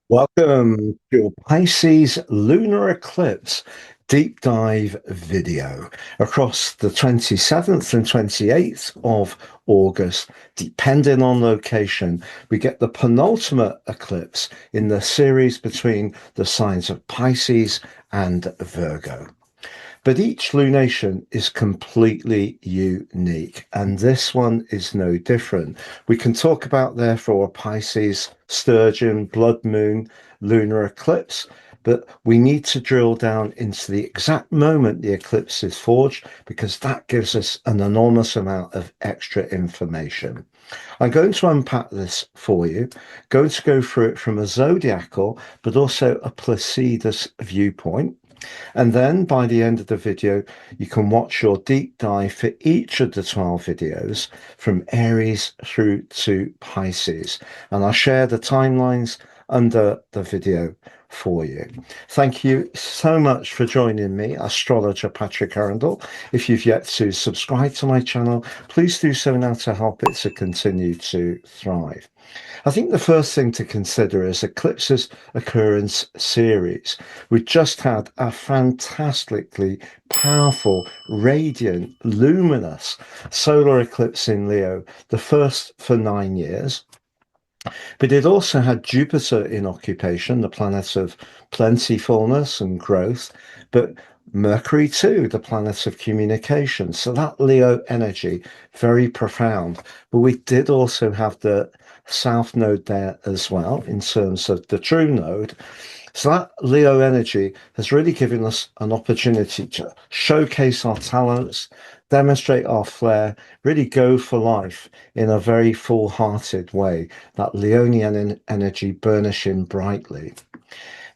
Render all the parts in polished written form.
Welcome to your Pisces Lunar Eclipse deep dive video across the 27th and 28th of August. Depending on location, we get the penultimate eclipse in the series between the signs of Pisces and Virgo. But each lunation is completely unique, and this one is no different. We can talk about, therefore, Pisces, Sturgeon, Blood Moon, lunar eclipse, but we need to drill down into the exact moment the eclipse is forged because that gives us an enormous amount of extra information. I'm going to unpack this for you, going to go through it from a zodiacal, but also a Placidus viewpoint. And then by the end of the video, you can watch your deep dive for each of the 12 videos from Aries through to Pisces. And I'll share the timelines under the video for you. Thank you so much for joining me, astrologer Patrick Arundell. If you've yet to subscribe to my channel, please do so now to help it to continue to thrive. I think the first thing to consider is eclipses occurrence series. We just had a fantastically powerful, radiant, luminous solar eclipse in Leo, the first for 9 years. But it also had Jupiter in occupation, the planet of plentifulness and growth, but Mercury too, the planet of communication. So that Leo energy, very profound. But we did also have the South Node there as well in terms of the true node. So that Leo energy has really given us an opportunity to showcase our talents, demonstrate our flair, really go for life in a very full-hearted way. That Leonian energy burnishing brightly.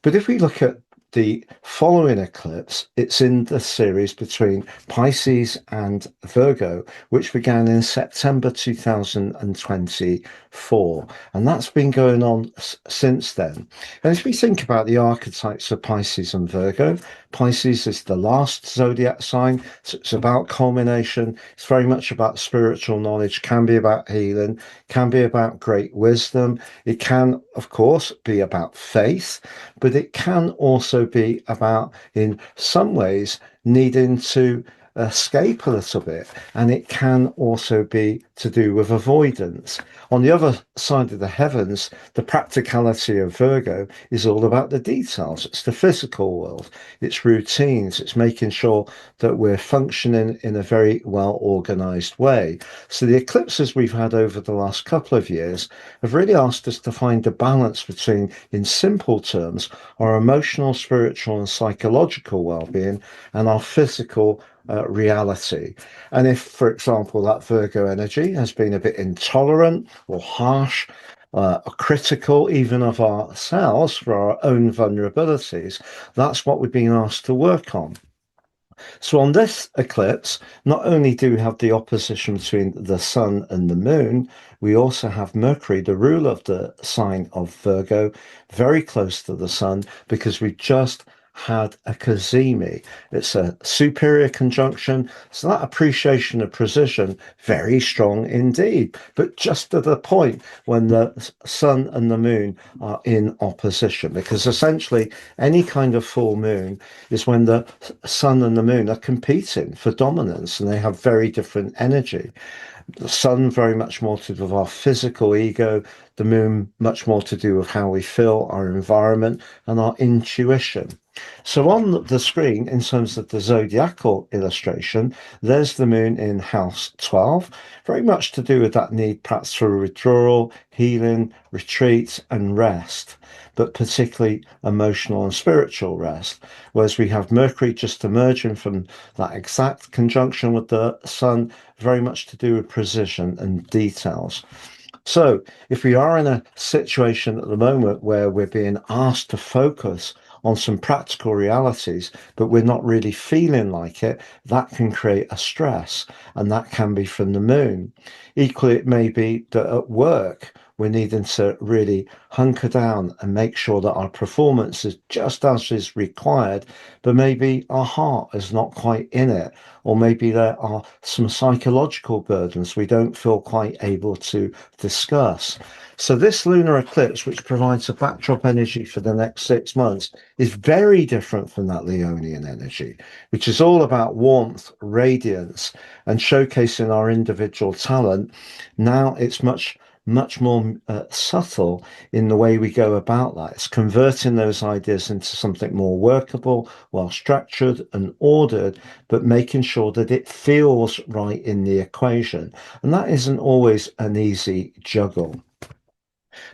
But if we look at the following eclipse, it's in the series between Pisces and Virgo, which began in September 2024. And that's been going on since then. And if we think about the archetypes of Pisces and Virgo, Pisces is the last zodiac sign. So it's about culmination. It's very much about spiritual knowledge, can be about healing, can be about great wisdom. It can, of course, be about faith, but it can also be about, in some ways, needing to escape a little bit, and it can also be to do with avoidance. On the other side of the heavens, the practicality of Virgo is all about the details. It's the physical world, it's routines, it's making sure that we're functioning in a very well organized way. So the eclipses we've had over the last couple of years have really asked us to find a balance between, in simple terms, our emotional, spiritual, and psychological well-being and our physical reality. And if, for example, that Virgo energy has been a bit intolerant or harsh, or critical even of ourselves for our own vulnerabilities, that's what we've been asked to work on. So on this eclipse, not only do we have the opposition between the sun and the moon, we also have Mercury, the ruler of the sign of Virgo, very close to the sun because we just had a cazimi. It's a superior conjunction, so that appreciation of precision, very strong indeed, but just at the point when the sun and the moon are in opposition, because essentially any kind of full moon is when the sun and the moon are competing for dominance and they have very different energy. The sun very much more to do with our physical ego, the moon much more to do with how we feel, our environment, and our intuition. So on the screen, in terms of the zodiacal illustration, there's the moon in house 12, very much to do with that need perhaps for withdrawal, healing, retreat, and rest, but particularly emotional and spiritual rest. Whereas we have Mercury just emerging from that exact conjunction with the sun, very much to do with precision and details. So if we are in a situation at the moment where we're being asked to focus on some practical realities, but we're not really feeling like it, that can create a stress, and that can be from the moon. Equally, it may be that at work, we're needing to really hunker down and make sure that our performance is just as is required, but maybe our heart is not quite in it, or maybe there are some psychological burdens we don't feel quite able to discuss. So this lunar eclipse, which provides a backdrop energy for the next 6 months, is very different from that Leonian energy, which is all about warmth, radiance, and showcasing our individual talent. Now it's much more subtle in the way we go about that. It's converting those ideas into something more workable, well structured and ordered, but making sure that it feels right in the equation. And that isn't always an easy juggle.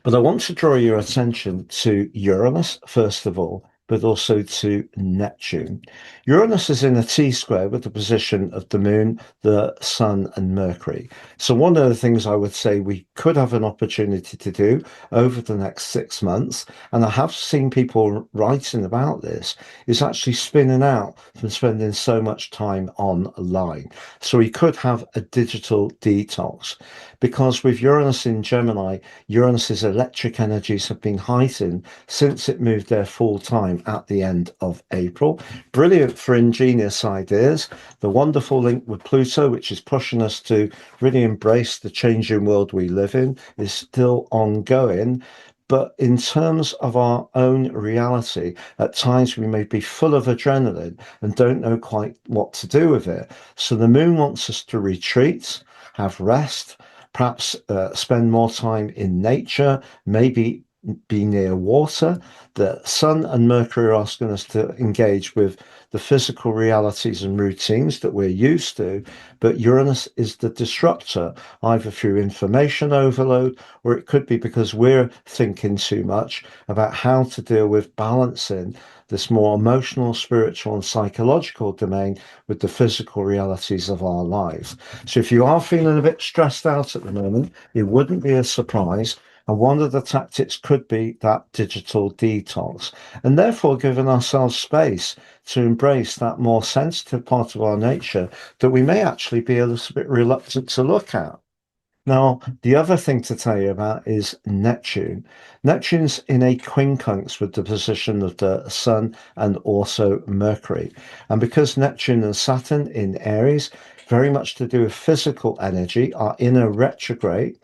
But I want to draw your attention to Uranus, first of all, but also to Neptune. Uranus is in a T-square with the position of the Moon, the Sun, and Mercury. So one of the things I would say we could have an opportunity to do over the next 6 months, and I have seen people writing about this, is actually spinning out from spending so much time online. So we could have a digital detox, because with Uranus in Gemini, Uranus's electric energies have been heightened since it moved there full time at the end of April. Brilliant for ingenious ideas. The wonderful link with Pluto, which is pushing us to really embrace the changing world we live in, is still ongoing. But in terms of our own reality, at times we may be full of adrenaline and don't know quite what to do with it. So the moon wants us to retreat, have rest, perhaps spend more time in nature, maybe be near water. The Sun and Mercury are asking us to engage with the physical realities and routines that we're used to, but Uranus is the disruptor, either through information overload, or it could be because we're thinking too much about how to deal with balancing this more emotional, spiritual, and psychological domain with the physical realities of our lives. So if you are feeling a bit stressed out at the moment, it wouldn't be a surprise. And one of the tactics could be that digital detox, and therefore giving ourselves space to embrace that more sensitive part of our nature that we may actually be a little bit reluctant to look at. Now, the other thing to tell you about is Neptune. Neptune's in a quincunx with the position of the Sun and also Mercury. And because Neptune and Saturn in Aries, very much to do with physical energy, are in a retrograde.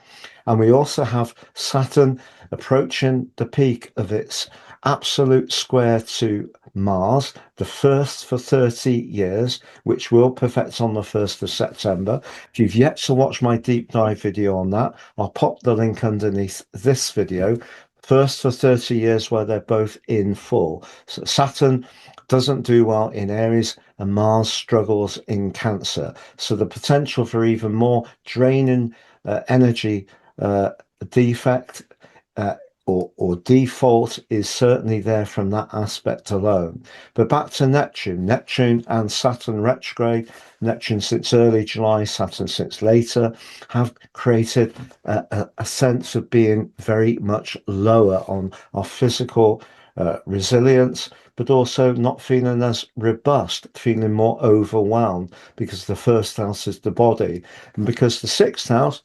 And we also have Saturn approaching the peak of its absolute square to Mars, the first for 30 years, which will perfect on the 1st of September. If you've yet to watch my deep dive video on that, I'll pop the link underneath this video. First for 30 years where they're both in full. So Saturn doesn't do well in Aries and Mars struggles in Cancer. So the potential for even more draining energy defect or default is certainly there from that aspect alone. But back to Neptune and Saturn retrograde. Neptune since early July, Saturn since later, have created a sense of being very much lower on our physical resilience, but also not feeling as robust, feeling more overwhelmed, because the first house is the body, and because the sixth house,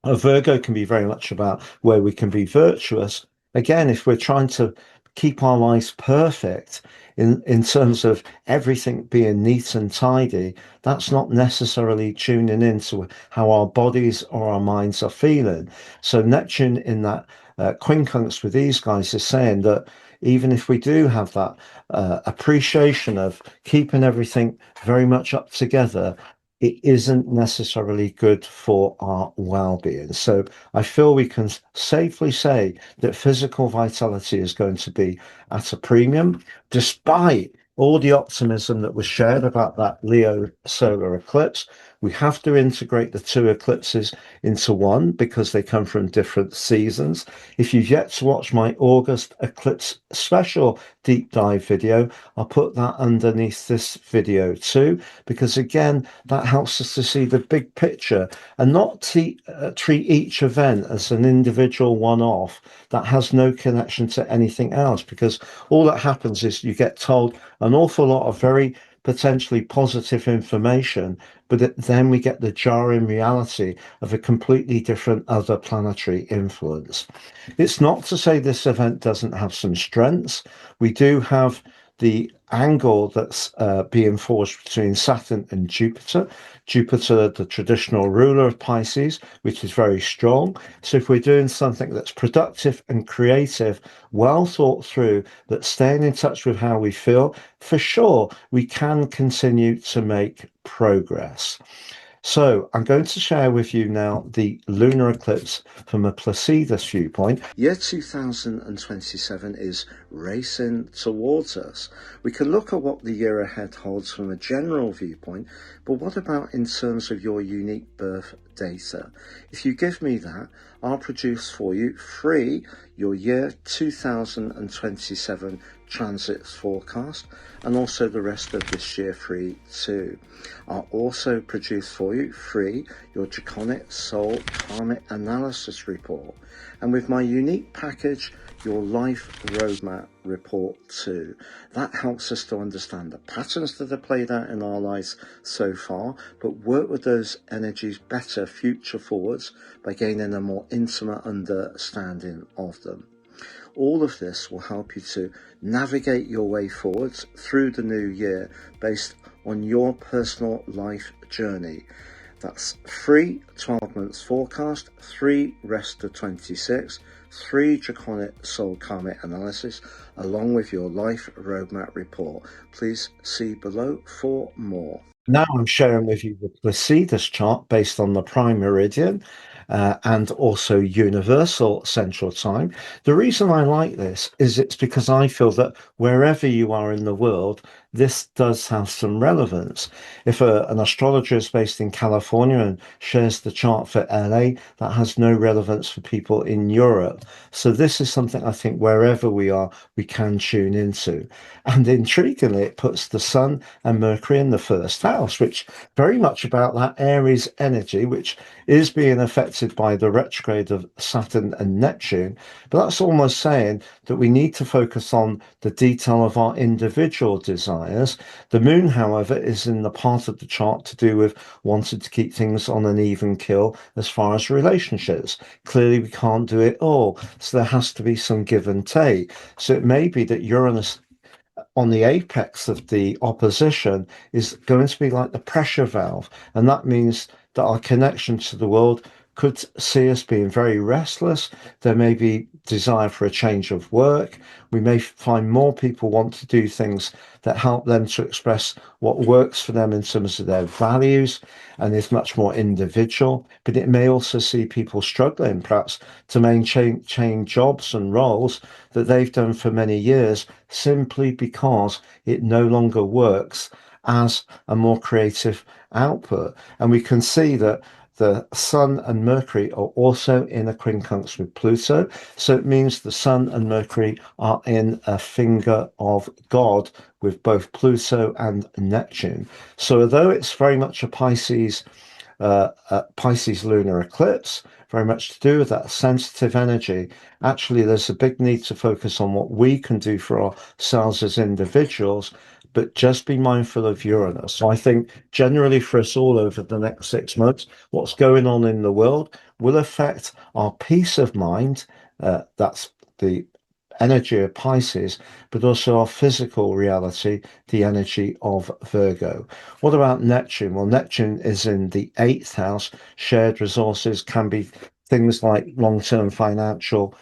a Virgo, can be very much about where we can be virtuous. Again, if we're trying to keep our lives perfect in terms of everything being neat and tidy, that's not necessarily tuning into how our bodies or our minds are feeling. So Neptune in that quincunx with these guys is saying that even if we do have that appreciation of keeping everything very much up together, it isn't necessarily good for our well-being. So I feel we can safely say that physical vitality is going to be at a premium, despite all the optimism that was shared about that Leo solar eclipse. We have to integrate the two eclipses into one because they come from different seasons. If you've yet to watch my August eclipse special deep dive video, I'll put that underneath this video too, because again, that helps us to see the big picture and not treat each event as an individual one-off that has no connection to anything else, because all that happens is you get told an awful lot of very potentially positive information, but then we get the jarring reality of a completely different other planetary influence. It's not to say this event doesn't have some strengths. We do have the angle that's being forged between Saturn and Jupiter. Jupiter, the traditional ruler of Pisces, which is very strong. So if we're doing something that's productive and creative, well thought through, that's staying in touch with how we feel, for sure, we can continue to make progress. So I'm going to share with you now the lunar eclipse from a Placidus viewpoint. Year 2027 is racing towards us. We can look at what the year ahead holds from a general viewpoint, but what about in terms of your unique birth data? If you give me that, I'll produce for you free your year 2027 transits forecast, and also the rest of this year free too. I'll also produce for you free your draconic soul karmic analysis report, and with my unique package, your life roadmap report too. That helps us to understand the patterns that have played out in our lives so far, but work with those energies better future forwards by gaining a more intimate understanding of them. All of this will help you to navigate your way forwards through the new year based on your personal life journey. That's free 12 months forecast, 3 rest of 26, 3 draconic soul karmic analysis, along with your life roadmap report. Please see below for more. Now I'm sharing with you the Placidus chart based on the prime meridian and also universal central time. The reason I like this is it's because I feel that wherever you are in the world, this does have some relevance. If an astrologer is based in California and shares the chart for LA, that has no relevance for people in Europe. So this is something I think wherever we are, we can tune into. And intriguingly, it puts the Sun and Mercury in the first house, which very much about that Aries energy, which is being affected by the retrograde of Saturn and Neptune. But that's almost saying that we need to focus on the detail of our individual desires. The moon, however, is in the part of the chart to do with wanting to keep things on an even keel as far as relationships. Clearly, we can't do it all. So there has to be some give and take. So it may be that Uranus on the apex of the opposition is going to be like the pressure valve. And that means that our connection to the world could see us being very restless. There may be desire for a change of work. We may find more people want to do things that help them to express what works for them in terms of their values and is much more individual. But it may also see people struggling perhaps to maintain jobs and roles that they've done for many years simply because it no longer works as a more creative output. And we can see that the Sun and Mercury are also in a quincunx with Pluto. So it means the Sun and Mercury are in a finger of God with both Pluto and Neptune. So although it's very much a Pisces lunar eclipse, very much to do with that sensitive energy, actually there's a big need to focus on what we can do for ourselves as individuals, but just be mindful of Uranus. So I think generally for us all over the next 6 months, what's going on in the world will affect our peace of mind. That's the energy of Pisces, but also our physical reality, the energy of Virgo. What about Neptune? Well, Neptune is in the 8th house. Shared resources can be things like long-term financial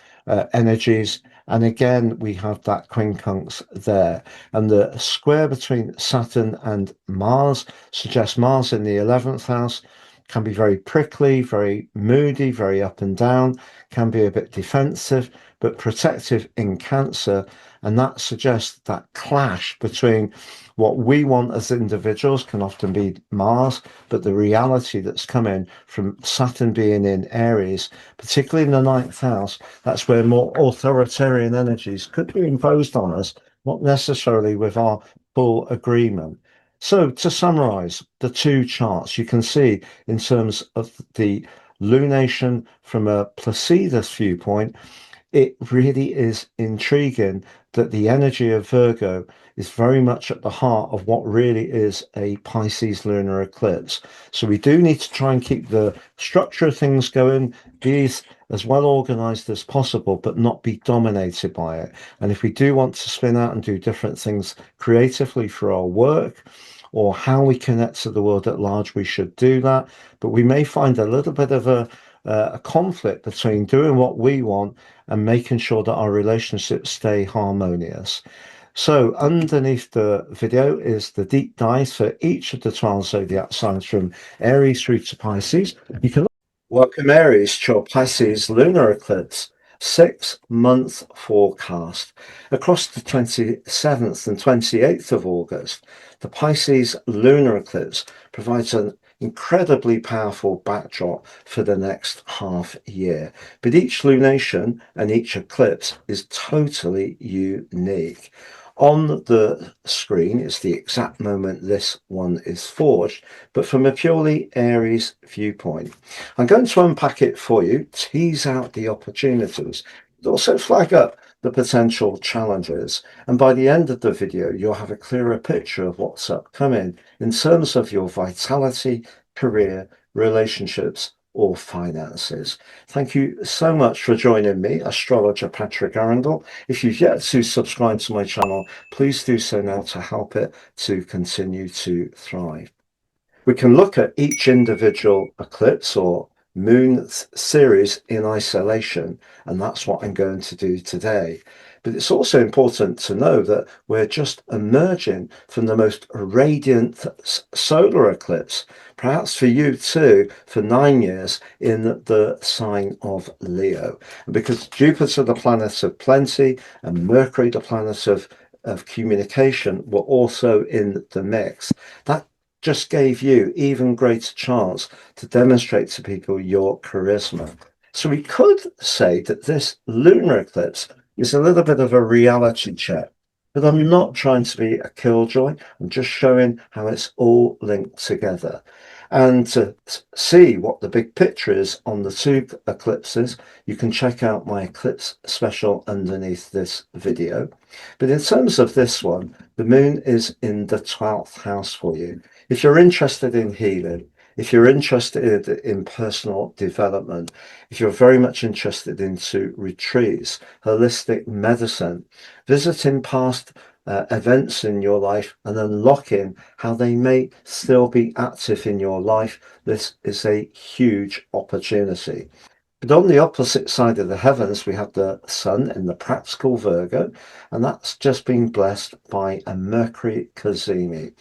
energies. And again, we have that quincunx there. And the square between Saturn and Mars suggests Mars in the 11th house can be very prickly, very moody, very up and down, can be a bit defensive, but protective in Cancer. And that suggests that clash between what we want as individuals can often be Mars, but the reality that's coming from Saturn being in Aries, particularly in the 9th house, that's where more authoritarian energies could be imposed on us, not necessarily with our full agreement. So to summarize the two charts, you can see in terms of the lunation from a Placidus viewpoint, it really is intriguing that the energy of Virgo is very much at the heart of what really is a Pisces lunar eclipse. So we do need to try and keep the structure of things going, be as well organized as possible, but not be dominated by it. And if we do want to spin out and do different things creatively for our work, or how we connect to the world at large, we should do that. But we may find a little bit of a conflict between doing what we want and making sure that our relationships stay harmonious. So underneath the video is the deep dive for each of the 12 zodiac signs from Aries through to Pisces. You can welcome Aries to your Pisces lunar eclipse 6-month forecast. Across the 27th and 28th of August, the Pisces lunar eclipse provides an incredibly powerful backdrop for the next half year. But each lunation and each eclipse is totally unique. On the screen is the exact moment this one is forged, but from a purely Aries viewpoint. I'm going to unpack it for you, tease out the opportunities, but also flag up the potential challenges. And by the end of the video, you'll have a clearer picture of what's upcoming in terms of your vitality, career, relationships, or finances. Thank you so much for joining me, astrologer Patrick Arundell. If you've yet to subscribe to my channel, please do so now to help it to continue to thrive. We can look at each individual eclipse or moon series in isolation, and that's what I'm going to do today. But it's also important to know that we're just emerging from the most radiant solar eclipse, perhaps for you too, for 9 years in the sign of Leo. And because Jupiter, the planet of plenty, and Mercury, the planet of communication, were also in the mix, that just gave you even greater chance to demonstrate to people your charisma. So we could say that this lunar eclipse is a little bit of a reality check, but I'm not trying to be a killjoy. I'm just showing how it's all linked together. And to see what the big picture is on the two eclipses, you can check out my eclipse special underneath this video. But in terms of this one, the moon is in the 12th house for you. If you're interested in healing, if you're interested in personal development, if you're very much interested into retreats, holistic medicine, visiting past events in your life and unlocking how they may still be active in your life, this is a huge opportunity. But on the opposite side of the heavens, we have the sun in the practical Virgo, and that's just been blessed by a Mercury cazimi.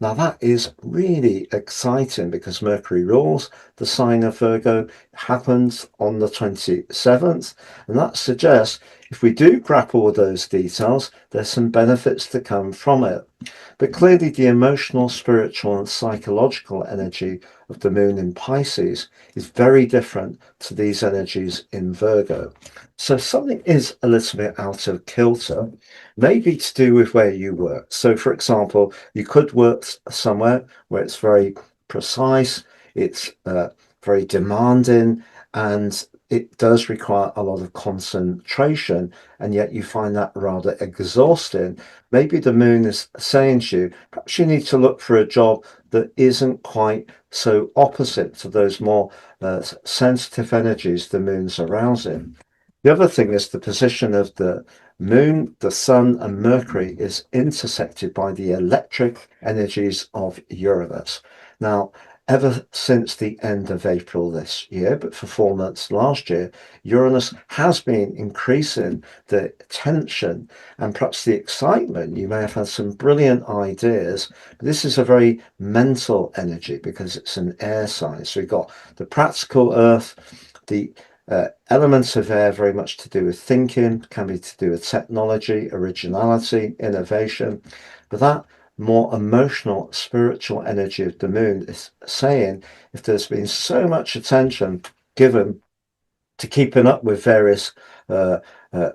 Now that is really exciting because Mercury rules the sign of Virgo, happens on the 27th, and that suggests if we do grapple with those details, there's some benefits to come from it. But clearly the emotional, spiritual and psychological energy of the moon in Pisces is very different to these energies in Virgo. So something is a little bit out of kilter, maybe to do with where you work. So for example, you could work somewhere where it's very precise, it's very demanding, and it does require a lot of concentration, and yet you find that rather exhausting. Maybe the moon is saying to you, perhaps you need to look for a job that isn't quite so opposite to those more sensitive energies the moon's arousing. The other thing is the position of the moon, the sun, and Mercury is intersected by the electric energies of Uranus. Now, ever since the end of April this year, but for 4 months last year, Uranus has been increasing the tension and perhaps the excitement. You may have had some brilliant ideas, but this is a very mental energy because it's an air sign. So we've got the practical earth, the elements of air very much to do with thinking, can be to do with technology, originality, innovation, but that more emotional, spiritual energy of the moon is saying if there's been so much attention given to keeping up with various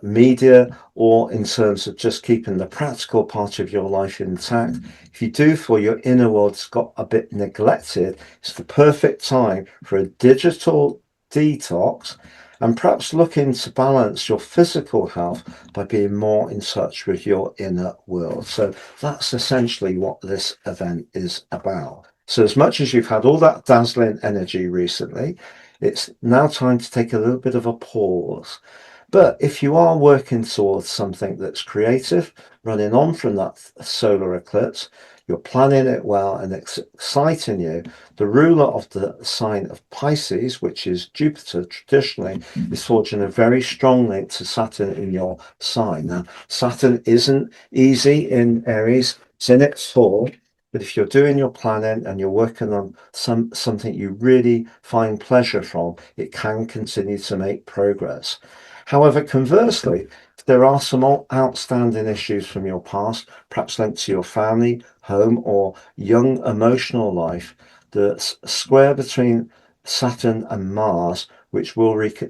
media, or in terms of just keeping the practical part of your life intact, if you do feel your inner world's got a bit neglected, it's the perfect time for a digital detox and perhaps looking to balance your physical health by being more in touch with your inner world. So that's essentially what this event is about. So as much as you've had all that dazzling energy recently, it's now time to take a little bit of a pause. But if you are working towards something that's creative, running on from that solar eclipse, you're planning it well and it's exciting you. The ruler of the sign of Pisces, which is Jupiter, traditionally is forging a very strong link to Saturn in your sign. Now, Saturn isn't easy in Aries, it's in its fall. But if you're doing your planning and you're working on something you really find pleasure from, it can continue to make progress. However, conversely, if there are some outstanding issues from your past, perhaps linked to your family, home, or young emotional life, the square between Saturn and Mars, which will reach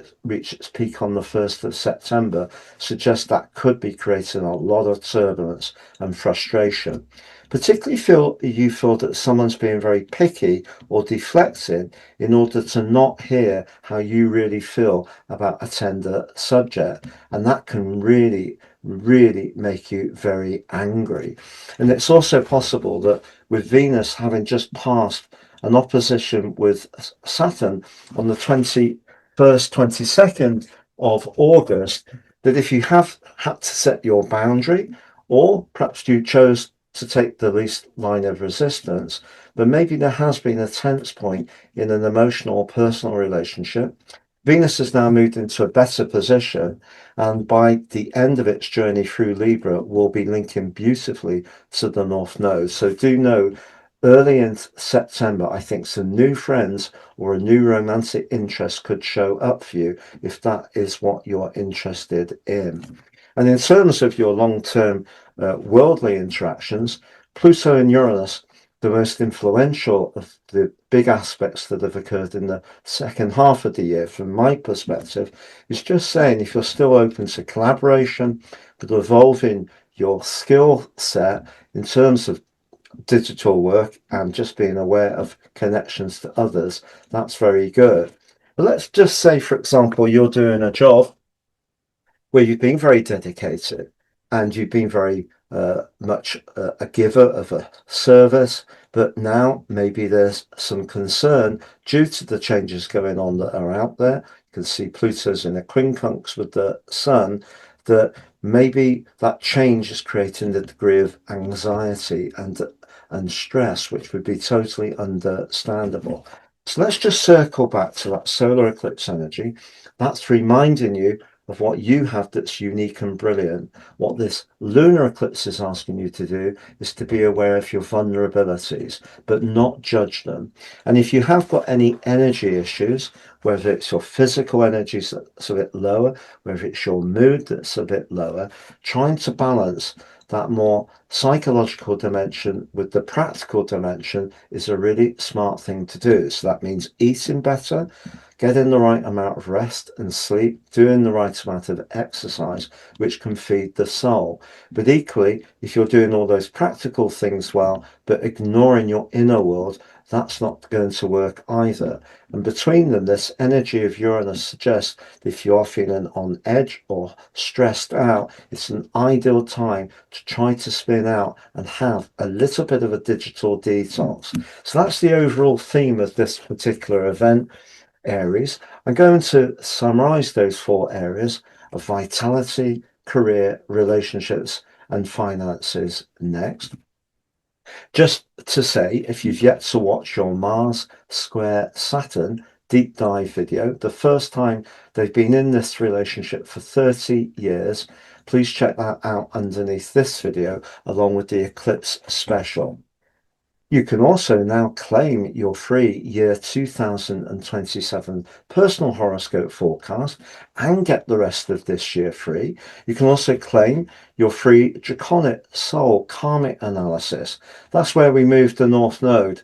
its peak on the 1st of September, suggests that could be creating a lot of turbulence and frustration. Particularly you feel that someone's being very picky or deflecting in order to not hear how you really feel about a tender subject. And that can really, really make you very angry. And it's also possible that with Venus having just passed an opposition with Saturn on the 21st, 22nd of August, that if you have had to set your boundary, or perhaps you chose to take the least line of resistance, but maybe there has been a tense point in an emotional or personal relationship. Venus has now moved into a better position, and by the end of its journey through Libra, will be linking beautifully to the North Node. So do know, early in September, I think some new friends or a new romantic interest could show up for you if that is what you're interested in. And in terms of your long-term worldly interactions, Pluto and Uranus, the most influential of the big aspects that have occurred in the second half of the year, from my perspective, is just saying if you're still open to collaboration, but evolving your skill set in terms of digital work and just being aware of connections to others, that's very good. But let's just say, for example, you're doing a job where you've been very dedicated and you've been very much a giver of a service, but now maybe there's some concern due to the changes going on that are out there. You can see Pluto's in a quincunx with the Sun, that maybe that change is creating a degree of anxiety and stress, which would be totally understandable. So let's just circle back to that solar eclipse energy. That's reminding you of what you have that's unique and brilliant. What this lunar eclipse is asking you to do is to be aware of your vulnerabilities, but not judge them. And if you have got any energy issues, whether it's your physical energy that's a bit lower, whether it's your mood that's a bit lower, trying to balance that more psychological dimension with the practical dimension is a really smart thing to do. So that means eating better, getting the right amount of rest and sleep, doing the right amount of exercise, which can feed the soul. But equally, if you're doing all those practical things well, but ignoring your inner world, that's not going to work either. And between them, this energy of Uranus suggests that if you are feeling on edge or stressed out, it's an ideal time to try to spin out and have a little bit of a digital detox. So that's the overall theme of this particular event, Aries. I'm going to summarize those 4 areas of vitality, career, relationships, and finances next. Just to say, if you've yet to watch your Mars square Saturn deep dive video, the first time they've been in this relationship for 30 years, please check that out underneath this video, along with the eclipse special. You can also now claim your free year 2027 personal horoscope forecast and get the rest of this year free. You can also claim your free draconic soul karmic analysis. That's where we move the North Node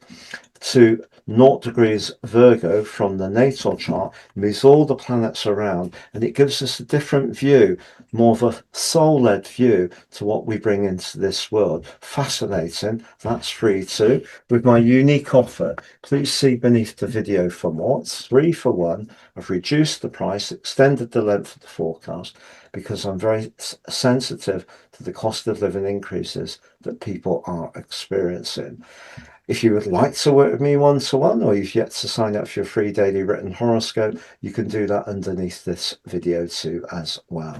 to 0 degrees Virgo from the natal chart, moves all the planets around, and it gives us a different view, more of a soul-led view to what we bring into this world. Fascinating. That's free too. With my unique offer, please see beneath the video for more. It's 3 for 1. I've reduced the price, extended the length of the forecast, because I'm very sensitive to the cost of living increases that people are experiencing. If you would like to work with me one-to-one, or you've yet to sign up for your free daily written horoscope, you can do that underneath this video too as well.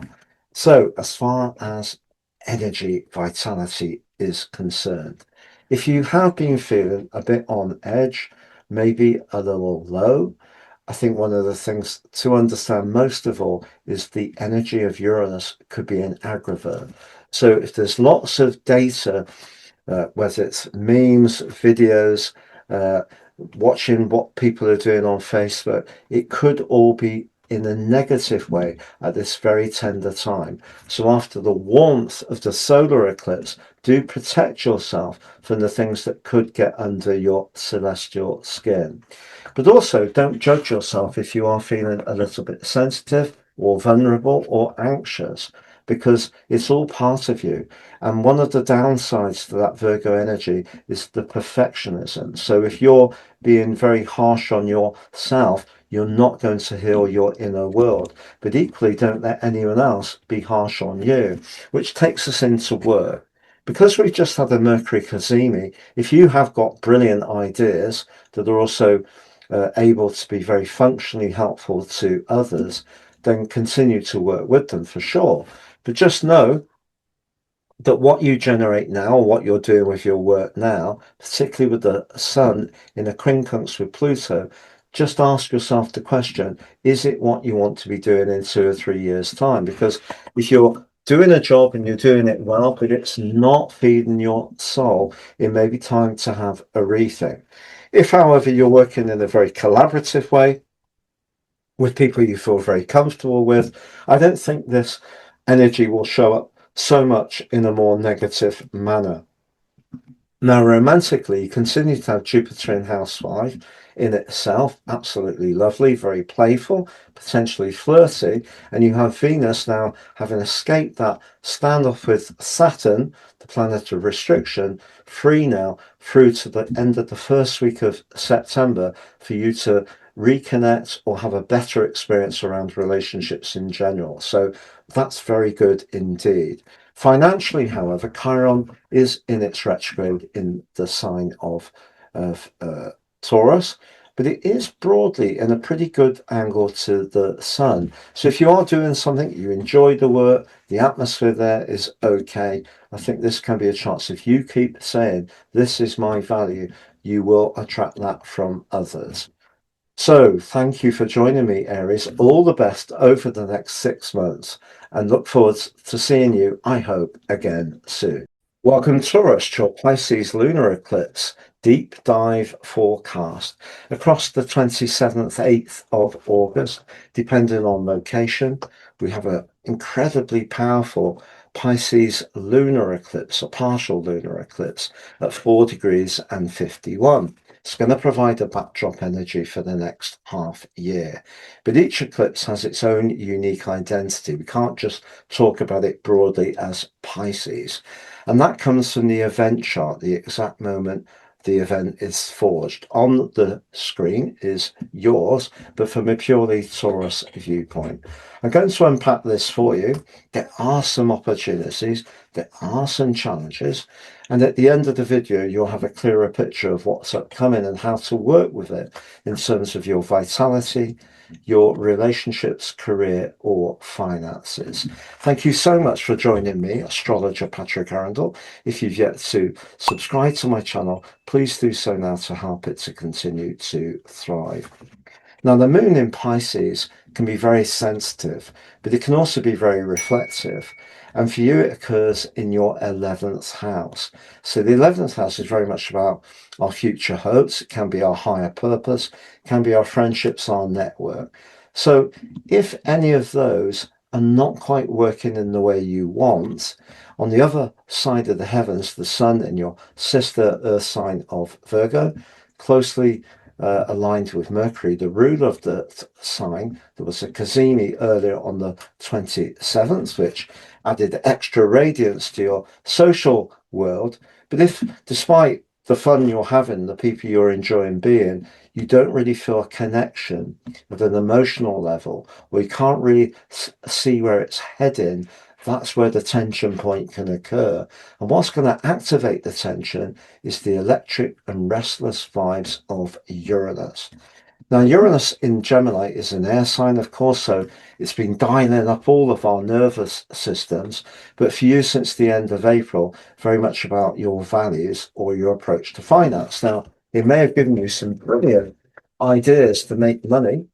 So as far as energy vitality is concerned, if you have been feeling a bit on edge, maybe a little low, I think one of the things to understand most of all is the energy of Uranus could be an aggravate. So if there's lots of data, whether it's memes, videos, watching what people are doing on Facebook, it could all be in a negative way at this very tender time. So after the warmth of the solar eclipse, do protect yourself from the things that could get under your celestial skin. But also don't judge yourself if you are feeling a little bit sensitive or vulnerable or anxious, because it's all part of you. And one of the downsides to that Virgo energy is the perfectionism. So if you're being very harsh on yourself, you're not going to heal your inner world. But equally, don't let anyone else be harsh on you, which takes us into work. Because we've just had a Mercury Cazimi, if you have got brilliant ideas that are also able to be very functionally helpful to others, then continue to work with them for sure. But just know that what you generate now, or what you're doing with your work now, particularly with the Sun in a quincunx with Pluto, just ask yourself the question, is it what you want to be doing in 2 or 3 years' time? Because if you're doing a job and you're doing it well, but it's not feeding your soul, it may be time to have a rethink. If, however, you're working in a very collaborative way with people you feel very comfortable with, I don't think this energy will show up so much in a more negative manner. Now, romantically, you continue to have Jupiter in house 5 in itself, absolutely lovely, very playful, potentially flirty, and you have Venus now having escaped that standoff with Saturn, the planet of restriction, free now through to the end of the first week of September for you to reconnect or have a better experience around relationships in general. So that's very good indeed. Financially, however, Chiron is in its retrograde in the sign of Taurus, but it is broadly in a pretty good angle to the Sun. So if you are doing something, you enjoy the work, the atmosphere there is okay, I think this can be a chance. If you keep saying, this is my value, you will attract that from others. So thank you for joining me, Aries. All the best over the next 6 months, and look forward to seeing you, I hope, again soon. Welcome, Taurus, to your Pisces Lunar Eclipse deep dive forecast across the 27th, 8th of August, depending on location. We have an incredibly powerful Pisces lunar eclipse, a partial lunar eclipse at 4 degrees and 51. It's going to provide a backdrop energy for the next half year. But each eclipse has its own unique identity. We can't just talk about it broadly as Pisces. And that comes from the event chart, the exact moment the event is forged. On the screen is yours, but from a purely Taurus viewpoint. I'm going to unpack this for you. There are some opportunities, there are some challenges, and at the end of the video, you'll have a clearer picture of what's upcoming and how to work with it in terms of your vitality, your relationships, career, or finances. Thank you so much for joining me, astrologer Patrick Arundell. If you've yet to subscribe to my channel, please do so now to help it to continue to thrive. Now, the moon in Pisces can be very sensitive, but it can also be very reflective. And for you, it occurs in your 11th house. So the 11th house is very much about our future hopes. It can be our higher purpose, it can be our friendships, our network. So if any of those are not quite working in the way you want, on the other side of the heavens, the sun in your sister earth sign of Virgo, closely aligned with Mercury, the ruler of the sign. There was a Cazimi earlier on the 27th, which added extra radiance to your social world. But if, despite the fun you're having, the people you're enjoying being, you don't really feel a connection at an emotional level, or you can't really see where it's heading, that's where the tension point can occur. And what's going to activate the tension is the electric and restless vibes of Uranus. Now, Uranus in Gemini is an air sign, of course, so it's been dialing up all of our nervous systems. But for you, since the end of April, very much about your values or your approach to finance. Now, it may have given you some brilliant ideas to make money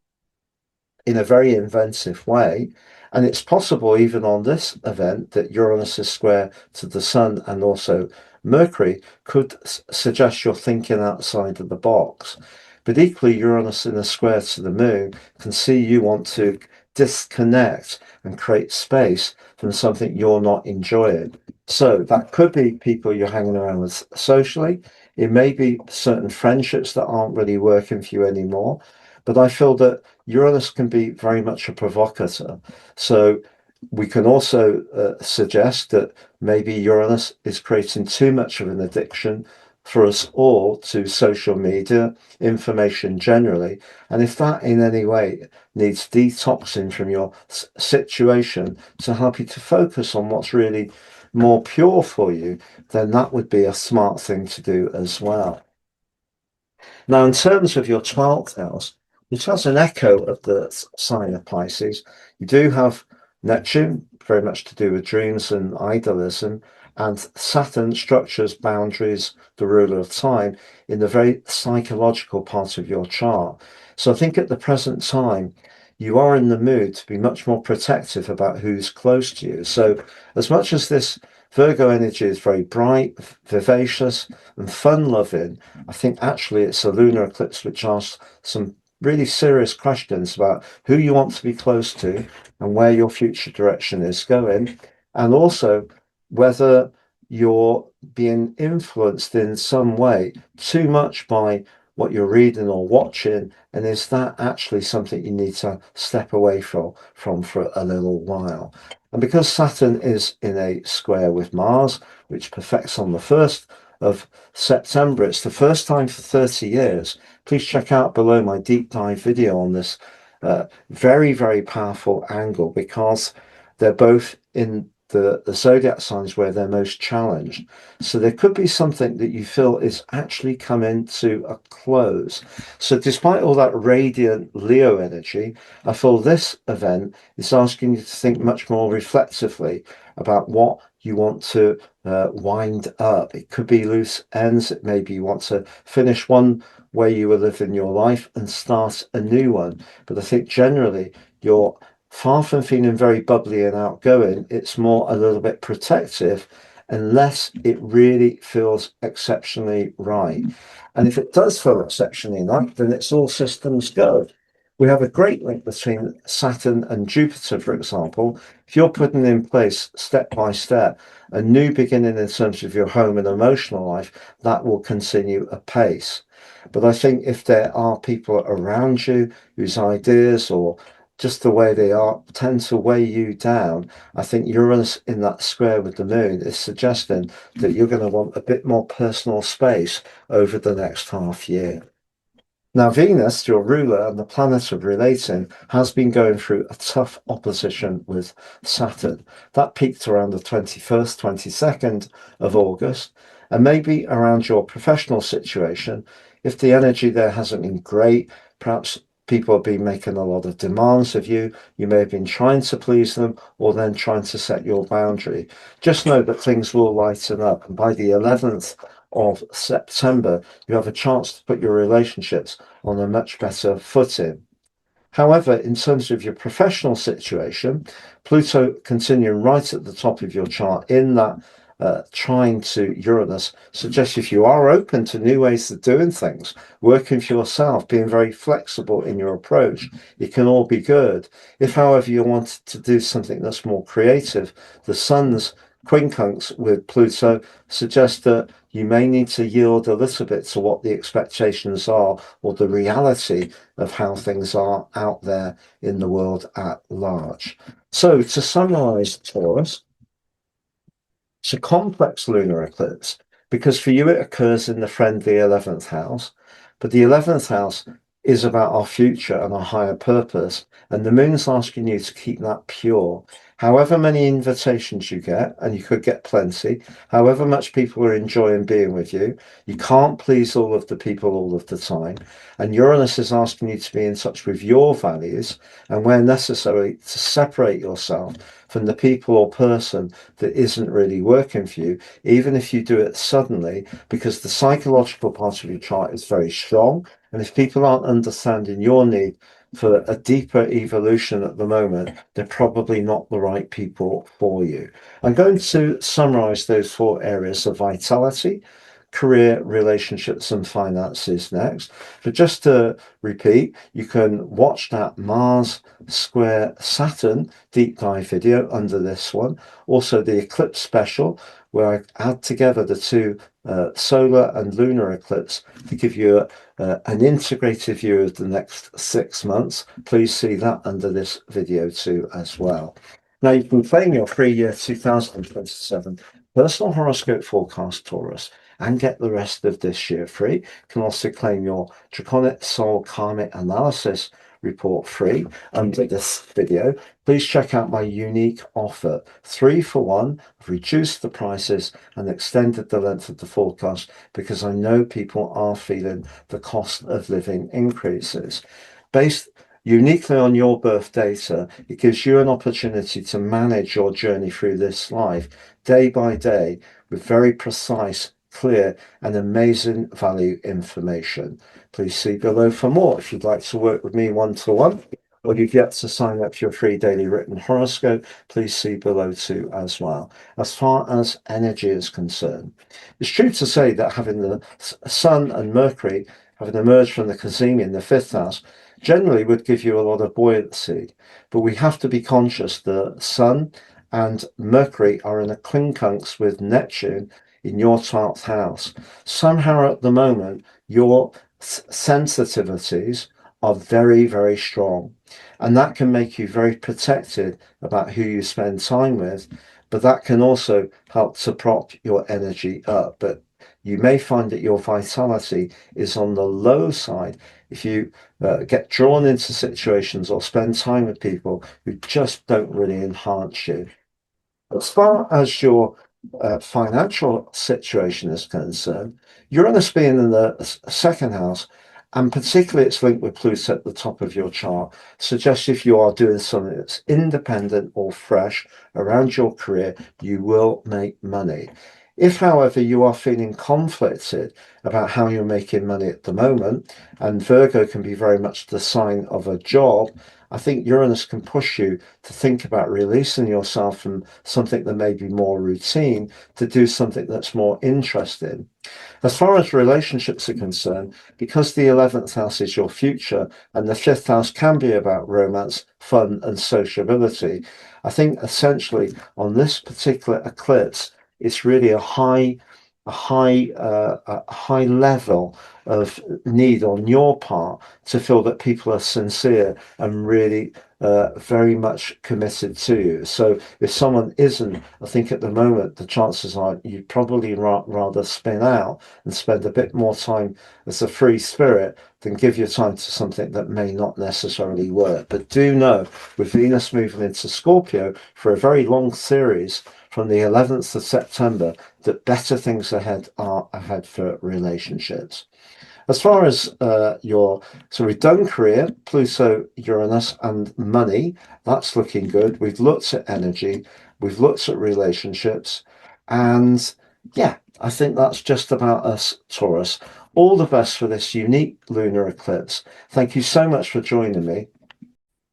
in a very inventive way. And it's possible, even on this event, that Uranus is square to the Sun and also Mercury could suggest you're thinking outside of the box. But equally, Uranus in a square to the Moon can see you want to disconnect and create space from something you're not enjoying. So that could be people you're hanging around with socially. It may be certain friendships that aren't really working for you anymore. But I feel that Uranus can be very much a provocateur. So we can also suggest that maybe Uranus is creating too much of an addiction for us all to social media, information generally. And if that in any way needs detoxing from your situation to help you to focus on what's really more pure for you, then that would be a smart thing to do as well. Now, in terms of your 12th house, which has an echo of the sign of Pisces, you do have Neptune, very much to do with dreams and idealism, and Saturn structures boundaries, the ruler of time, in the very psychological part of your chart. So I think at the present time, you are in the mood to be much more protective about who's close to you. So as much as this Virgo energy is very bright, vivacious, and fun-loving, I think actually it's a lunar eclipse which asks some really serious questions about who you want to be close to and where your future direction is going, and also whether you're being influenced in some way too much by what you're reading or watching, and is that actually something you need to step away from for a little while. And because Saturn is in a square with Mars, which perfects on the 1st of September, it's the first time for 30 years. Please check out below my deep dive video on this very, very powerful angle, because they're both in the zodiac signs where they're most challenged. So there could be something that you feel is actually coming to a close. So despite all that radiant Leo energy, I feel this event is asking you to think much more reflectively about what you want to wind up. It could be loose ends. It maybe you want to finish one way you were living your life and start a new one. But I think generally you're far from feeling very bubbly and outgoing. It's more a little bit protective unless it really feels exceptionally right. And if it does feel exceptionally right, then it's all systems go. We have a great link between Saturn and Jupiter, for example. If you're putting in place step by step a new beginning in terms of your home and emotional life, that will continue apace. But I think if there are people around you whose ideas or just the way they are tend to weigh you down, I think Uranus in that square with the moon is suggesting that you're going to want a bit more personal space over the next half year. Now, Venus, your ruler and the planet of relating, has been going through a tough opposition with Saturn. That peaked around the 21st, 22nd of August, and maybe around your professional situation. If the energy there hasn't been great, perhaps people have been making a lot of demands of you. You may have been trying to please them or then trying to set your boundary. Just know that things will lighten up. And by the 11th of September, you have a chance to put your relationships on a much better footing. However, in terms of your professional situation, Pluto continuing right at the top of your chart in that trine to Uranus suggests if you are open to new ways of doing things, working for yourself, being very flexible in your approach, it can all be good. If, however, you want to do something that's more creative, the sun's quincunx with Pluto suggests that you may need to yield a little bit to what the expectations are or the reality of how things are out there in the world at large. So to summarize, Taurus, it's a complex lunar eclipse because for you it occurs in the friendly 11th house, but the 11th house is about our future and our higher purpose, and the moon's asking you to keep that pure. However many invitations you get, and you could get plenty, however much people are enjoying being with you can't please all of the people all of the time. And Uranus is asking you to be in touch with your values and, where necessary, to separate yourself from the people or person that isn't really working for you, even if you do it suddenly, because the psychological part of your chart is very strong. And if people aren't understanding your need for a deeper evolution at the moment, they're probably not the right people for you. I'm going to summarize those four areas of vitality, career, relationships, and finances next. But just to repeat, you can watch that Mars square Saturn deep dive video under this one. Also, the eclipse special, where I add together the two solar and lunar eclipse to give you an integrated view of the next 6 months. Please see that under this video too as well. Now you can claim your free year 2027 personal horoscope forecast, Taurus, and get the rest of this year free. You can also claim your Draconic Soul Karmic Analysis report free under this video. Please check out my unique offer, 3 for 1. I've reduced the prices and extended the length of the forecast because I know people are feeling the cost of living increases. Based uniquely on your birth data, it gives you an opportunity to manage your journey through this life day by day with very precise, clear, and amazing value information. Please see below for more if you'd like to work with me one-to-one, or you've yet to sign up for your free daily written horoscope. Please see below too as well. As far as energy is concerned, it's true to say that having the Sun and Mercury having emerged from the cazimi in the 5th house generally would give you a lot of buoyancy, but we have to be conscious that Sun and Mercury are in a quincunx with Neptune in your 12th house. Somehow at the moment, your sensitivities are very, very strong. And that can make you very protected about who you spend time with, but that can also help to prop your energy up. But you may find that your vitality is on the low side if you get drawn into situations or spend time with people who just don't really enhance you. As far as your financial situation is concerned, Uranus being in the 2nd house, and particularly it's linked with Pluto at the top of your chart, suggests if you are doing something that's independent or fresh around your career, you will make money. If, however, you are feeling conflicted about how you're making money at the moment, and Virgo can be very much the sign of a job, I think Uranus can push you to think about releasing yourself from something that may be more routine to do something that's more interesting. As far as relationships are concerned, because the 11th house is your future and the 5th house can be about romance, fun, and sociability, I think essentially on this particular eclipse, it's really a high level of need on your part to feel that people are sincere and really very much committed to you. So if someone isn't, I think at the moment the chances are you'd probably rather spin out and spend a bit more time as a free spirit than give your time to something that may not necessarily work. But do know, with Venus moving into Scorpio for a very long series from the 11th of September, that better things are ahead for relationships. As far as so we've done career, Pluto, Uranus, and money. That's looking good. We've looked at energy, we've looked at relationships, and yeah, I think that's just about us, Taurus. All the best for this unique lunar eclipse. Thank you so much for joining me.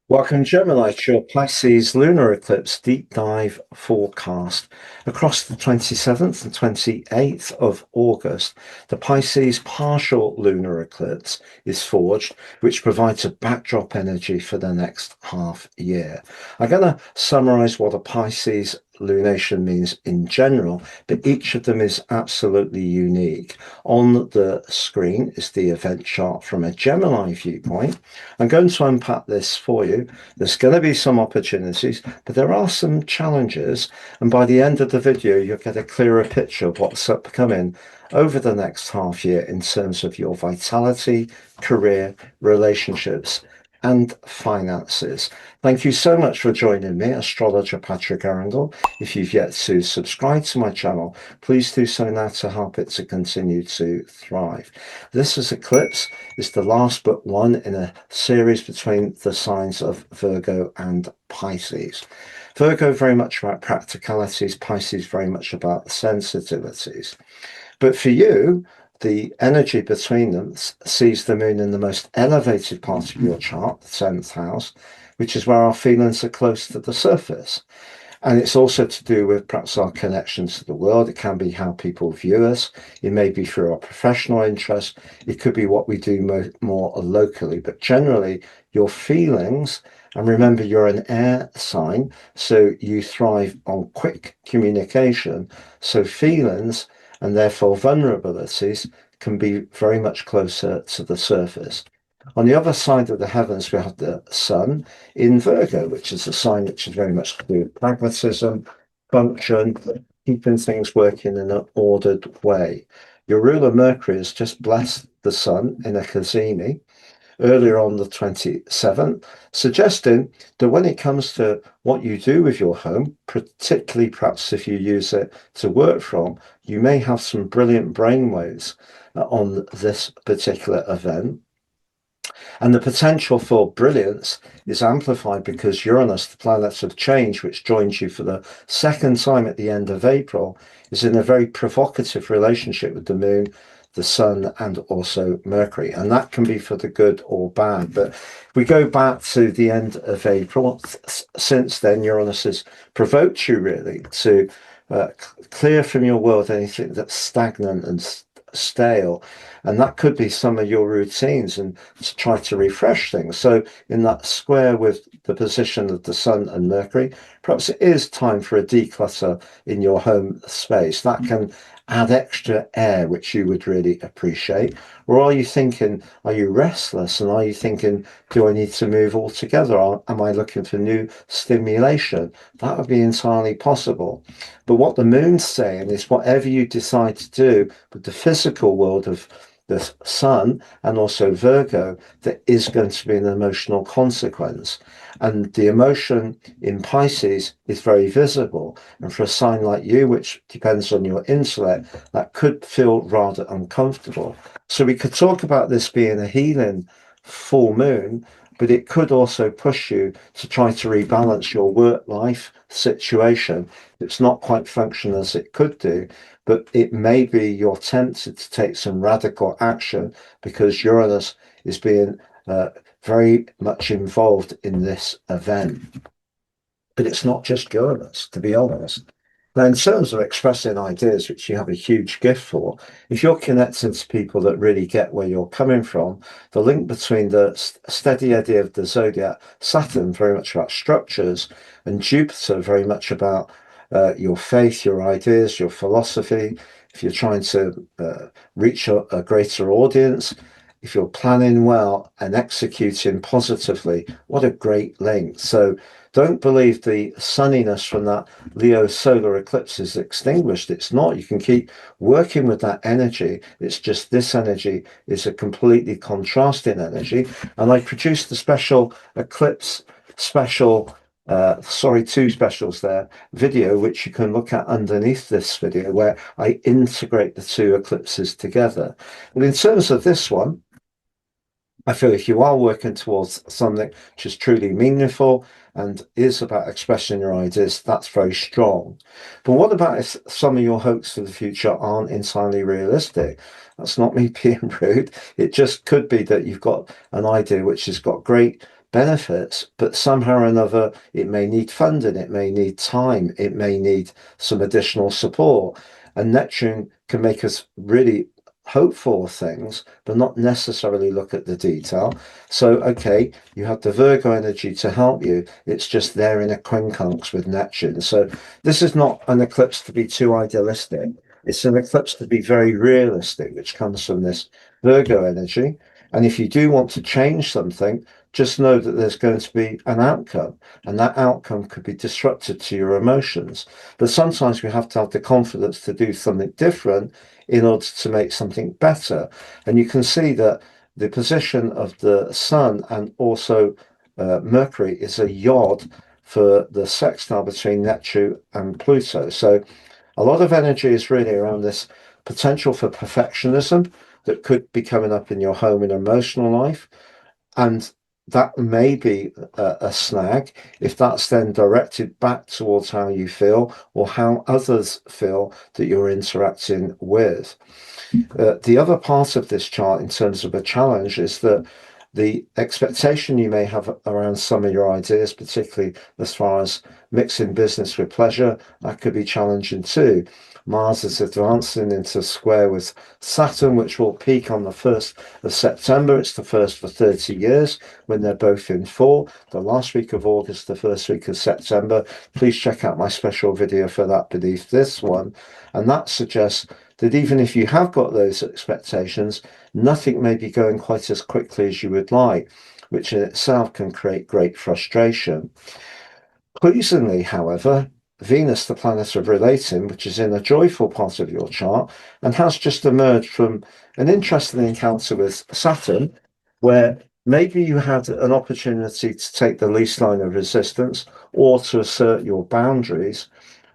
Welcome, Gemini, to your Pisces Lunar Eclipse Deep Dive Forecast. Across the 27th and 28th of August, the Pisces Partial Lunar Eclipse is forged, which provides a backdrop energy for the next half year. I'm going to summarize what a Pisces lunation means in general, but each of them is absolutely unique. On the screen is the event chart from a Gemini viewpoint. I'm going to unpack this for you. There's going to be some opportunities, but there are some challenges. And by the end of the video, you'll get a clearer picture of what's upcoming over the next half year in terms of your vitality, career, relationships, and finances. Thank you so much for joining me, astrologer Patrick Arundell. If you've yet to subscribe to my channel, please do so now to help it to continue to thrive. This eclipse is the last but one in a series between the signs of Virgo and Pisces. Virgo very much about practicalities, Pisces very much about sensitivities. But for you, the energy between them sees the moon in the most elevated part of your chart, the 10th house, which is where our feelings are close to the surface. And it's also to do with perhaps our connections to the world. It can be how people view us. It may be through our professional interests. It could be what we do more locally. But generally, your feelings, and remember, you're an air sign, so you thrive on quick communication. So feelings and therefore vulnerabilities can be very much closer to the surface. On the other side of the heavens, we have the sun in Virgo, which is a sign which is very much to do with pragmatism, function, keeping things working in an ordered way. Your ruler Mercury has just blessed the sun in a cazimi earlier on the 27th, suggesting that when it comes to what you do with your home, particularly perhaps if you use it to work from, you may have some brilliant brainwaves on this particular event. And the potential for brilliance is amplified because Uranus, the planet of change, which joins you for the second time at the end of April, is in a very provocative relationship with the moon, the sun, and also Mercury. And that can be for the good or bad. But if we go back to the end of April, since then, Uranus has provoked you really to clear from your world anything that's stagnant and stale, and that could be some of your routines, and to try to refresh things. So in that square with the position of the sun and Mercury, perhaps it is time for a declutter in your home space. That can add extra air, which you would really appreciate. Or are you thinking, are you restless, and are you thinking, do I need to move altogether, or am I looking for new stimulation? That would be entirely possible. But what the moon's saying is whatever you decide to do with the physical world of the sun and also Virgo, there is going to be an emotional consequence. And the emotion in Pisces is very visible. And for a sign like you, which depends on your intellect, that could feel rather uncomfortable. So we could talk about this being a healing full moon, but it could also push you to try to rebalance your work-life situation. It's not quite functional as it could do, but it may be you're tempted to take some radical action because Uranus is being very much involved in this event. But it's not just Uranus, to be honest. Now, in terms of expressing ideas, which you have a huge gift for, if you're connected to people that really get where you're coming from, the link between the steady idea of the zodiac, Saturn, very much about structures, and Jupiter, very much about your faith, your ideas, your philosophy. If you're trying to reach a greater audience, if you're planning well and executing positively, what a great link. So don't believe the sunniness from that Leo solar eclipse is extinguished. It's not. You can keep working with that energy. It's just this energy is a completely contrasting energy. And I produced a special eclipse special, two specials there, video, which you can look at underneath this video, where I integrate the two eclipses together. And in terms of this one, I feel if you are working towards something which is truly meaningful and is about expressing your ideas, that's very strong. But what about if some of your hopes for the future aren't entirely realistic? That's not me being rude. It just could be that you've got an idea which has got great benefits, but somehow or another, it may need funding, it may need time, it may need some additional support. And Neptune can make us really hope for things, but not necessarily look at the detail. So, okay, you have the Virgo energy to help you. It's just there in a quincunx with Neptune. So this is not an eclipse to be too idealistic. It's an eclipse to be very realistic, which comes from this Virgo energy. And if you do want to change something, just know that there's going to be an outcome, and that outcome could be disruptive to your emotions. But sometimes we have to have the confidence to do something different in order to make something better. And you can see that the position of the Sun and also Mercury is a yod for the sextile between Neptune and Pluto. So a lot of energy is really around this potential for perfectionism that could be coming up in your home and emotional life. And that may be a snag if that's then directed back towards how you feel or how others feel that you're interacting with. The other part of this chart in terms of a challenge is that the expectation you may have around some of your ideas, particularly as far as mixing business with pleasure, that could be challenging too. Mars is advancing into square with Saturn, which will peak on the 1st of September. It's the first for 30 years when they're both in four. The last week of August, the first week of September. Please check out my special video for that beneath this one. And that suggests that even if you have got those expectations, nothing may be going quite as quickly as you would like, which in itself can create great frustration. Pleasingly, however, Venus, the planet of relating, which is in a joyful part of your chart and has just emerged from an interesting encounter with Saturn, where maybe you had an opportunity to take the least line of resistance or to assert your boundaries,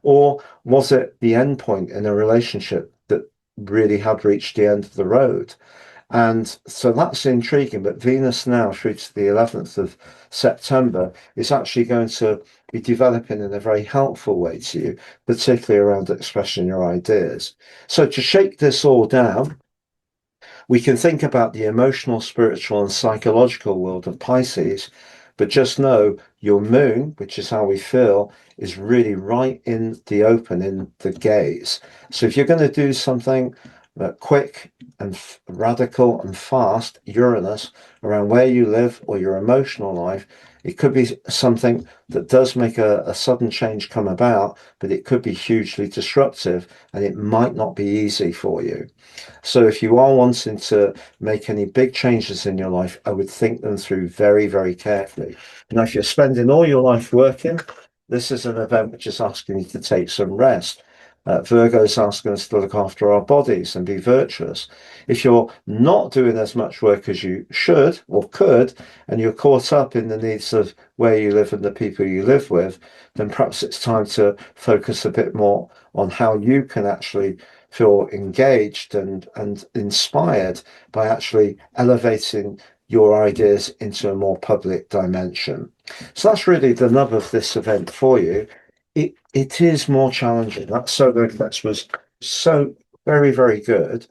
or was it the end point in a relationship that really had reached the end of the road? And so that's intriguing. But Venus now, through to the 11th of September, is actually going to be developing in a very helpful way to you, particularly around expressing your ideas. So to shake this all down, we can think about the emotional, spiritual, and psychological world of Pisces, but just know your moon, which is how we feel, is really right in the open, in the gaze. So if you're going to do something quick and radical and fast, Uranus, around where you live or your emotional life, it could be something that does make a sudden change come about, but it could be hugely disruptive and it might not be easy for you. So if you are wanting to make any big changes in your life, I would think them through very, very carefully. Now, if you're spending all your life working, this is an event which is asking you to take some rest. Virgo is asking us to look after our bodies and be virtuous. If you're not doing as much work as you should or could, and you're caught up in the needs of where you live and the people you live with, then perhaps it's time to focus a bit more on how you can actually feel engaged and inspired by actually elevating your ideas into a more public dimension. So that's really the nub of this event for you. It is more challenging. That solar eclipse was so very, very good.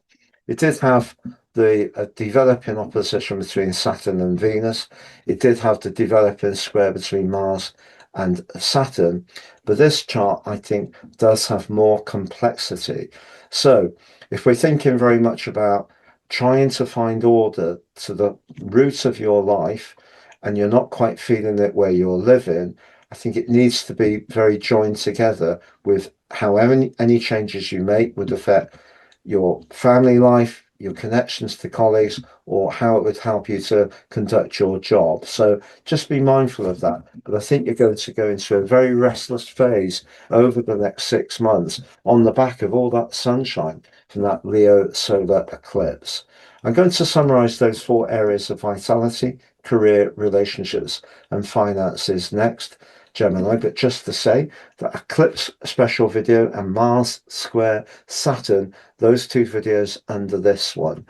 It did have the developing opposition between Saturn and Venus. It did have the developing square between Mars and Saturn. But this chart, I think, does have more complexity. So if we're thinking very much about trying to find order to the root of your life and you're not quite feeling it where you're living, I think it needs to be very joined together with how any changes you make would affect your family life, your connections to colleagues, or how it would help you to conduct your job. So just be mindful of that. But I think you're going to go into a very restless phase over the next 6 months on the back of all that sunshine from that Leo solar eclipse. I'm going to summarize those 4 areas of vitality: career, relationships, and finances next, Gemini. But just to say, the eclipse special video and Mars square Saturn, those 2 videos under this one.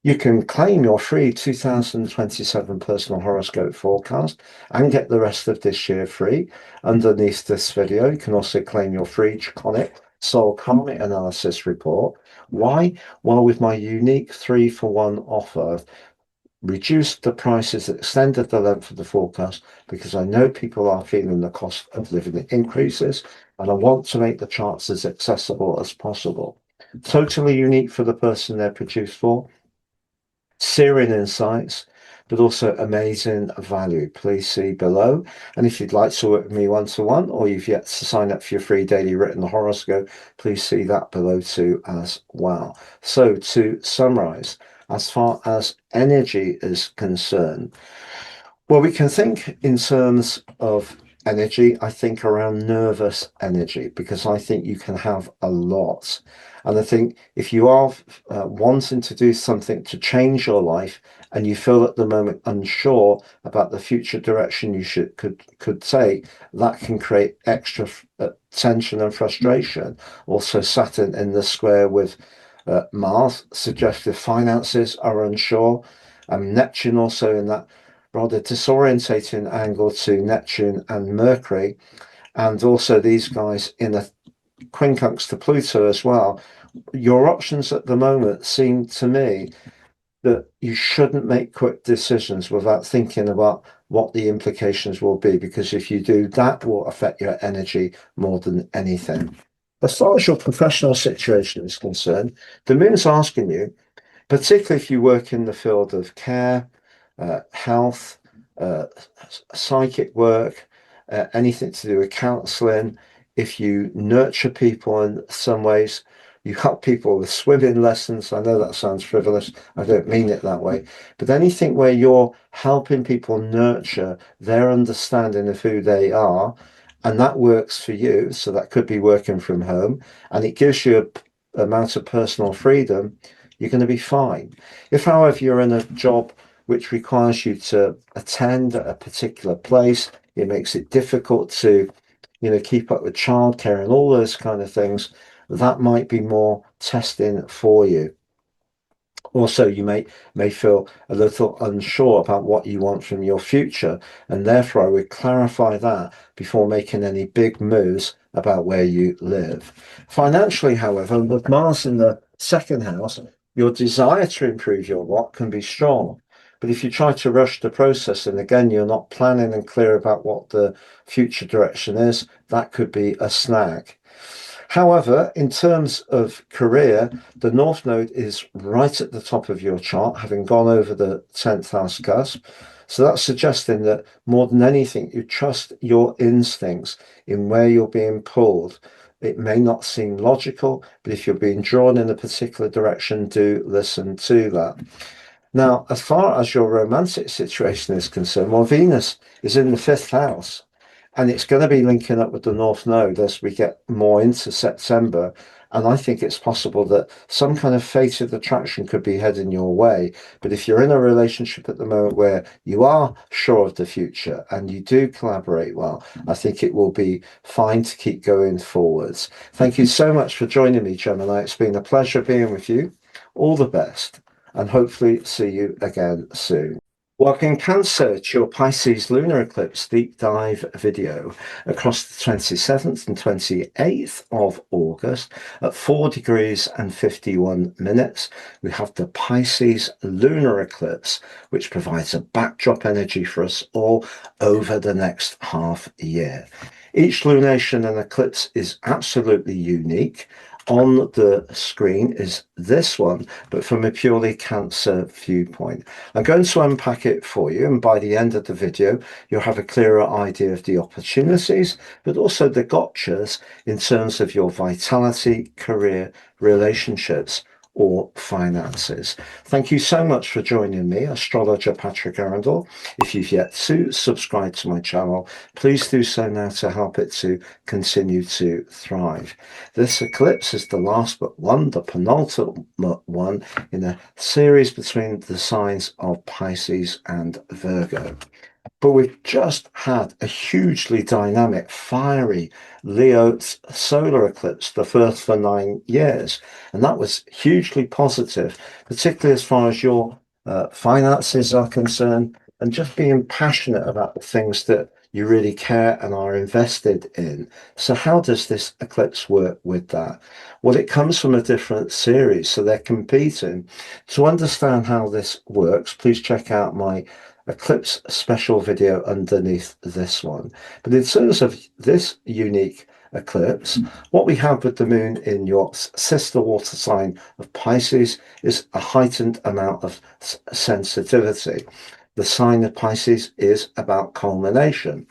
You can claim your free 2027 personal horoscope forecast and get the rest of this year free underneath this video. You can also claim your free draconic soul karmic analysis report. Why? Well, with my unique 3-for-1 offer, reduced the prices, extended the length of the forecast, because I know people are feeling the cost of living increases, and I want to make the charts as accessible as possible. Totally unique for the person they're produced for. Searing insights, but also amazing value. Please see below. And if you'd like to work with me one-to-one, or you've yet to sign up for your free daily written horoscope, please see that below too as well. So to summarize, as far as energy is concerned, well, we can think in terms of energy, I think around nervous energy, because I think you can have a lot. And I think if you are wanting to do something to change your life and you feel at the moment unsure about the future direction you could take, that can create extra tension and frustration. Also, Saturn in the square with Mars suggests if finances are unsure. Neptune also in that rather disorientating angle to Neptune and Mercury, and also these guys in a quincunx to Pluto as well. Your options at the moment seem to me that you shouldn't make quick decisions without thinking about what the implications will be, because if you do, that will affect your energy more than anything. As far as your professional situation is concerned, the moon's asking you, particularly if you work in the field of care, health, uh, psychic work, anything to do with counseling, if you nurture people in some ways, you help people with swimming lessons. I know that sounds frivolous. I don't mean it that way. But anything where you're helping people nurture their understanding of who they are, and that works for you. So that could be working from home, and it gives you a amount of personal freedom, you're going to be fine. If, however, you're in a job which requires you to attend at a particular place, it makes it difficult to, keep up with childcare and all those kind of things, that might be more testing for you. Also, you may feel a little unsure about what you want from your future, and therefore I would clarify that before making any big moves about where you live. Financially, however, with Mars in the second house, your desire to improve your lot can be strong. But if you try to rush the process, and again, you're not planning and clear about what the future direction is, that could be a snag. However, in terms of career, the North Node is right at the top of your chart, having gone over the 10th house cusp. So that's suggesting that more than anything, you trust your instincts in where you're being pulled. It may not seem logical, but if you're being drawn in a particular direction, do listen to that. Now, as far as your romantic situation is concerned, well, Venus is in the 5th house. And it's going to be linking up with the North Node as we get more into September. And I think it's possible that some kind of fated attraction could be heading your way. But if you're in a relationship at the moment where you are sure of the future and you do collaborate well, I think it will be fine to keep going forwards. Thank you so much for joining me, Gemini. It's been a pleasure being with you. All the best, and hopefully see you again soon. Welcome, Cancer, to your Pisces Lunar Eclipse deep dive video across the 27th and 28th of August at 4 degrees and 51 minutes. We have the Pisces Lunar Eclipse, which provides a backdrop energy for us all over the next half year. Each lunation and eclipse is absolutely unique. On the screen is this one, but from a purely Cancer viewpoint. I'm going to unpack it for you, and by the end of the video, you'll have a clearer idea of the opportunities, but also the gotchas in terms of your vitality, career, relationships, or finances. Thank you so much for joining me, astrologer Patrick Arundell. If you've yet to subscribe to my channel, please do so now to help it to continue to thrive. This eclipse is the last but one, the penultimate one in a series between the signs of Pisces and Virgo. But we've just had a hugely dynamic, fiery Leo solar eclipse, the first for 9 years. And that was hugely positive, particularly as far as your finances are concerned, and just being passionate about the things that you really care and are invested in. So how does this eclipse work with that? Well, it comes from a different series, so they're competing. To understand how this works, please check out my eclipse special video underneath this one. But in terms of this unique eclipse, what we have with the moon in your sister water sign of Pisces is a heightened amount of sensitivity. The sign of Pisces is about culmination.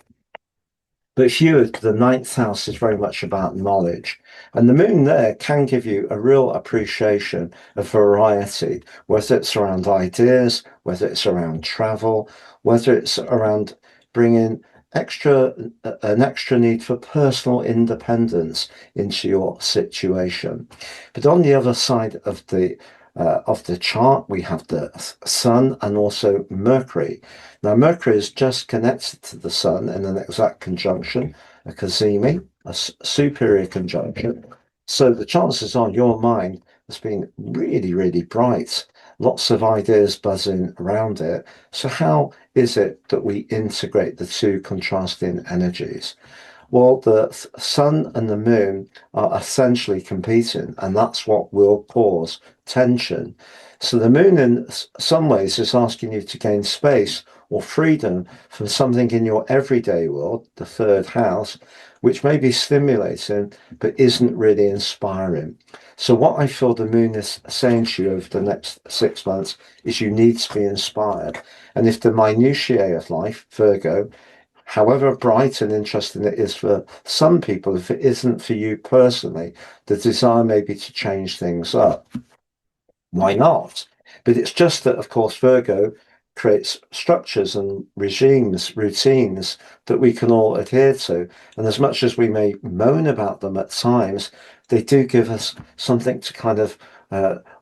But for you, the ninth house is very much about knowledge. And the moon there can give you a real appreciation of variety, whether it's around ideas, whether it's around travel, whether it's around bringing an extra need for personal independence into your situation. But on the other side of the chart, we have the Sun and also Mercury. Now, Mercury is just connected to the Sun in an exact conjunction, a cazimi, a superior conjunction. So the chances are your mind has been really, really bright, lots of ideas buzzing around it. So how is it that we integrate the two contrasting energies? Well, the sun and the moon are essentially competing, and that's what will cause tension. So the moon, in some ways, is asking you to gain space or freedom from something in your everyday world, the third house, which may be stimulating but isn't really inspiring. So what I feel the moon is saying to you over the next 6 months is you need to be inspired. And if the minutiae of life, Virgo, however bright and interesting it is for some people, if it isn't for you personally, the desire may be to change things up. Why not? But it's just that, of course, Virgo creates structures and regimes, routines that we can all adhere to. And as much as we may moan about them at times, they do give us something to kind of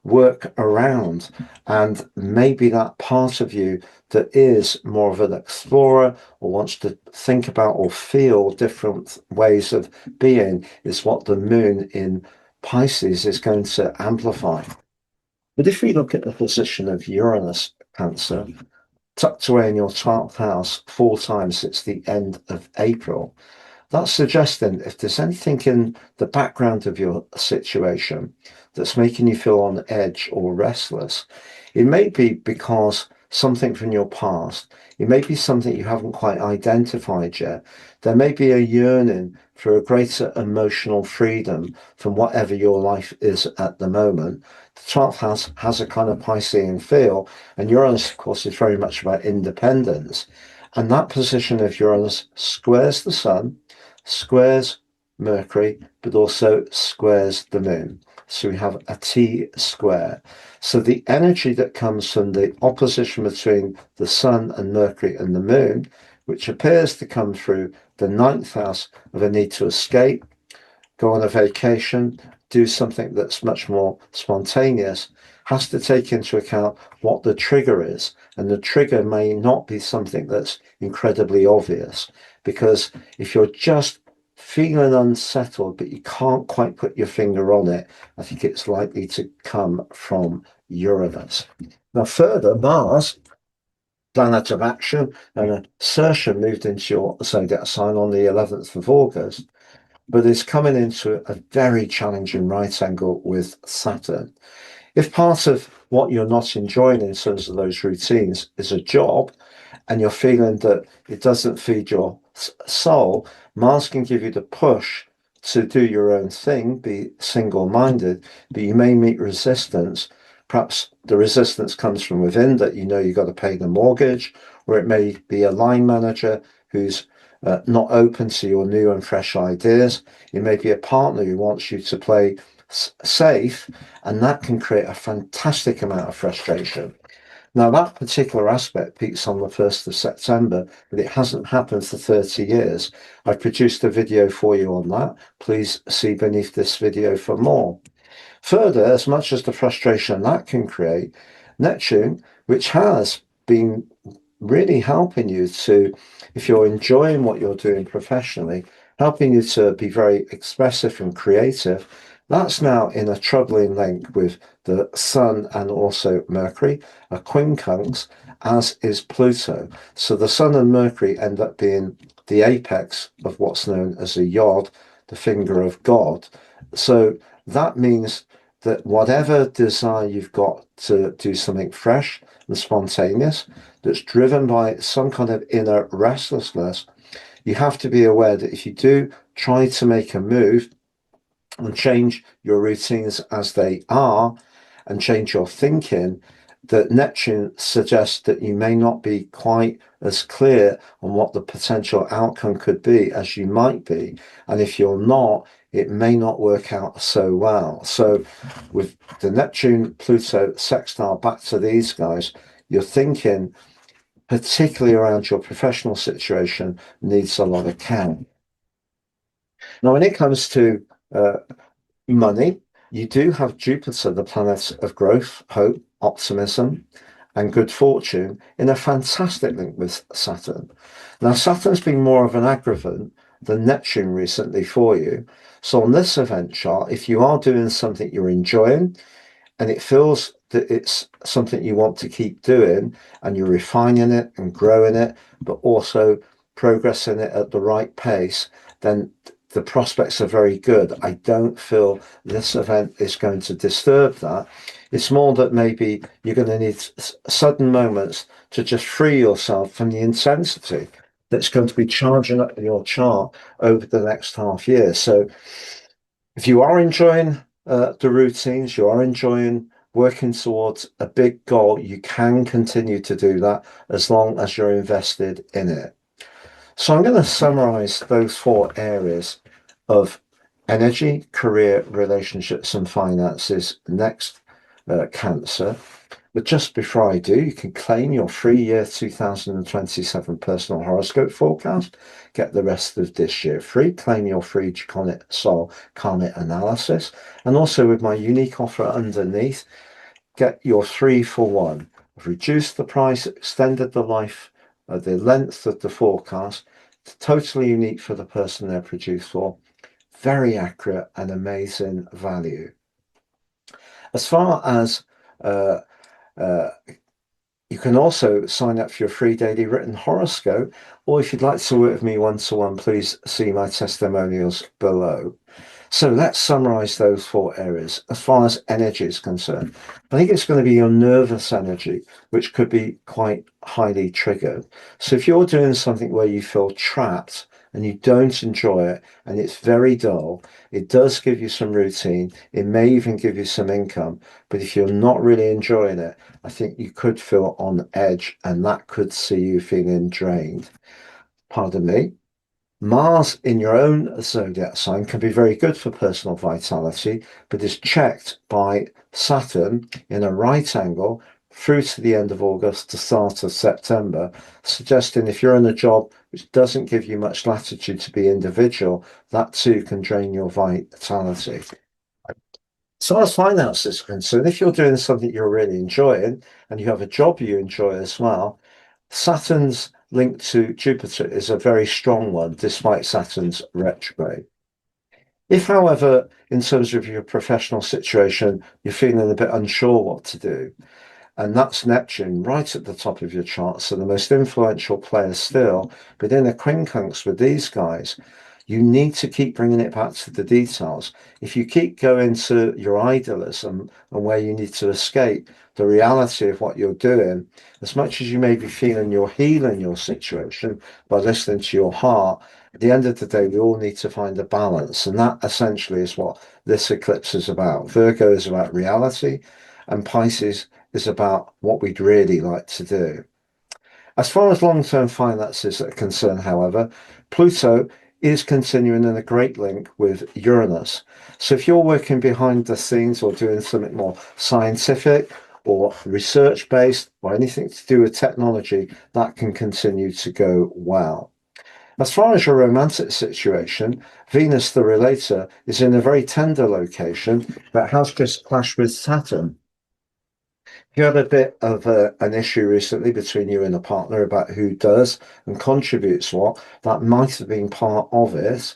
work around. And maybe that part of you that is more of an explorer or wants to think about or feel different ways of being is what the moon in Pisces is going to amplify. But if we look at the position of Uranus, Cancer, tucked away in your 12th house 4 times since the end of April, that's suggesting if there's anything in the background of your situation that's making you feel on edge or restless, it may be because something from your past, it may be something you haven't quite identified yet. There may be a yearning for a greater emotional freedom from whatever your life is at the moment. The 12th house has a kind of Piscean feel, and Uranus, of course, is very much about independence. And that position of Uranus squares the Sun, squares Mercury, but also squares the moon. So we have a T square. So the energy that comes from the opposition between the Sun and Mercury and the moon, which appears to come through the ninth house of a need to escape, go on a vacation, do something that's much more spontaneous, has to take into account what the trigger is. And the trigger may not be something that's incredibly obvious, because if you're just feeling unsettled, but you can't quite put your finger on it, I think it's likely to come from Uranus. Now, further, Mars, planet of action and assertion, moved into your zodiac sign on the 11th of August, but is coming into a very challenging right angle with Saturn. If part of what you're not enjoying in terms of those routines is a job, and you're feeling that it doesn't feed your soul, Mars can give you the push to do your own thing, be single-minded, but you may meet resistance. Perhaps the resistance comes from within, that you know you've got to pay the mortgage, or it may be a line manager who's not open to your new and fresh ideas. It may be a partner who wants you to play safe, and that can create a fantastic amount of frustration. Now, that particular aspect peaks on the 1st of September, but it hasn't happened for 30 years. I've produced a video for you on that. Please see beneath this video for more. Further, as much as the frustration that can create, Neptune, which has been really helping you to, if you're enjoying what you're doing professionally, helping you to be very expressive and creative, that's now in a troubling link with the Sun and also Mercury, a quincunx, as is Pluto. So the Sun and Mercury end up being the apex of what's known as a yod, the finger of God. So that means that whatever desire you've got to do something fresh and spontaneous, that's driven by some kind of inner restlessness, you have to be aware that if you do try to make a move and change your routines as they are and change your thinking, that Neptune suggests that you may not be quite as clear on what the potential outcome could be as you might be. And if you're not, it may not work out so well. So with the Neptune Pluto sextile back to these guys, you're thinking, particularly around your professional situation, needs a lot of care. Now, when it comes to money, you do have Jupiter, the planet of growth, hope, optimism, and good fortune, in a fantastic link with Saturn. Now, Saturn's been more of an aggravant than Neptune recently for you. So on this event chart, if you are doing something you're enjoying and it feels that it's something you want to keep doing and you're refining it and growing it, but also progressing it at the right pace, then the prospects are very good. I don't feel this event is going to disturb that. It's more that maybe you're going to need sudden moments to just free yourself from the intensity that's going to be charging up your chart over the next half year. So if you are enjoying the routines, you are enjoying working towards a big goal, you can continue to do that as long as you're invested in it. So I'm going to summarize those 4 areas of energy, career, relationships, and finances next, Cancer. But just before I do, you can claim your free year 2027 personal horoscope forecast. Get the rest of this year free. Claim your free Draconic Soul Karmic analysis. And also with my unique offer underneath, get your 3 for 1. I've reduced the price, extended the life, the length of the forecast. It's totally unique for the person they're produced for. Very accurate and amazing value. As far as you can also sign up for your free daily written horoscope, or if you'd like to work with me one-to-one, please see my testimonials below. So let's summarize those 4 areas. As far as energy is concerned, I think it's going to be your nervous energy, which could be quite highly triggered. So if you're doing something where you feel trapped and you don't enjoy it and it's very dull, it does give you some routine. It may even give you some income. But if you're not really enjoying it, I think you could feel on edge, and that could see you feeling drained. Pardon me. Mars in your own zodiac sign can be very good for personal vitality, but is checked by Saturn in a right angle through to the end of August to start of September, suggesting if you're in a job which doesn't give you much latitude to be individual, that too can drain your vitality. So as finances are concerned, if you're doing something you're really enjoying and you have a job you enjoy as well, Saturn's link to Jupiter is a very strong one, despite Saturn's retrograde. If, however, in terms of your professional situation, you're feeling a bit unsure what to do, and that's Neptune right at the top of your chart, so the most influential player still, but in a quincunx with these guys, you need to keep bringing it back to the details. If you keep going to your idealism and where you need to escape the reality of what you're doing, as much as you may be feeling you're healing your situation by listening to your heart, at the end of the day, we all need to find a balance. And that essentially is what this eclipse is about. Virgo is about reality, and Pisces is about what we'd really like to do. As far as long-term finances are concerned, however, Pluto is continuing in a great link with Uranus. So if you're working behind the scenes or doing something more scientific or research-based or anything to do with technology, that can continue to go well. As far as your romantic situation, Venus the relator is in a very tender location, but has just clashed with Saturn. You had a bit of an issue recently between you and a partner about who does and contributes what. That might have been part of it.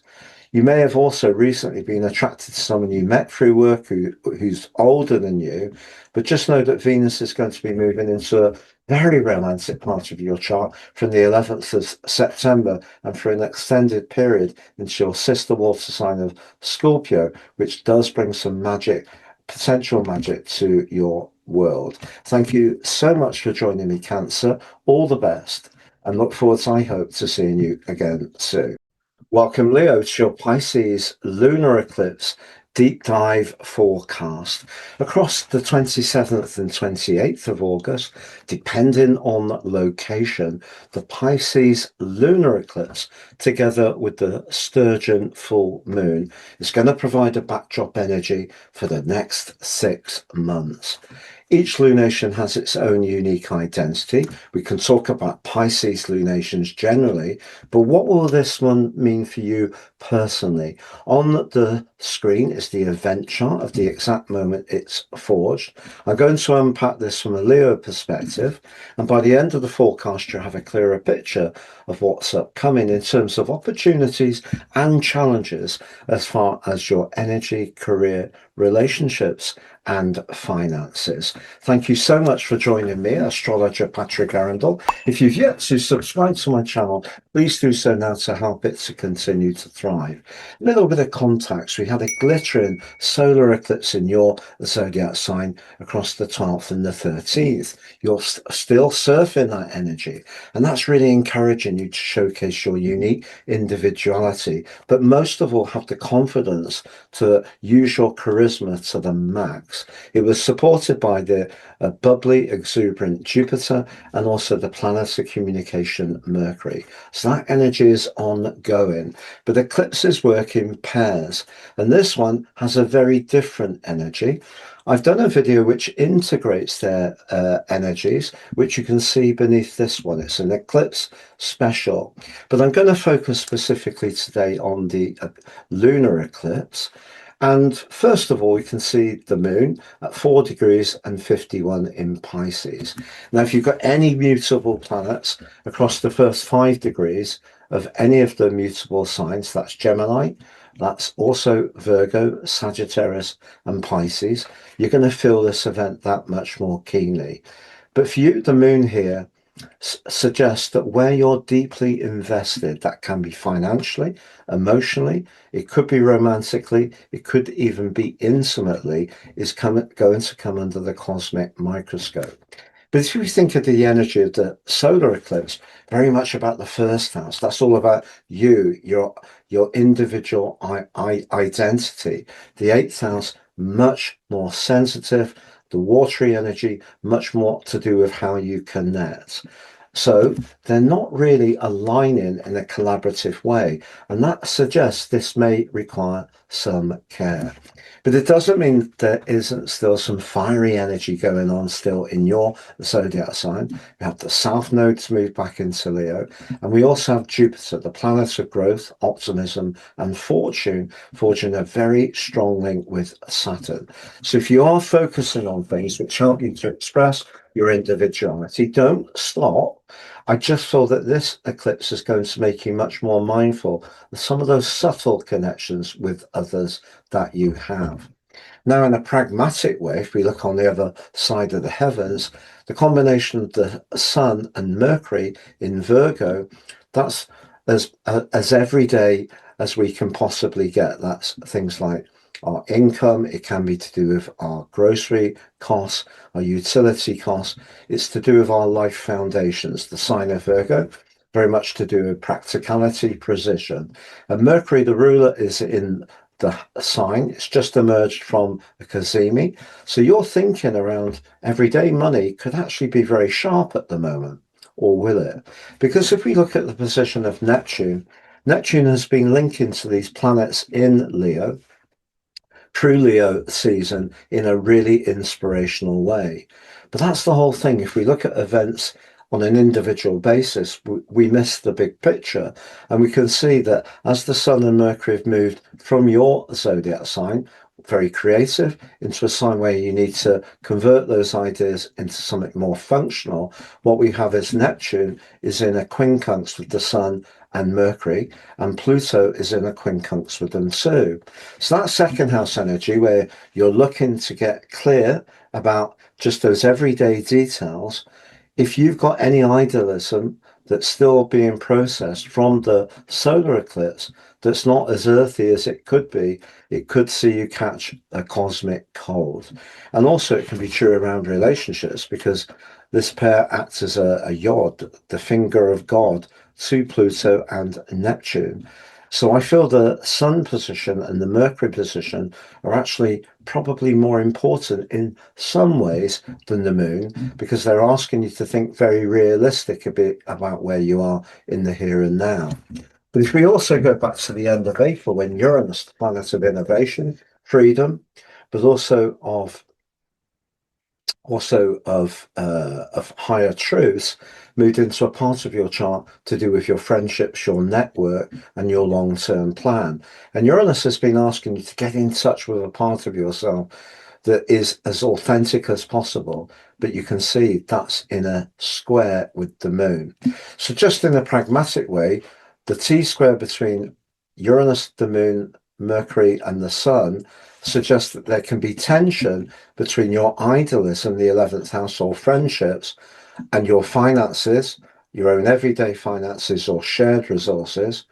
You may have also recently been attracted to someone you met through work who's older than you, but just know that Venus is going to be moving into a very romantic part of your chart from the 11th of September and for an extended period into your sister water sign of Scorpio, which does bring some magic, potential magic to your world. Thank you so much for joining me, Cancer. All the best, and look forward, I hope, to seeing you again soon. Welcome, Leo, to your Pisces Lunar Eclipse deep dive forecast across the 27th and 28th of August, depending on location. The Pisces Lunar Eclipse, together with the Sturgeon full moon, is going to provide a backdrop energy for the next 6 months. Each lunation has its own unique identity. We can talk about Pisces lunations generally, but what will this one mean for you personally? On the screen is the event chart of the exact moment it's forged. I'm going to unpack this from a Leo perspective, and by the end of the forecast, you'll have a clearer picture of what's upcoming in terms of opportunities and challenges as far as your energy, career, relationships, and finances. Thank you so much for joining me, astrologer Patrick Arundell. If you've yet to subscribe to my channel, please do so now to help it to continue to thrive. A little bit of context. We had a glittering solar eclipse in your zodiac sign across the 12th and the 13th. You're still surfing that energy, and that's really encouraging you to showcase your unique individuality, but most of all, have the confidence to use your charisma to the max. It was supported by the bubbly, exuberant Jupiter and also the planet of communication, Mercury. So that energy is ongoing, but eclipses work in pairs, and this one has a very different energy. I've done a video which integrates their energies, which you can see beneath this one. It's an eclipse special, but I'm going to focus specifically today on the lunar eclipse. And first of all, we can see the moon at 4 degrees and 51 in Pisces. Now, if you've got any mutable planets across the first 5 degrees of any of the mutable signs, that's Gemini, that's also Virgo, Sagittarius, and Pisces, you're going to feel this event that much more keenly. But for you, the moon here suggests that where you're deeply invested, that can be financially, emotionally, it could be romantically, it could even be intimately, is going to come under the cosmic microscope. But if you think of the energy of the solar eclipse, very much about the first house, that's all about you, your individual identity. The eighth house, much more sensitive. The watery energy, much more to do with how you connect. So they're not really aligning in a collaborative way, and that suggests this may require some care. But it doesn't mean there isn't still some fiery energy going on still in your zodiac sign. We have the South Node to move back into Leo, and we also have Jupiter, the planet of growth, optimism, and fortune, forging a very strong link with Saturn. So if you are focusing on things which help you to express your individuality, don't stop. I just feel that this eclipse is going to make you much more mindful of some of those subtle connections with others that you have. Now, in a pragmatic way, if we look on the other side of the heavens, the combination of the Sun and Mercury in Virgo, that's as everyday as we can possibly get. That's things like our income, it can be to do with our grocery costs, our utility costs. It's to do with our life foundations. The sign of Virgo, very much to do with practicality, precision. And Mercury, the ruler, is in the sign. It's just emerged from a cazimi. So your thinking around everyday money could actually be very sharp at the moment, or will it? Because if we look at the position of Neptune, Neptune has been linking to these planets in Leo, true Leo season, in a really inspirational way. But that's the whole thing. If we look at events on an individual basis, we miss the big picture. And we can see that as the Sun and Mercury have moved from your zodiac sign, very creative, into a sign where you need to convert those ideas into something more functional, what we have is Neptune is in a quincunx with the Sun and Mercury, and Pluto is in a quincunx with them too. So that second house energy, where you're looking to get clear about just those everyday details, if you've got any idealism that's still being processed from the solar eclipse that's not as earthy as it could be, it could see you catch a cosmic cold. And also it can be true around relationships, because this pair acts as a yod, the finger of God, to Pluto and Neptune. So I feel the Sun position and the Mercury position are actually probably more important in some ways than the Moon, because they're asking you to think very realistic a bit about where you are in the here and now. But if we also go back to the end of April, when Uranus, the planet of innovation, freedom, but also of higher truths, moved into a part of your chart to do with your friendships, your network, and your long-term plan. And Uranus has been asking you to get in touch with a part of yourself that is as authentic as possible, but you can see that's in a square with the moon. So just in a pragmatic way, the T-square between Uranus, the moon, Mercury, and the sun suggests that there can be tension between your idealism, the 11th house, or friendships, and your finances, your own everyday finances or shared resources,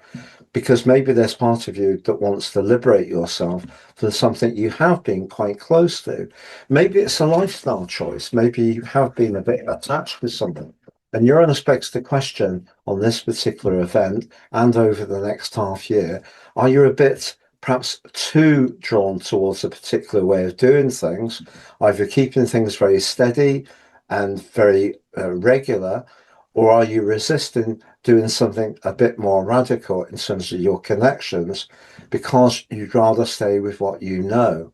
because maybe there's part of you that wants to liberate yourself from something you have been quite close to. Maybe it's a lifestyle choice. Maybe you have been a bit attached with something. And Uranus begs the question on this particular event and over the next half year, are you a bit perhaps too drawn towards a particular way of doing things, either keeping things very steady and very regular, or are you resisting doing something a bit more radical in terms of your connections because you'd rather stay with what you know?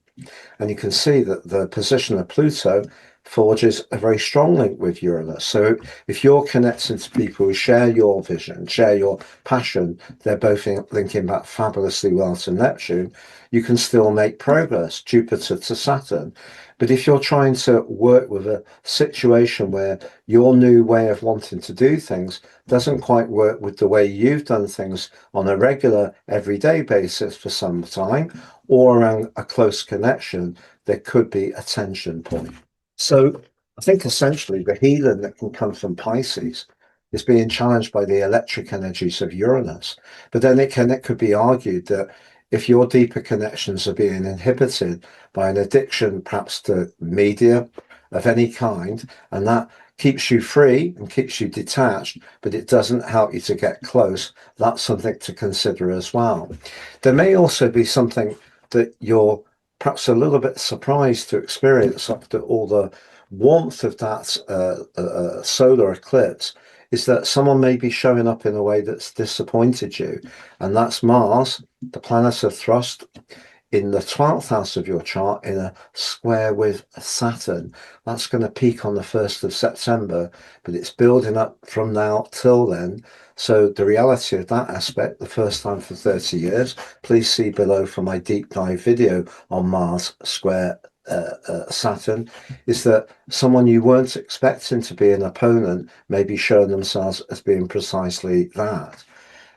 And you can see that the position of Pluto forges a very strong link with Uranus. So if you're connecting to people who share your vision, share your passion, they're both linking back fabulously well to Neptune, you can still make progress, Jupiter to Saturn. But if you're trying to work with a situation where your new way of wanting to do things doesn't quite work with the way you've done things on a regular, everyday basis for some time, or around a close connection, there could be a tension point. So I think essentially the healing that can come from Pisces is being challenged by the electric energies of Uranus. But then it could be argued that if your deeper connections are being inhibited by an addiction, perhaps to media of any kind, and that keeps you free and keeps you detached, but it doesn't help you to get close, that's something to consider as well. There may also be something that you're perhaps a little bit surprised to experience after all the warmth of that solar eclipse, is that someone may be showing up in a way that's disappointed you. And that's Mars, the planet of thrust, in the 12th house of your chart in a square with Saturn. That's going to peak on the 1st of September, but it's building up from now till then. So the reality of that aspect, the first time for 30 years, please see below for my deep dive video on Mars square Saturn, is that someone you weren't expecting to be an opponent may be showing themselves as being precisely that.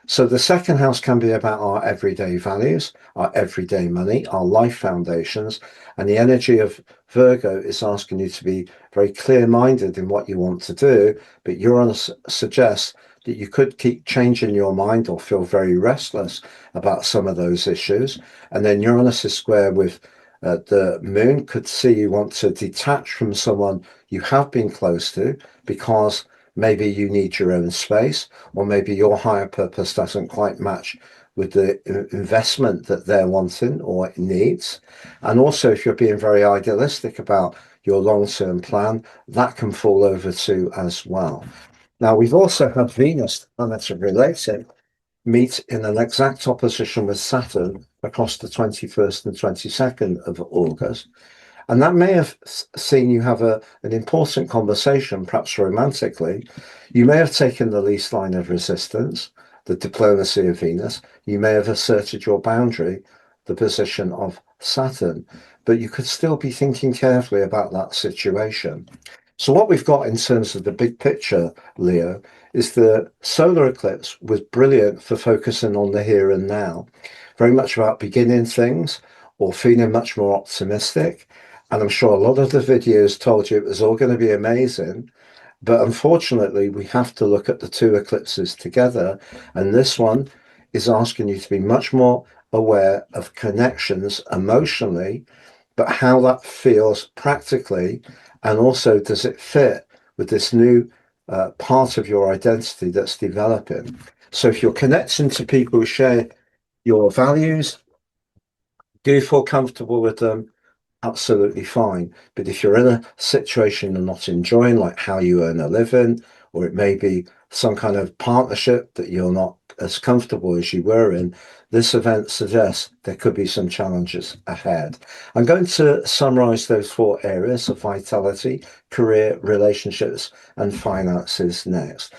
So the second house can be about our everyday values, our everyday money, our life foundations, and the energy of Virgo is asking you to be very clear-minded in what you want to do, but Uranus suggests that you could keep changing your mind or feel very restless about some of those issues. And then Uranus is square with the moon, could see you want to detach from someone you have been close to because maybe you need your own space, or maybe your higher purpose doesn't quite match with the investment that they're wanting or needs. And also, if you're being very idealistic about your long-term plan, that can fall over too as well. Now, we've also had Venus, the planet of relating, meet in an exact opposition with Saturn across the 21st and 22nd of August. And that may have seen you have an important conversation, perhaps romantically. You may have taken the least line of resistance, the diplomacy of Venus. You may have asserted your boundary, the position of Saturn, but you could still be thinking carefully about that situation. So what we've got in terms of the big picture, Leo, is the solar eclipse was brilliant for focusing on the here and now, very much about beginning things or feeling much more optimistic. And I'm sure a lot of the videos told you it was all going to be amazing. But unfortunately, we have to look at the two eclipses together. And this one is asking you to be much more aware of connections emotionally, but how that feels practically. And also, does it fit with this new part of your identity that's developing? So if you're connecting to people who share your values, do you feel comfortable with them? Absolutely fine. But if you're in a situation you're not enjoying, like how you earn a living, or it may be some kind of partnership that you're not as comfortable as you were in, this event suggests there could be some challenges ahead. I'm going to summarize those 4 areas of vitality, career, relationships, and finances next.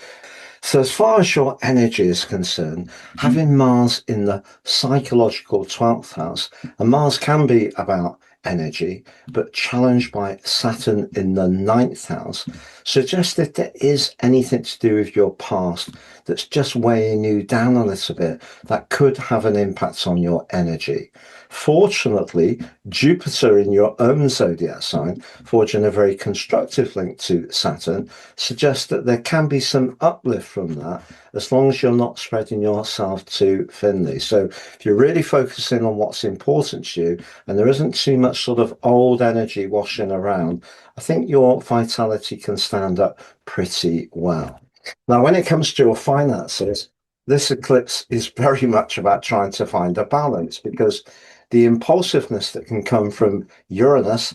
So, as far as your energy is concerned, having Mars in the psychological 12th house, and Mars can be about energy, but challenged by Saturn in the 9th house, suggests that there is anything to do with your past that's just weighing you down a little bit that could have an impact on your energy. Fortunately, Jupiter in your own zodiac sign, forging a very constructive link to Saturn, suggests that there can be some uplift from that as long as you're not spreading yourself too thinly. So if you're really focusing on what's important to you and there isn't too much sort of old energy washing around, I think your vitality can stand up pretty well. Now, when it comes to your finances, this eclipse is very much about trying to find a balance, because the impulsiveness that can come from Uranus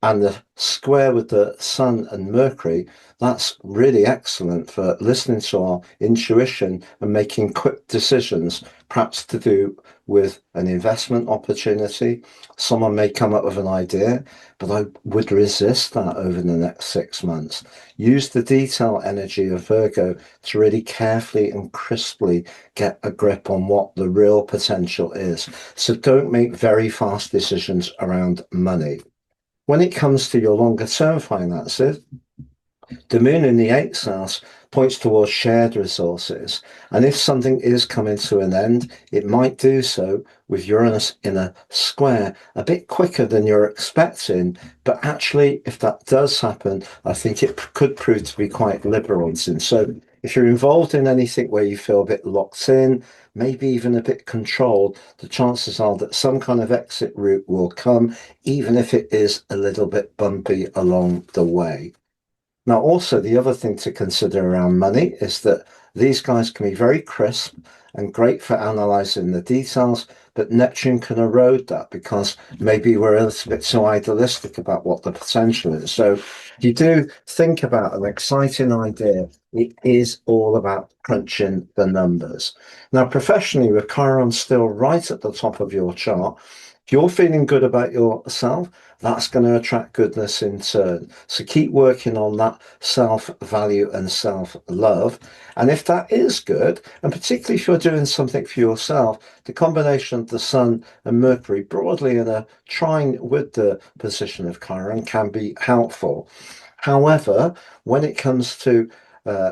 and the square with the Sun and Mercury, that's really excellent for listening to our intuition and making quick decisions, perhaps to do with an investment opportunity. Someone may come up with an idea, but I would resist that over the next 6 months. Use the detail energy of Virgo to really carefully and crisply get a grip on what the real potential is. So don't make very fast decisions around money. When it comes to your longer term finances, the moon in the 8th house points towards shared resources. And if something is coming to an end, it might do so with Uranus in a square a bit quicker than you're expecting. But actually, if that does happen, I think it could prove to be quite liberating. So if you're involved in anything where you feel a bit locked in, maybe even a bit controlled, the chances are that some kind of exit route will come, even if it is a little bit bumpy along the way. Now, also, the other thing to consider around money is that these guys can be very crisp and great for analysing the details, but Neptune can erode that because maybe we're a little bit too idealistic about what the potential is. So if you do think about an exciting idea, it is all about crunching the numbers. Now, professionally, with Chiron still right at the top of your chart, if you're feeling good about yourself, that's going to attract goodness in turn. So keep working on that self-value and self-love. And if that is good, and particularly if you're doing something for yourself, the combination of the Sun and Mercury broadly in a trine with the position of Chiron can be helpful. However, when it comes to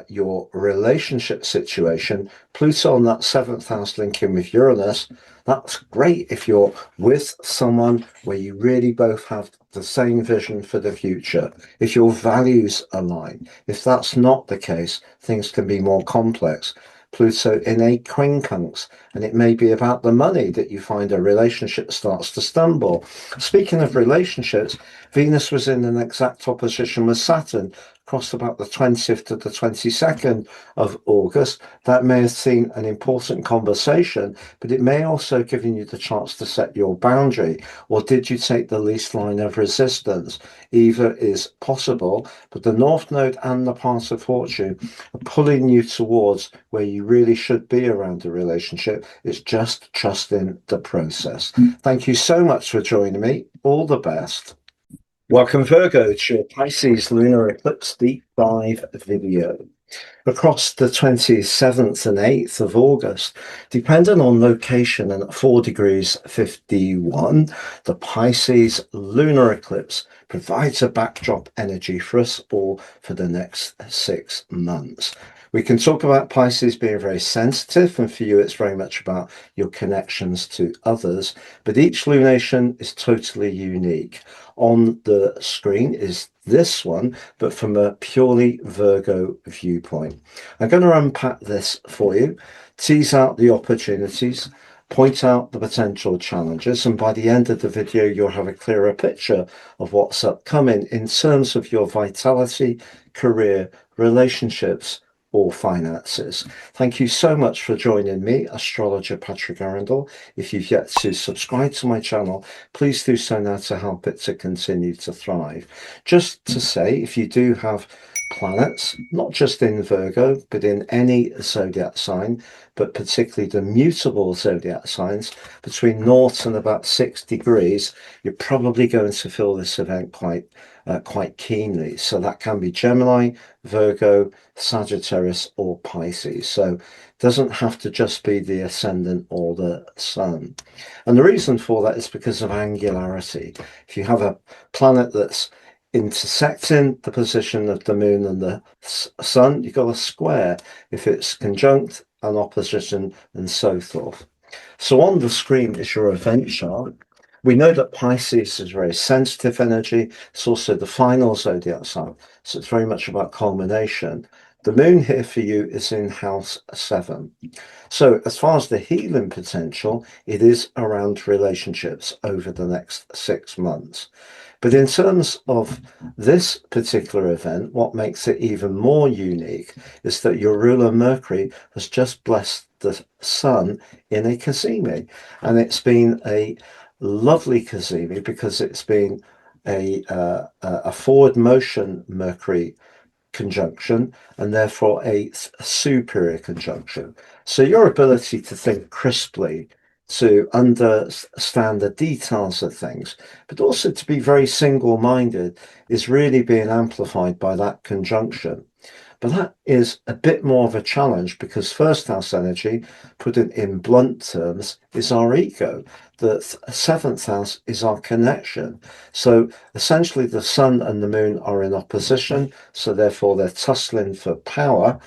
your relationship situation, Pluto on that 7th house linking with Uranus, that's great if you're with someone where you really both have the same vision for the future, if your values align. If that's not the case, things can be more complex. Pluto in a quincunx, and it may be about the money that you find a relationship starts to stumble. Speaking of relationships, Venus was in an exact opposition with Saturn across about the 20th to the 22nd of August. That may have seen an important conversation, but it may also give you the chance to set your boundary. Or did you take the least line of resistance? Either is possible, but the North Node and the Path of Fortune are pulling you towards where you really should be around a relationship. It's just trusting the process. Thank you so much for joining me. All the best. Welcome, Virgo, to your Pisces Lunar Eclipse Deep Dive video. Across the 27th and 8th of August, depending on location and at 4 degrees 51, the Pisces Lunar Eclipse provides a backdrop energy for us all for the next 6 months. We can talk about Pisces being very sensitive, and for you, it's very much about your connections to others. But each lunation is totally unique. On the screen is this one, but from a purely Virgo viewpoint. I'm going to unpack this for you, tease out the opportunities, point out the potential challenges, and by the end of the video, you'll have a clearer picture of what's upcoming in terms of your vitality, career, relationships, or finances. Thank you so much for joining me, astrologer Patrick Arundell. If you've yet to subscribe to my channel, please do so now to help it to continue to thrive. Just to say, if you do have planets, not just in Virgo, but in any zodiac sign, but particularly the mutable zodiac signs, between 0 and about 6 degrees, you're probably going to feel this event quite keenly. So that can be Gemini, Virgo, Sagittarius, or Pisces. So it doesn't have to just be the ascendant or the sun. And the reason for that is because of angularity. If you have a planet that's intersecting the position of the moon and the sun, you've got a square. If it's conjunct, an opposition, and so forth. So on the screen is your event chart. We know that Pisces is very sensitive energy. It's also the final zodiac sign, so it's very much about culmination. The moon here for you is in house 7. So as far as the healing potential, it is around relationships over the next 6 months. But in terms of this particular event, what makes it even more unique is that your ruler Mercury has just blessed the sun in a cazimi. And it's been a lovely cazimi because it's been a forward motion Mercury conjunction and therefore a superior conjunction. So your ability to think crisply, to understand the details of things, but also to be very single-minded is really being amplified by that conjunction. But that is a bit more of a challenge because first house energy, put it in blunt terms, is our ego. The seventh house is our connection. So essentially the sun and the moon are in opposition. So therefore they're tussling for power.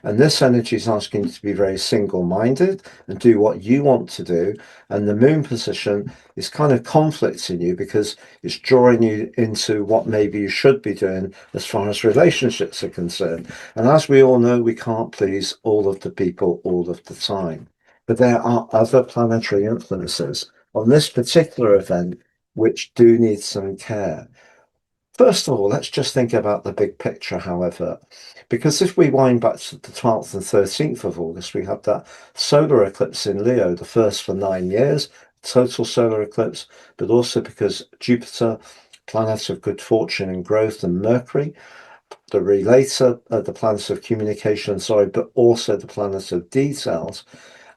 And this energy is asking you to be very single-minded and do what you want to do. And the moon position is kind of conflicting you because it's drawing you into what maybe you should be doing as far as relationships are concerned. And as we all know, we can't please all of the people all of the time. But there are other planetary influences on this particular event which do need some care. First of all, let's just think about the big picture, however, because if we wind back to the 12th and 13th of August, we have that solar eclipse in Leo, the first for 9 years, total solar eclipse, but also because Jupiter, planet of good fortune and growth, and Mercury, the relator, the planet of communication, sorry, but also the planet of details.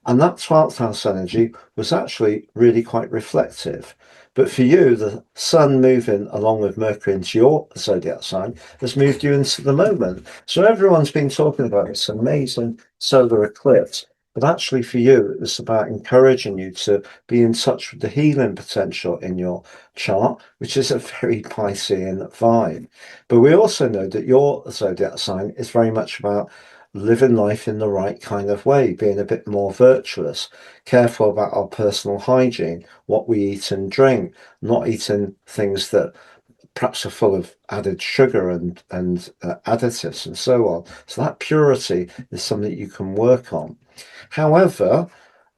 And that 12th house energy was actually really quite reflective. But for you, the sun moving along with Mercury into your zodiac sign has moved you into the moment. So everyone's been talking about this amazing solar eclipse. But actually for you, it's about encouraging you to be in touch with the healing potential in your chart, which is a very Piscean vibe. But we also know that your zodiac sign is very much about living life in the right kind of way, being a bit more virtuous, careful about our personal hygiene, what we eat and drink, not eating things that perhaps are full of added sugar and additives and so on. So that purity is something you can work on. However,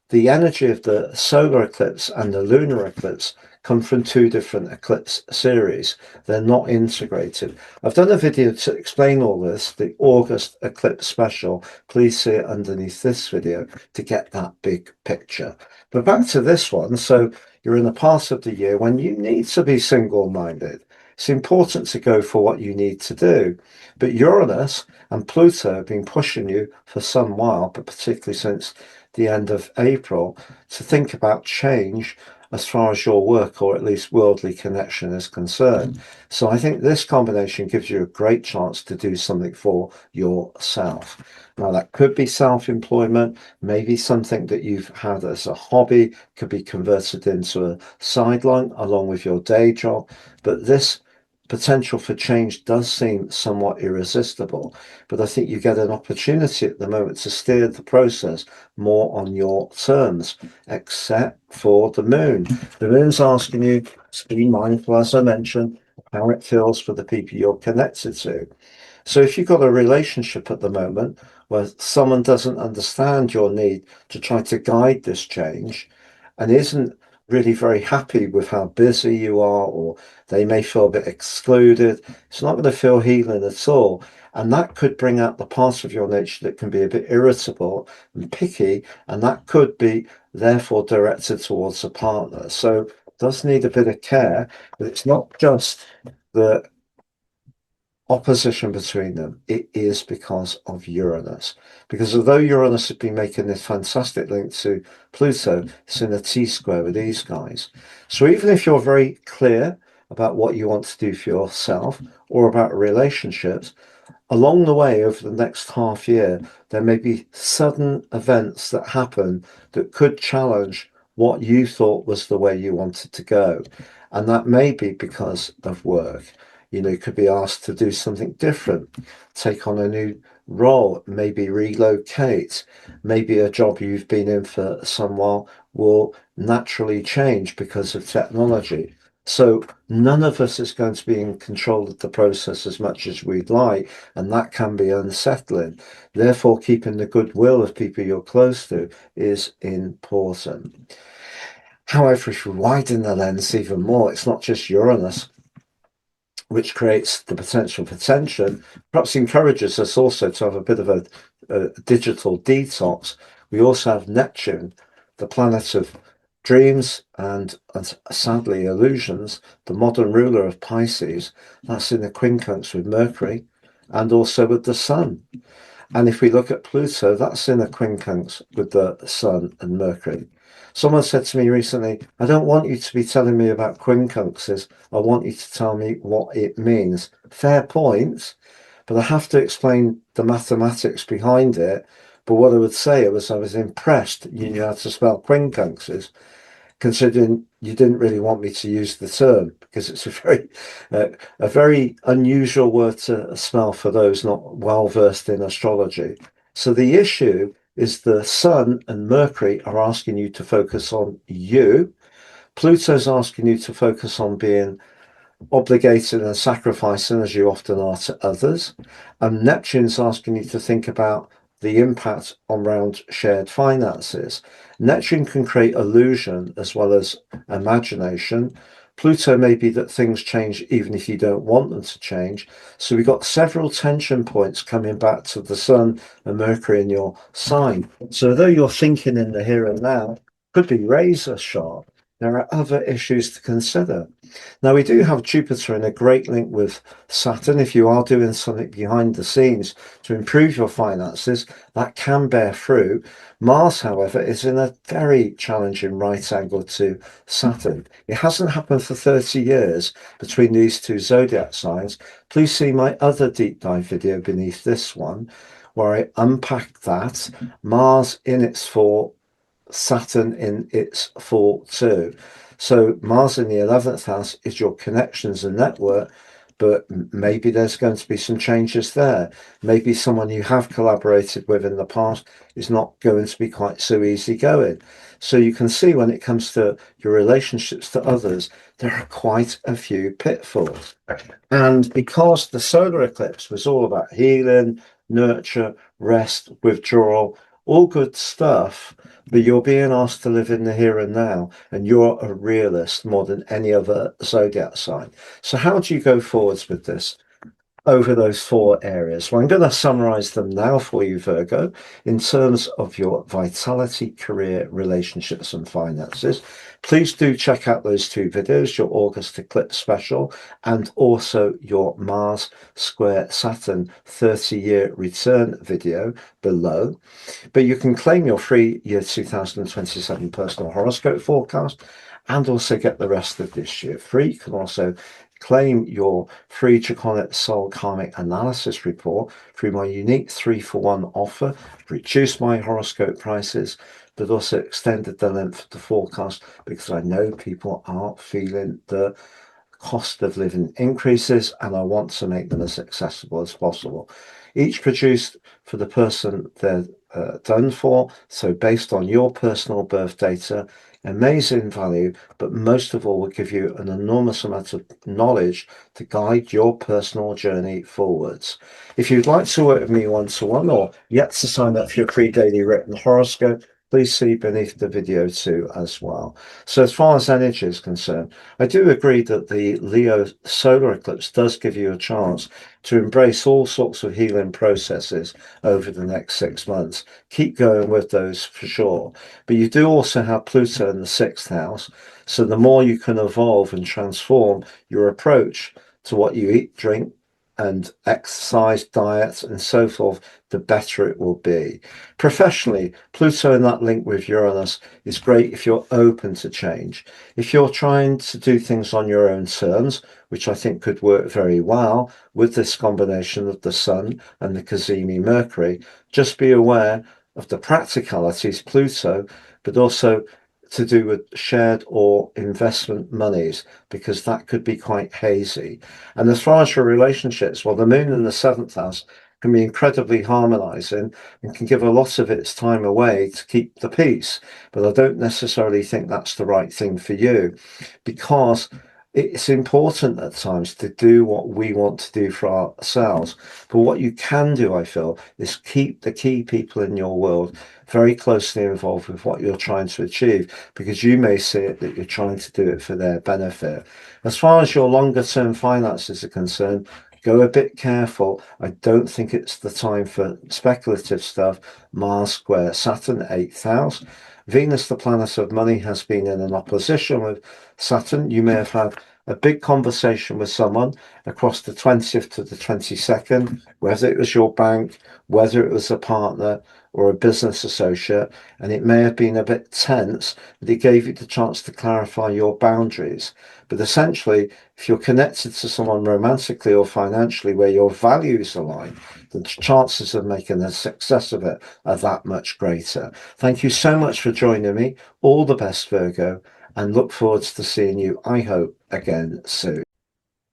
the energy of the solar eclipse and the lunar eclipse come from 2 different eclipse series. They're not integrated. I've done a video to explain all this, the August eclipse special. Please see it underneath this video to get that big picture. But back to this one. So you're in a part of the year when you need to be single-minded. It's important to go for what you need to do. But Uranus and Pluto have been pushing you for some while, but particularly since the end of April, to think about change as far as your work or at least worldly connection is concerned. So I think this combination gives you a great chance to do something for yourself. Now that could be self-employment, maybe something that you've had as a hobby could be converted into a sideline along with your day job. But this potential for change does seem somewhat irresistible, but I think you get an opportunity at the moment to steer the process more on your terms, except for the moon. The moon's asking you to be mindful, as I mentioned, how it feels for the people you're connected to. So if you've got a relationship at the moment where someone doesn't understand your need to try to guide this change and isn't really very happy with how busy you are, or they may feel a bit excluded, it's not going to feel healing at all. And that could bring out the part of your nature that can be a bit irritable and picky, and that could be therefore directed towards a partner. So it does need a bit of care, but it's not just the opposition between them. It is because of Uranus. Because although Uranus has been making this fantastic link to Pluto, it's in a T-square with these guys. So even if you're very clear about what you want to do for yourself or about relationships, along the way over the next half year, there may be sudden events that happen that could challenge what you thought was the way you wanted to go. And that may be because of work. You could be asked to do something different, take on a new role, maybe relocate, maybe a job you've been in for some while will naturally change because of technology. So none of us is going to be in control of the process as much as we'd like, and that can be unsettling. Therefore, keeping the goodwill of people you're close to is important. However, if we widen the lens even more, it's not just Uranus which creates the potential for tension, perhaps encourages us also to have a bit of a digital detox. We also have Neptune, the planet of dreams and sadly illusions, the modern ruler of Pisces. That's in the quincunx with Mercury and also with the Sun. And if we look at Pluto, that's in a quincunx with the Sun and Mercury. Someone said to me recently, I don't want you to be telling me about quincunxes. I want you to tell me what it means. Fair point, but I have to explain the mathematics behind it. But what I would say was I was impressed you knew how to spell quincunxes, considering you didn't really want me to use the term because it's a very unusual word to spell for those not well versed in astrology. So the issue is the Sun and Mercury are asking you to focus on you. Pluto's asking you to focus on being obligated and sacrificing as you often are to others. And Neptune's asking you to think about the impact around shared finances. Neptune can create illusion as well as imagination. Pluto may be that things change even if you don't want them to change. So we've got several tension points coming back to the Sun and Mercury in your sign. So though you're thinking in the here and now, could be razor sharp, there are other issues to consider. Now, we do have Jupiter in a great link with Saturn. If you are doing something behind the scenes to improve your finances, that can bear fruit. Mars, however, is in a very challenging right angle to Saturn. It hasn't happened for 30 years between these two zodiac signs. Please see my other deep dive video beneath this one, where I unpack that. Mars in its four, Saturn in its full too. So Mars in the 11th house is your connections and network, but maybe there's going to be some changes there. Maybe someone you have collaborated with in the past is not going to be quite so easygoing. So you can see when it comes to your relationships to others, there are quite a few pitfalls. And because the solar eclipse was all about healing, nurture, rest, withdrawal, all good stuff, but you're being asked to live in the here and now, and you're a realist more than any other zodiac sign. So how do you go forwards with this over those four areas? Well, I'm going to summarize them now for you, Virgo, in terms of your vitality, career, relationships, and finances. Please do check out those two videos, your August eclipse special and also your Mars square Saturn 30-year return video below. But you can claim your free year 2027 personal horoscope forecast and also get the rest of this year free. You can also claim your free Draconic Soul Karmic Analysis report through my unique 3-for-1 offer. Reduced my horoscope prices, but also extended the length of the forecast because I know people are feeling the cost of living increases and I want to make them as accessible as possible. Each produced for the person they're done for, so based on your personal birth data, amazing value, but most of all will give you an enormous amount of knowledge to guide your personal journey forwards. If you'd like to work with me one-to-one or yet to sign up for your free daily written horoscope, please see beneath the video too as well. So as far as energy is concerned, I do agree that the Leo solar eclipse does give you a chance to embrace all sorts of healing processes over the next 6 months. Keep going with those for sure. But you do also have Pluto in the sixth house. So the more you can evolve and transform your approach to what you eat, drink, and exercise, diet, and so forth, the better it will be. Professionally, Pluto in that link with Uranus is great if you're open to change. If you're trying to do things on your own terms, which I think could work very well with this combination of the Sun and the Cazimi Mercury, just be aware of the practicalities, Pluto, but also to do with shared or investment monies, because that could be quite hazy. And as far as your relationships, well, the moon in the seventh house can be incredibly harmonizing and can give a lot of its time away to keep the peace. But I don't necessarily think that's the right thing for you, because it's important at times to do what we want to do for ourselves. But what you can do, I feel, is keep the key people in your world very closely involved with what you're trying to achieve, because you may see it that you're trying to do it for their benefit. As far as your longer term finances are concerned, go a bit careful. I don't think it's the time for speculative stuff. Mars square Saturn, eighth house. Venus, the planet of money, has been in an opposition with Saturn. You may have had a big conversation with someone across the 20th to the 22nd, whether it was your bank, whether it was a partner or a business associate, and it may have been a bit tense, but it gave you the chance to clarify your boundaries. But essentially, if you're connected to someone romantically or financially where your values align, the chances of making a success of it are that much greater. Thank you so much for joining me. All the best, Virgo, and look forward to seeing you, I hope, again soon.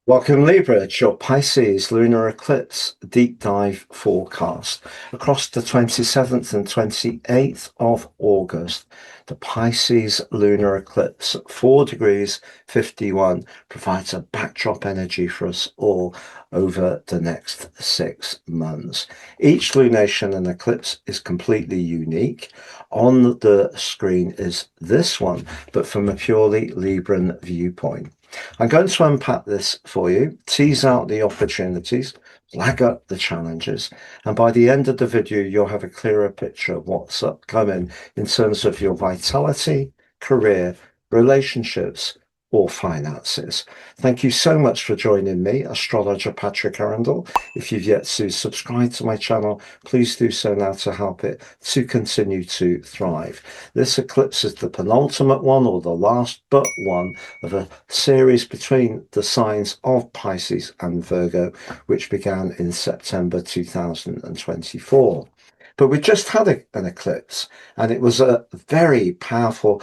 Welcome, Libra. It's your Pisces Lunar Eclipse Deep Dive Forecast. Across the 27th and 28th of August, the Pisces Lunar Eclipse, 4 degrees 51, provides a backdrop energy for us all over the next 6 months. Each lunation and eclipse is completely unique. On the screen is this one, but from a purely Libran viewpoint. I'm going to unpack this for you, tease out the opportunities, flag up the challenges, and by the end of the video, you'll have a clearer picture of what's upcoming in terms of your vitality, career, relationships, or finances. Thank you so much for joining me, astrologer Patrick Arundell. If you've yet to subscribe to my channel, please do so now to help it to continue to thrive. This eclipse is the penultimate one, or the last but one, of a series between the signs of Pisces and Virgo, which began in September 2024. But we just had an eclipse, and it was a very powerful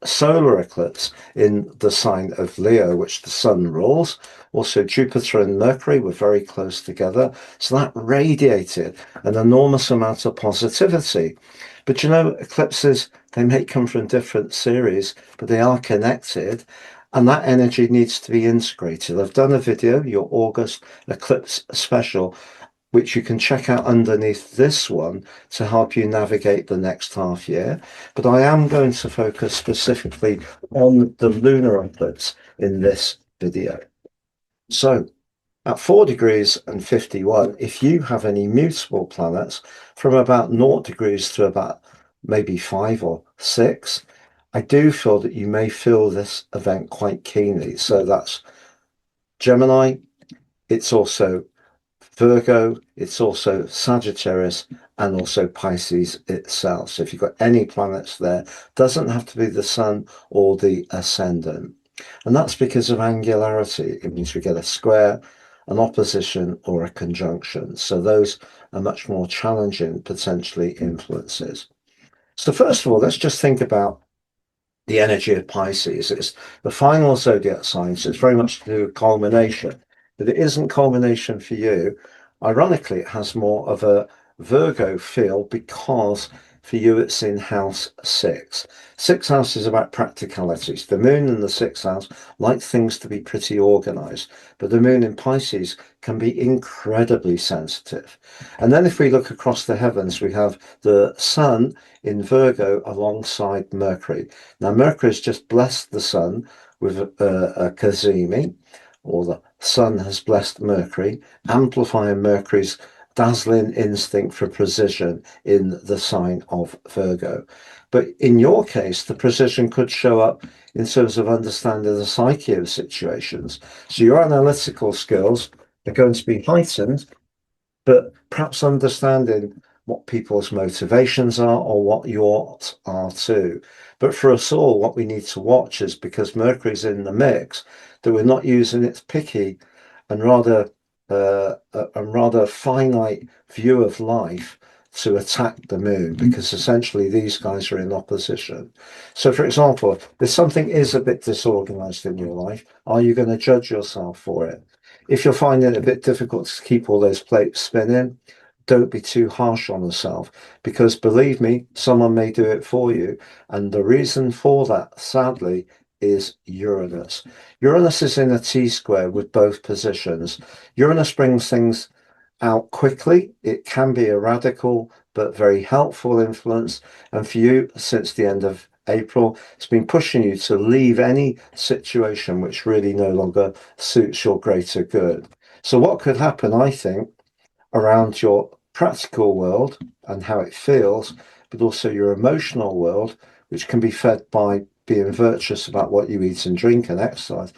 solar eclipse in the sign of Leo, which the sun rules. Also, Jupiter and Mercury were very close together, so that radiated an enormous amount of positivity. But you know, eclipses, they may come from different series, but they are connected, and that energy needs to be integrated. I've done a video, your August eclipse special, which you can check out underneath this one to help you navigate the next half year. But I am going to focus specifically on the lunar eclipse in this video. So at 4 degrees and 51, if you have any mutable planets from about 0 degrees to about maybe 5 or 6, I do feel that you may feel this event quite keenly. So that's Gemini, it's also Virgo, it's also Sagittarius, and also Pisces itself. So if you've got any planets there, doesn't have to be the Sun or the Ascendant. And that's because of angularity. It means we get a square, an opposition, or a conjunction. So those are much more challenging, potentially, influences. So first of all, let's just think about the energy of Pisces. It's the final zodiac sign, so it's very much to do with culmination. But it isn't culmination for you. Ironically, it has more of a Virgo feel, because For you, it's in house 6. 6th house is about practicalities. The moon in the 6th house like things to be pretty organized, but the moon in Pisces can be incredibly sensitive. And then if we look across the heavens, we have the sun in Virgo alongside Mercury. Now, Mercury has just blessed the sun with a cazimi, or the sun has blessed Mercury, amplifying Mercury's dazzling instinct for precision in the sign of Virgo. But in your case, the precision could show up in terms of understanding the psyche of situations. So your analytical skills are going to be heightened, but perhaps understanding what people's motivations are or what yours are too. But for us all, what we need to watch is, because Mercury's in the mix, that we're not using its picky and rather finite view of life to attack the moon, because essentially these guys are in opposition. So, for example, if something is a bit disorganized in your life, are you going to judge yourself for it? If you're finding it a bit difficult to keep all those plates spinning, don't be too harsh on yourself, because believe me, someone may do it for you. And the reason for that, sadly, is Uranus. Uranus is in a T-square with both positions. Uranus brings things out quickly. It can be a radical but very helpful influence. And for you, since the end of April, it's been pushing you to leave any situation which really no longer suits your greater good. So what could happen, I think, around your practical world and how it feels, but also your emotional world, which can be fed by being virtuous about what you eat and drink and exercise,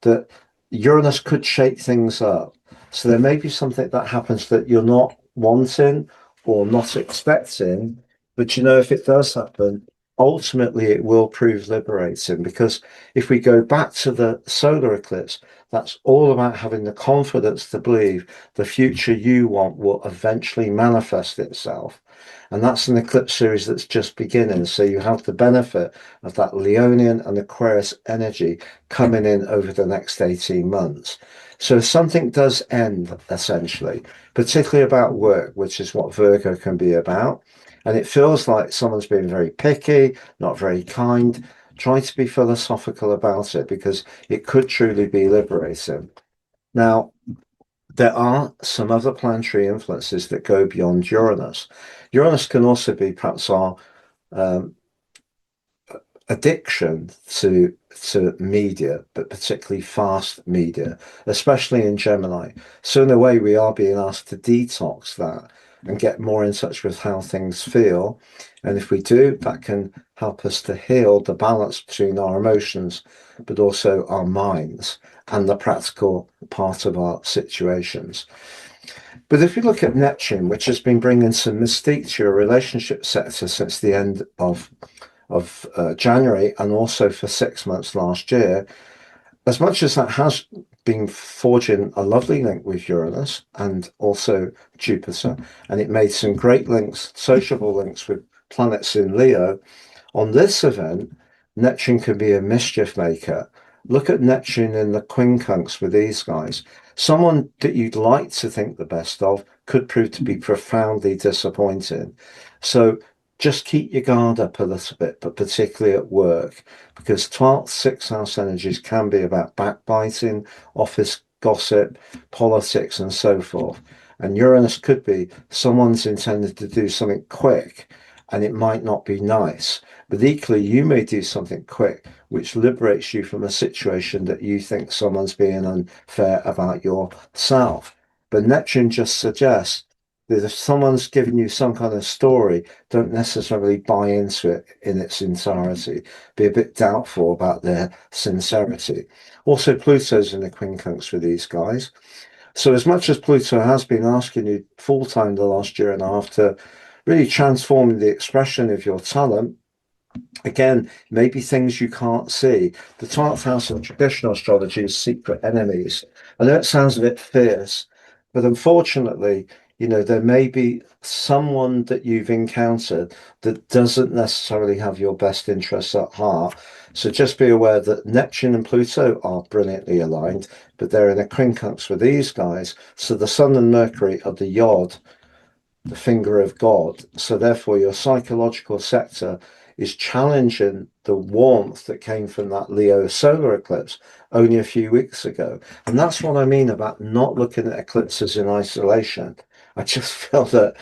that Uranus could shake things up. So there may be something that happens that you're not wanting or not expecting, but if it does happen, ultimately it will prove liberating. Because if we go back to the solar eclipse, that's all about having the confidence to believe the future you want will eventually manifest itself. And that's an eclipse series that's just beginning. So you have the benefit of that Leonian and Aquarius energy coming in over the next 18 months. So if something does end, essentially, particularly about work, which is what Virgo can be about, and it feels like someone's being very picky, not very kind, try to be philosophical about it, because it could truly be liberating. Now, there are some other planetary influences that go beyond Uranus. Uranus can also be perhaps our um, addiction to media, but particularly fast media, especially in Gemini. So in a way, we are being asked to detox that and get more in touch with how things feel. And if we do, that can help us to heal the balance between our emotions, but also our minds and the practical part of our situations. But if we look at Neptune, which has been bringing some mystique to your relationship sector since the end of January, and also for 6 months last year, as much as that has been forging a lovely link with Uranus and also Jupiter, and it made some great links, sociable links with planets in Leo, on this event, Neptune can be a mischief maker. Look at Neptune in the quincunx with these guys. Someone that you'd like to think the best of could prove to be profoundly disappointing. So just keep your guard up a little bit, but particularly at work, because 12th, 6th house energies can be about backbiting, office gossip, politics, and so forth. And Uranus could be someone's intended to do something quick, and it might not be nice. But equally, you may do something quick which liberates you from a situation that you think someone's being unfair about yourself. But Neptune just suggests that if someone's giving you some kind of story, don't necessarily buy into it in its entirety. Be a bit doubtful about their sincerity. Also, Pluto's in the quincunx with these guys. So as much as Pluto has been asking you full time the last year and a half to really transform the expression of your talent, again, maybe things you can't see. The 12th house of traditional astrology is secret enemies. I know it sounds a bit fierce, but unfortunately, there may be someone that you've encountered that doesn't necessarily have your best interests at heart. So just be aware that Neptune and Pluto are brilliantly aligned, but they're in a quincunx with these guys. So the Sun and Mercury are the yod the finger of God. So therefore your psychological sector is challenging the warmth that came from that Leo solar eclipse only a few weeks ago. And that's what I mean about not looking at eclipses in isolation. I just feel that,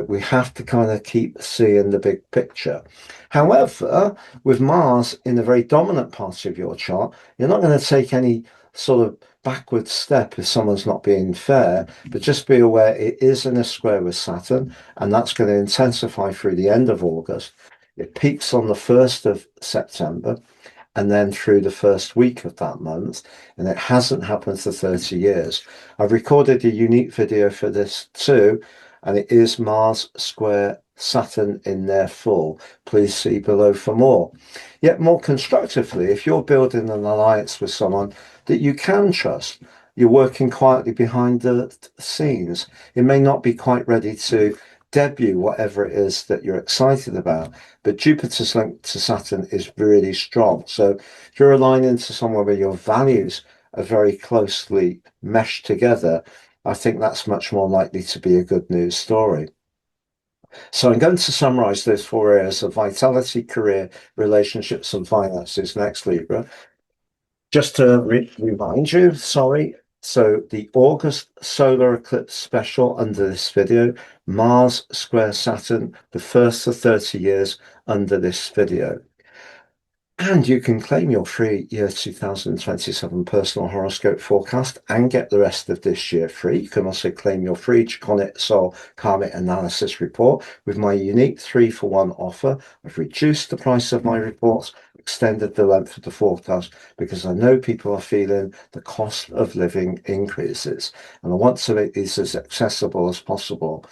we have to kind of keep seeing the big picture. However, with Mars in a very dominant part of your chart, you're not going to take any sort of backward step if someone's not being fair, but just be aware it is in a square with Saturn, and that's going to intensify through the end of August. It peaks on the 1st of September and then through the first week of that month, and it hasn't happened for 30 years. I've recorded a unique video for this too, and it is Mars square Saturn in their full. Please see below for more. Yet more constructively, if you're building an alliance with someone that you can trust, you're working quietly behind the scenes. It may not be quite ready to debut whatever it is that you're excited about, but Jupiter's link to Saturn is really strong. So if you're aligning to somewhere where your values are very closely meshed together, I think that's much more likely to be a good news story. So I'm going to summarize those 4 areas of vitality, career, relationships, and finances next, Libra. Just to remind you, sorry. So the August solar eclipse special under this video, Mars square Saturn, the first for 30 years under this video. And you can claim your free year 2027 personal horoscope forecast and get the rest of this year free. You can also claim your free Draconic Soul Karmic Analysis report with my unique 3-for-1 offer. I've reduced the price of my reports, extended the length of the forecast because I know people are feeling the cost of living increases. And I want to make these as accessible as possible.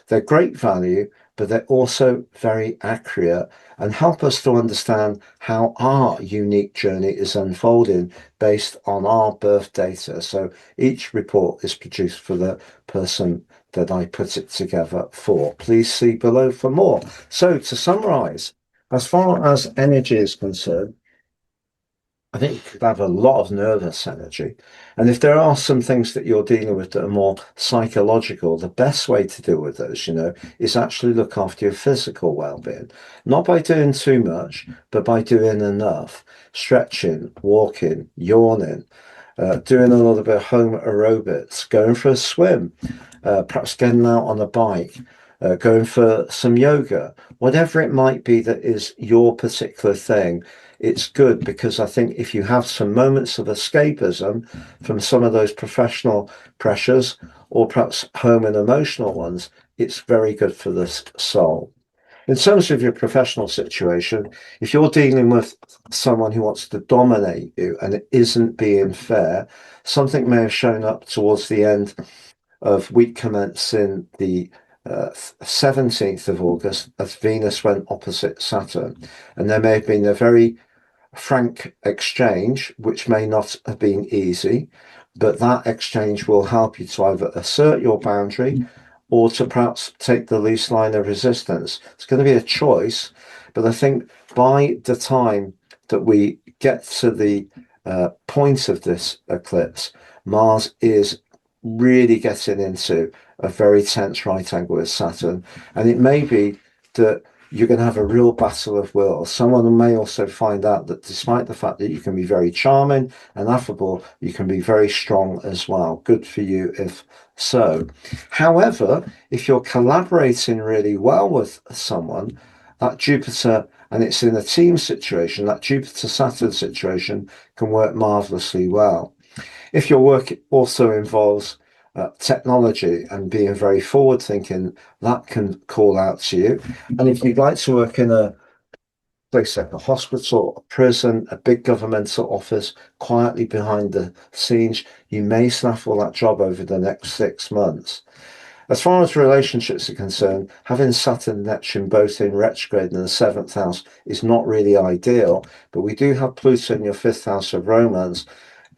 They're great value, but they're also very accurate and help us to understand how our unique journey is unfolding based on our birth data. So each report is produced for the person that I put it together for. Please see below for more. So to summarize, as far as energy is concerned, I think you could have a lot of nervous energy. And if there are some things that you're dealing with that are more psychological, the best way to deal with those, is actually look after your physical well-being. Not by doing too much, but by doing enough. Stretching, walking, yawning, doing a little bit of home aerobics, going for a swim, perhaps getting out on a bike, going for some yoga, whatever it might be that is your particular thing. It's good because I think if you have some moments of escapism from some of those professional pressures or perhaps home and emotional ones, it's very good for the soul. In terms of your professional situation, if you're dealing with someone who wants to dominate you and it isn't being fair, something may have shown up towards the end of week commencing the 17th of August as Venus went opposite Saturn. And there may have been a very frank exchange, which may not have been easy, but that exchange will help you to either assert your boundary or to perhaps take the least line of resistance. It's going to be a choice, but I think by the time that we get to the point of this eclipse, Mars is really getting into a very tense right angle with Saturn, and it may be that you're going to have a real battle of wills. Someone may also find out that despite the fact that you can be very charming and affable, you can be very strong as well. Good for you if so. However, if you're collaborating really well with someone, that Jupiter, and it's in a team situation, that Jupiter-Saturn situation can work marvelously well. If your work also involves technology and being very forward thinking, that can call out to you. And if you'd like to work in a place like a hospital, a prison, a big governmental office, quietly behind the scenes, you may snaffle that job over the next 6 months. As far as relationships are concerned, having Saturn and Neptune both in retrograde in the 7th house is not really ideal, but we do have Pluto in your 5th house of romance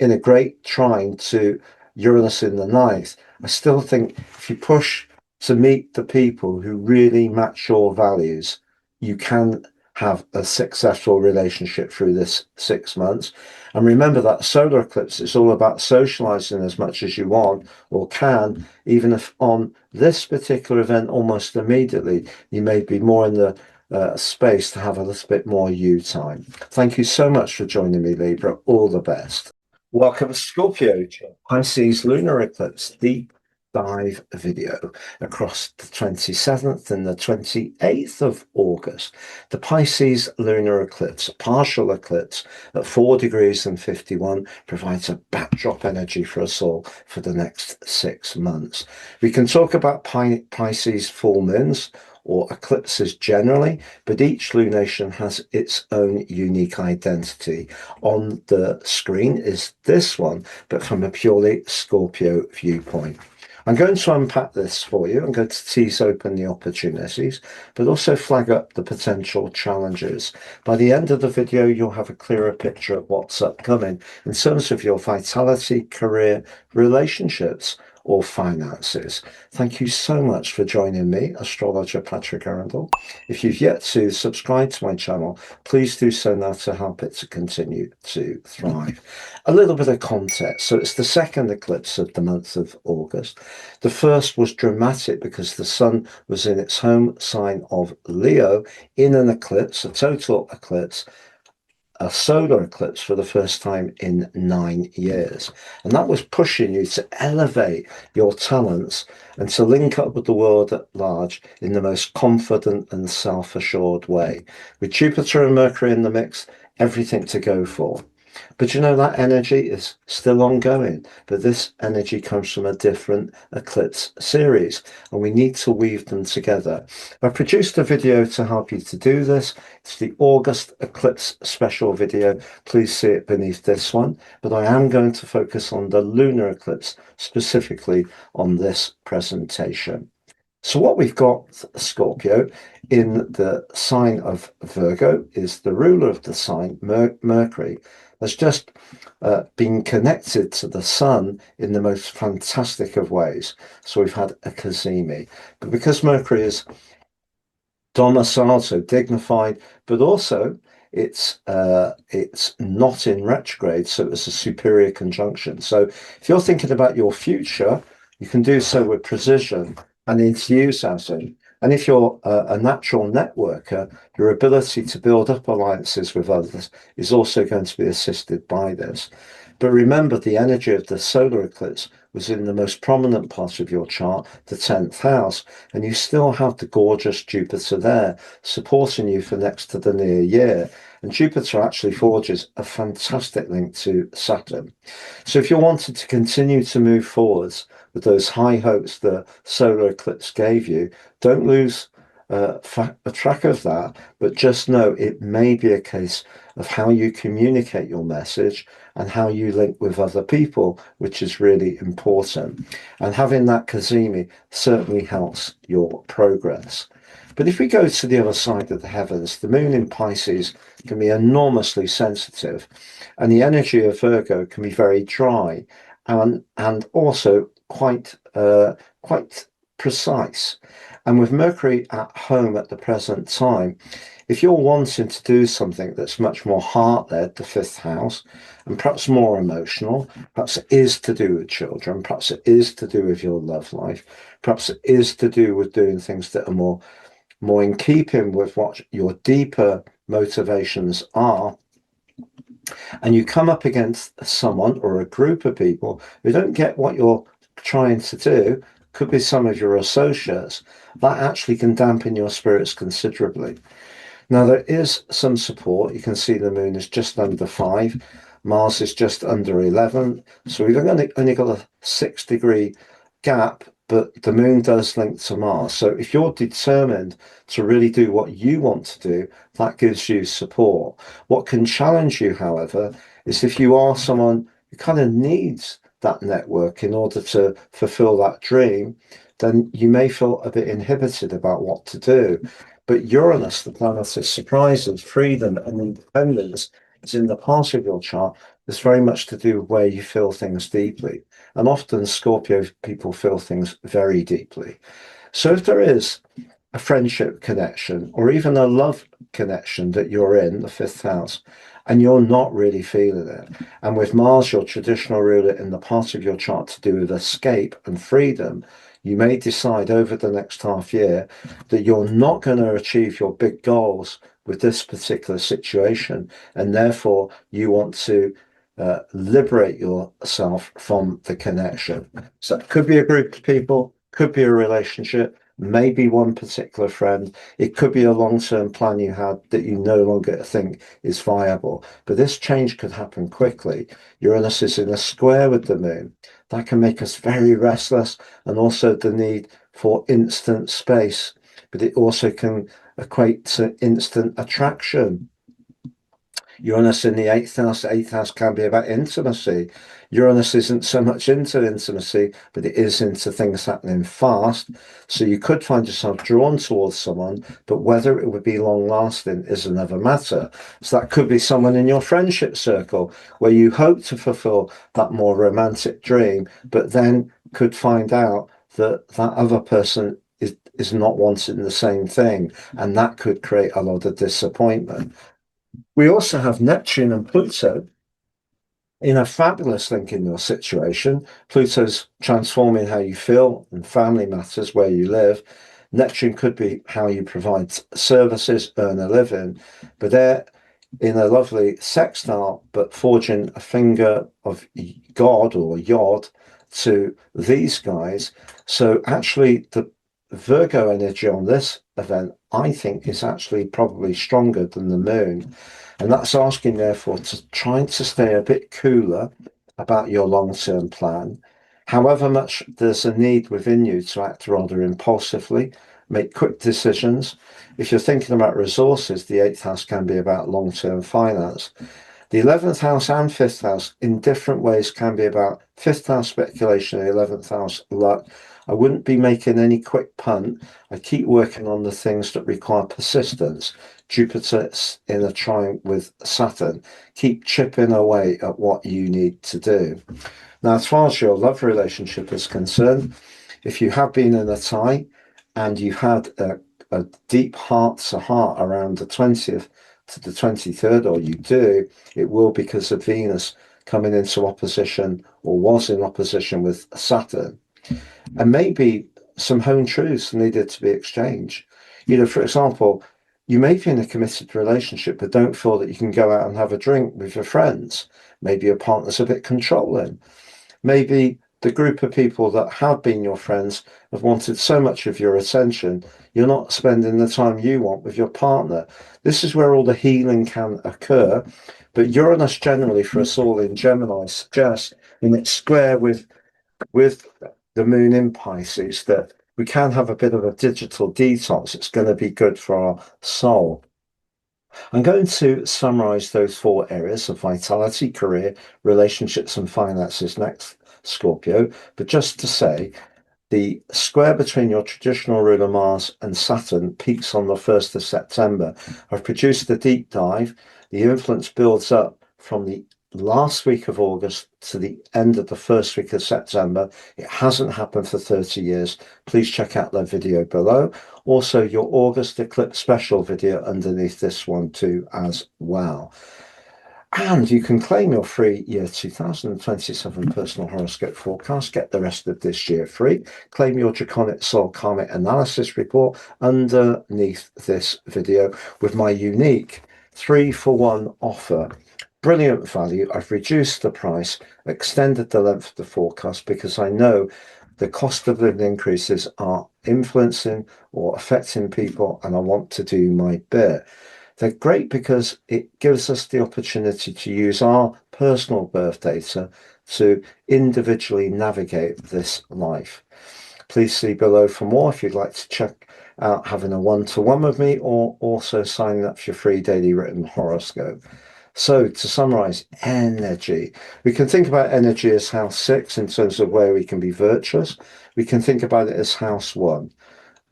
in a great trine to Uranus in the 9th. I still think if you push to meet the people who really match your values, you can have a successful relationship through this 6 months. And remember that solar eclipse is all about socializing as much as you want or can, even if on this particular event, almost immediately, you may be more in the space to have a little bit more you time. Thank you so much for joining me, Libra. All the best. Welcome, Scorpio. Pisces Lunar Eclipse deep dive video across the 27th and the 28th of August. The Pisces Lunar Eclipse, a partial eclipse at 4 degrees and 51, provides a backdrop energy for us all for the next 6 months. We can talk about Pisces full moons or eclipses generally, but each lunation has its own unique identity. On the screen is this one, but from a purely Scorpio viewpoint. I'm going to unpack this for you. I'm going to tease open the opportunities, but also flag up the potential challenges. By the end of the video, you'll have a clearer picture of what's upcoming in terms of your vitality, career, relationships, or finances. Thank you so much for joining me, astrologer Patrick Arundell. If you've yet to subscribe to my channel, please do so now to help it to continue to thrive. A little bit of context. So it's the second eclipse of the month of August. The first was dramatic because the sun was in its home sign of Leo in an eclipse, a total eclipse, a solar eclipse for the first time in 9 years. And that was pushing you to elevate your talents and to link up with the world at large in the most confident and self-assured way. With Jupiter and Mercury in the mix, everything to go for. But you know, that energy is still ongoing, but this energy comes from a different eclipse series, and we need to weave them together. I produced a video to help you to do this. It's the August eclipse special video. Please see it beneath this one, but I am going to focus on the lunar eclipse specifically on this presentation. So what we've got, Scorpio, in the sign of Virgo is the ruler of the sign, Mercury, has just been connected to the sun in the most fantastic of ways. So we've had a cazimi. But because Mercury is domiciled, so dignified, but also it's not in retrograde, so it's a superior conjunction. So if you're thinking about your future, you can do so with precision and enthusiasm. And if you're a natural networker, your ability to build up alliances with others is also going to be assisted by this. But remember, the energy of the solar eclipse was in the most prominent part of your chart, the 10th house, and you still have the gorgeous Jupiter there supporting you for next to the near year. And Jupiter actually forges a fantastic link to Saturn. So if you're wanting to continue to move forwards with those high hopes the solar eclipse gave you, don't lose track of that, but just know it may be a case of how you communicate your message and how you link with other people, which is really important. And having that cazimi certainly helps your progress. But if we go to the other side of the heavens, the moon in Pisces can be enormously sensitive, and the energy of Virgo can be very dry and also quite precise. And with Mercury at home at the present time, if you're wanting to do something that's much more heart-led, the 5th house, and perhaps more emotional, perhaps it is to do with children, perhaps it is to do with your love life, perhaps it is to do with doing things that are more in keeping with what your deeper motivations are, and you come up against someone or a group of people who don't get what you're trying to do, could be some of your associates, that actually can dampen your spirits considerably. Now, there is some support. You can see the moon is just under 5. Mars is just under 11. So we've only got a 6-degree gap, but the moon does link to Mars. So if you're determined to really do what you want to do, that gives you support. What can challenge you, however, is if you are someone who kind of needs that network in order to fulfill that dream, then you may feel a bit inhibited about what to do. But Uranus, the planet of surprises, freedom, and independence, is in the part of your chart that's very much to do with where you feel things deeply. And often Scorpio people feel things very deeply. So if there is a friendship connection or even a love connection that you're in the fifth house and you're not really feeling it. And with Mars, your traditional ruler, in the part of your chart to do with escape and freedom, you may decide over the next half year that you're not going to achieve your big goals with this particular situation, and therefore you want to liberate yourself from the connection. So it could be a group of people, could be a relationship, maybe one particular friend. It could be a long-term plan you had that you no longer think is viable. But this change could happen quickly. Uranus is in a square with the moon. That can make us very restless, and also the need for instant space. But it also can equate to instant attraction. Uranus in the eighth house can be about intimacy. Uranus isn't so much into intimacy, but it is into things happening fast. So you could find yourself drawn towards someone, but whether it would be long lasting is another matter. So that could be someone in your friendship circle where you hope to fulfill that more romantic dream, but then could find out that that other person is not wanting the same thing, and that could create a lot of disappointment. We also have Neptune and Pluto in a fabulous link in your situation. Pluto's transforming how you feel and family matters, where you live. Neptune could be how you provide services, earn a living, but they're in a lovely sextile, but forging a finger of God or Yod to these guys. So actually, the Virgo energy on this event, I think, is actually probably stronger than the moon. And that's asking, therefore, to try to stay a bit cooler about your long-term plan. However much there's a need within you to act rather impulsively, make quick decisions. If you're thinking about resources, the eighth house can be about long-term finance. The 11th house and 5th house in different ways can be about 5th house speculation and 11th house luck. I wouldn't be making any quick punt. I keep working on the things that require persistence. Jupiter's in a trine with Saturn. Keep chipping away at what you need to do. Now, as far as your love relationship is concerned, if you have been in a tie and you had a deep heart-to-heart around the 20th to the 23rd, or you do, it will because of Venus coming into opposition or was in opposition with Saturn. And maybe some home truths needed to be exchanged. You know, for example, you may be in a committed relationship, but don't feel that you can go out and have a drink with your friends. Maybe your partner's a bit controlling. Maybe the group of people that have been your friends have wanted so much of your attention, you're not spending the time you want with your partner. This is where all the healing can occur. But Uranus generally for us all in Gemini suggests, in its square with the moon in Pisces, that we can have a bit of a digital detox. It's going to be good for our soul. I'm going to summarize those four areas of vitality, career, relationships, and finances next, Scorpio. But just to say, the square between your traditional ruler Mars and Saturn peaks on the 1st of September. I've produced a deep dive. The influence builds up from the last week of August to the end of the first week of September. It hasn't happened for 30 years. Please check out the video below. Also, your August eclipse special video underneath this one too as well. And you can claim your free year 2027 personal horoscope forecast. Get the rest of this year free. Claim your draconic soul karmic analysis report underneath this video with my unique 3-for-1 offer. Brilliant value. I've reduced the price, extended the length of the forecast because I know the cost of living increases are influencing or affecting people, and I want to do my bit. They're great because it gives us the opportunity to use our personal birth data to individually navigate this life. Please see below for more if you'd like to check out having a one-to-one with me, or also signing up for your free daily written horoscope. So to summarize, energy. We can think about energy as house 6 in terms of where we can be virtuous. We can think about it as house 1,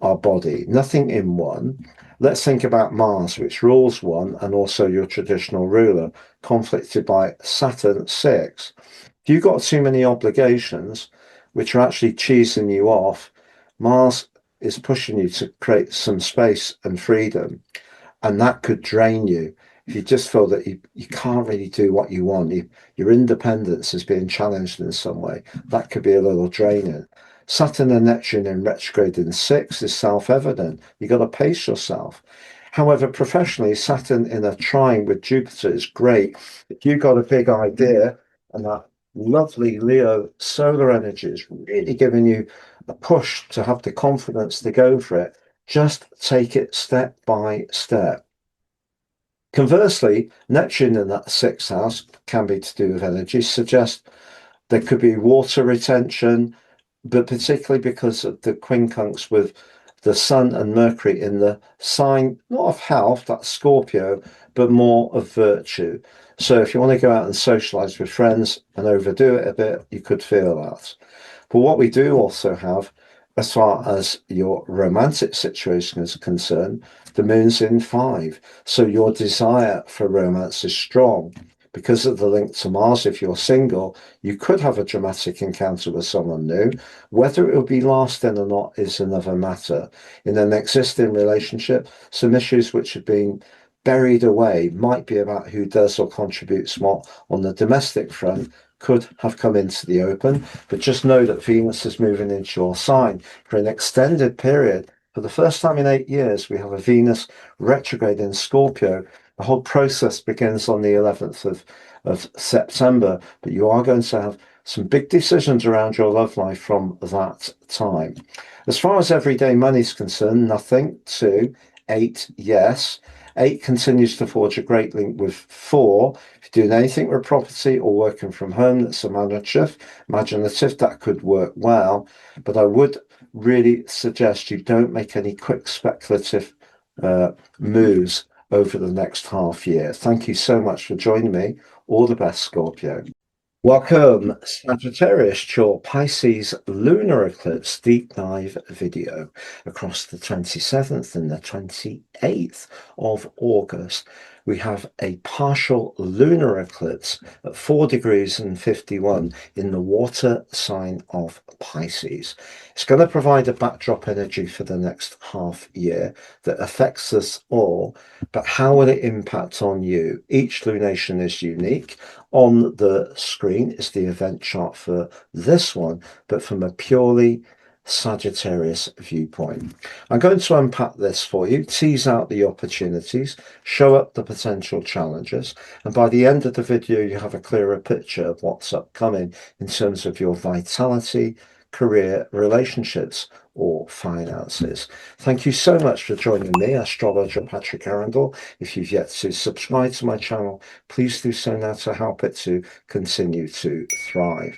our body, nothing in 1. Let's think about Mars, which rules 1 and also your traditional ruler, conflicted by Saturn 6. If you've got too many obligations, which are actually cheesing you off, Mars is pushing you to create some space and freedom, and that could drain you. If you just feel that you can't really do what you want, your independence is being challenged in some way, that could be a little draining. Saturn and Neptune in retrograde in 6 is self-evident. You've got to pace yourself. However, professionally, Saturn in a trine with Jupiter is great. If you've got a big idea and that lovely Leo solar energy is really giving you a push to have the confidence to go for it, just take it step by step. Conversely, Neptune in that 6th house can be to do with energy, suggest there could be water retention, but particularly because of the quincunx with the Sun and Mercury in the sign, not of health, that's Scorpio, but more of virtue. So if you want to go out and socialize with friends and overdo it a bit, you could feel that. But what we do also have, as far as your romantic situation is concerned, the moon's in 5. So your desire for romance is strong. Because of the link to Mars, if you're single, you could have a dramatic encounter with someone new. Whether it will be lasting or not is another matter. In an existing relationship, some issues which have been buried away might be about who does or contributes more on the domestic front, could have come into the open. But just know that Venus is moving into your sign for an extended period. For the first time in 8 years, we have a Venus retrograde in Scorpio. The whole process begins on the 11th of September, but you are going to have some big decisions around your love life from that time. As far as everyday money is concerned, nothing. 2, 8, yes. 8 continues to forge a great link with 4. If you're doing anything with property or working from home that's imaginative, that could work well. But I would really suggest you don't make any quick speculative moves over the next half year. Thank you so much for joining me. All the best, Scorpio. Welcome, Sagittarius, to your Pisces Lunar Eclipse deep dive video across the 27th and the 28th of August. We have a partial lunar eclipse at 4 degrees and 51 in the water sign of Pisces. It's going to provide a backdrop energy for the next half year that affects us all, but how will it impact on you? Each lunation is unique. On the screen is the event chart for this one, but from a purely Sagittarius viewpoint. I'm going to unpack this for you, tease out the opportunities, show up the potential challenges, and by the end of the video you have a clearer picture of what's upcoming in terms of your vitality, career, relationships, or finances. Thank you so much for joining me, Astrologer Patrick Arundell. If you've yet to subscribe to my channel, please do so now to help it to continue to thrive.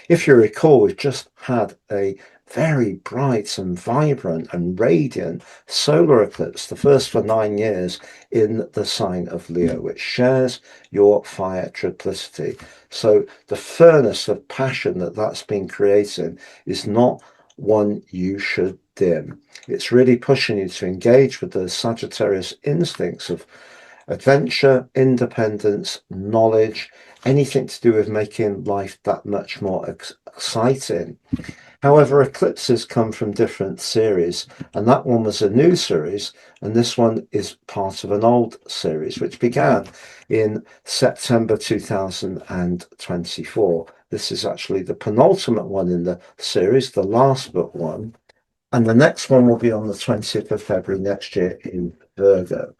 If you recall, we've just had a very bright and vibrant and radiant solar eclipse, the first for 9 years in the sign of Leo, which shares your fire triplicity. So the furnace of passion that's been creating is not one you should dim. It's really pushing you to engage with the Sagittarius instincts of adventure, independence, knowledge, anything to do with making life that much more exciting. However, eclipses come from different series, and that one was a new series, and this one is part of an old series, which began in September 2024. This is actually the penultimate one in the series, the last but one, and the next one will be on the 20th of February next year in Virgo.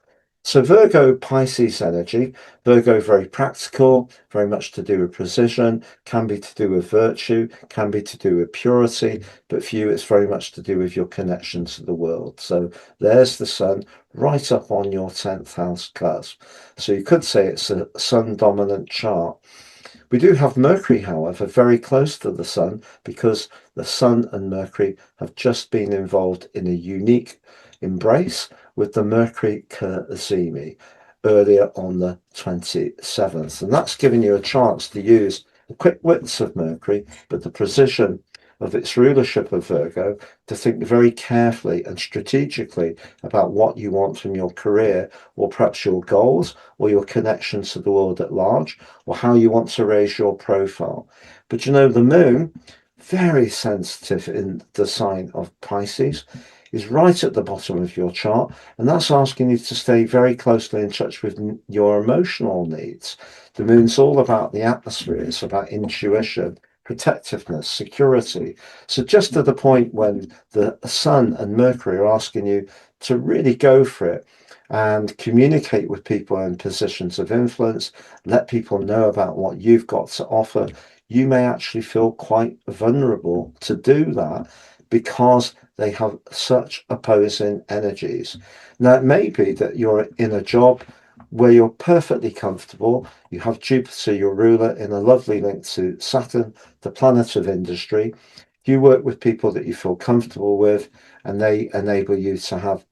So Virgo, Pisces energy. Virgo, very practical, very much to do with precision, can be to do with virtue, can be to do with purity, but for you it's very much to do with your connection to the world. So there's the sun right up on your 10th house cusp. So you could say it's a sun dominant chart. We do have Mercury, however, very close to the sun, because the sun and Mercury have just been involved in a unique embrace with the Mercury Cazimi earlier on the 27th. And that's giving you a chance to use the quick wits of Mercury, but the precision of its rulership of Virgo, to think very carefully and strategically about what you want from your career, or perhaps your goals, or your connection to the world at large, or how you want to raise your profile. But you know, the moon very sensitive in the sign of Pisces, is right at the bottom of your chart, and that's asking you to stay very closely in touch with your emotional needs. The moon's all about the atmosphere, it's about intuition, protectiveness, security. So just to the point when the sun and Mercury are asking you to really go for it and communicate with people in positions of influence, let people know about what you've got to offer, you may actually feel quite vulnerable to do that because they have such opposing energies. Now, it may be that you're in a job where you're perfectly comfortable. You have Jupiter, your ruler, in a lovely link to Saturn, the planet of industry. You work with people that you feel comfortable with, and they enable you to have,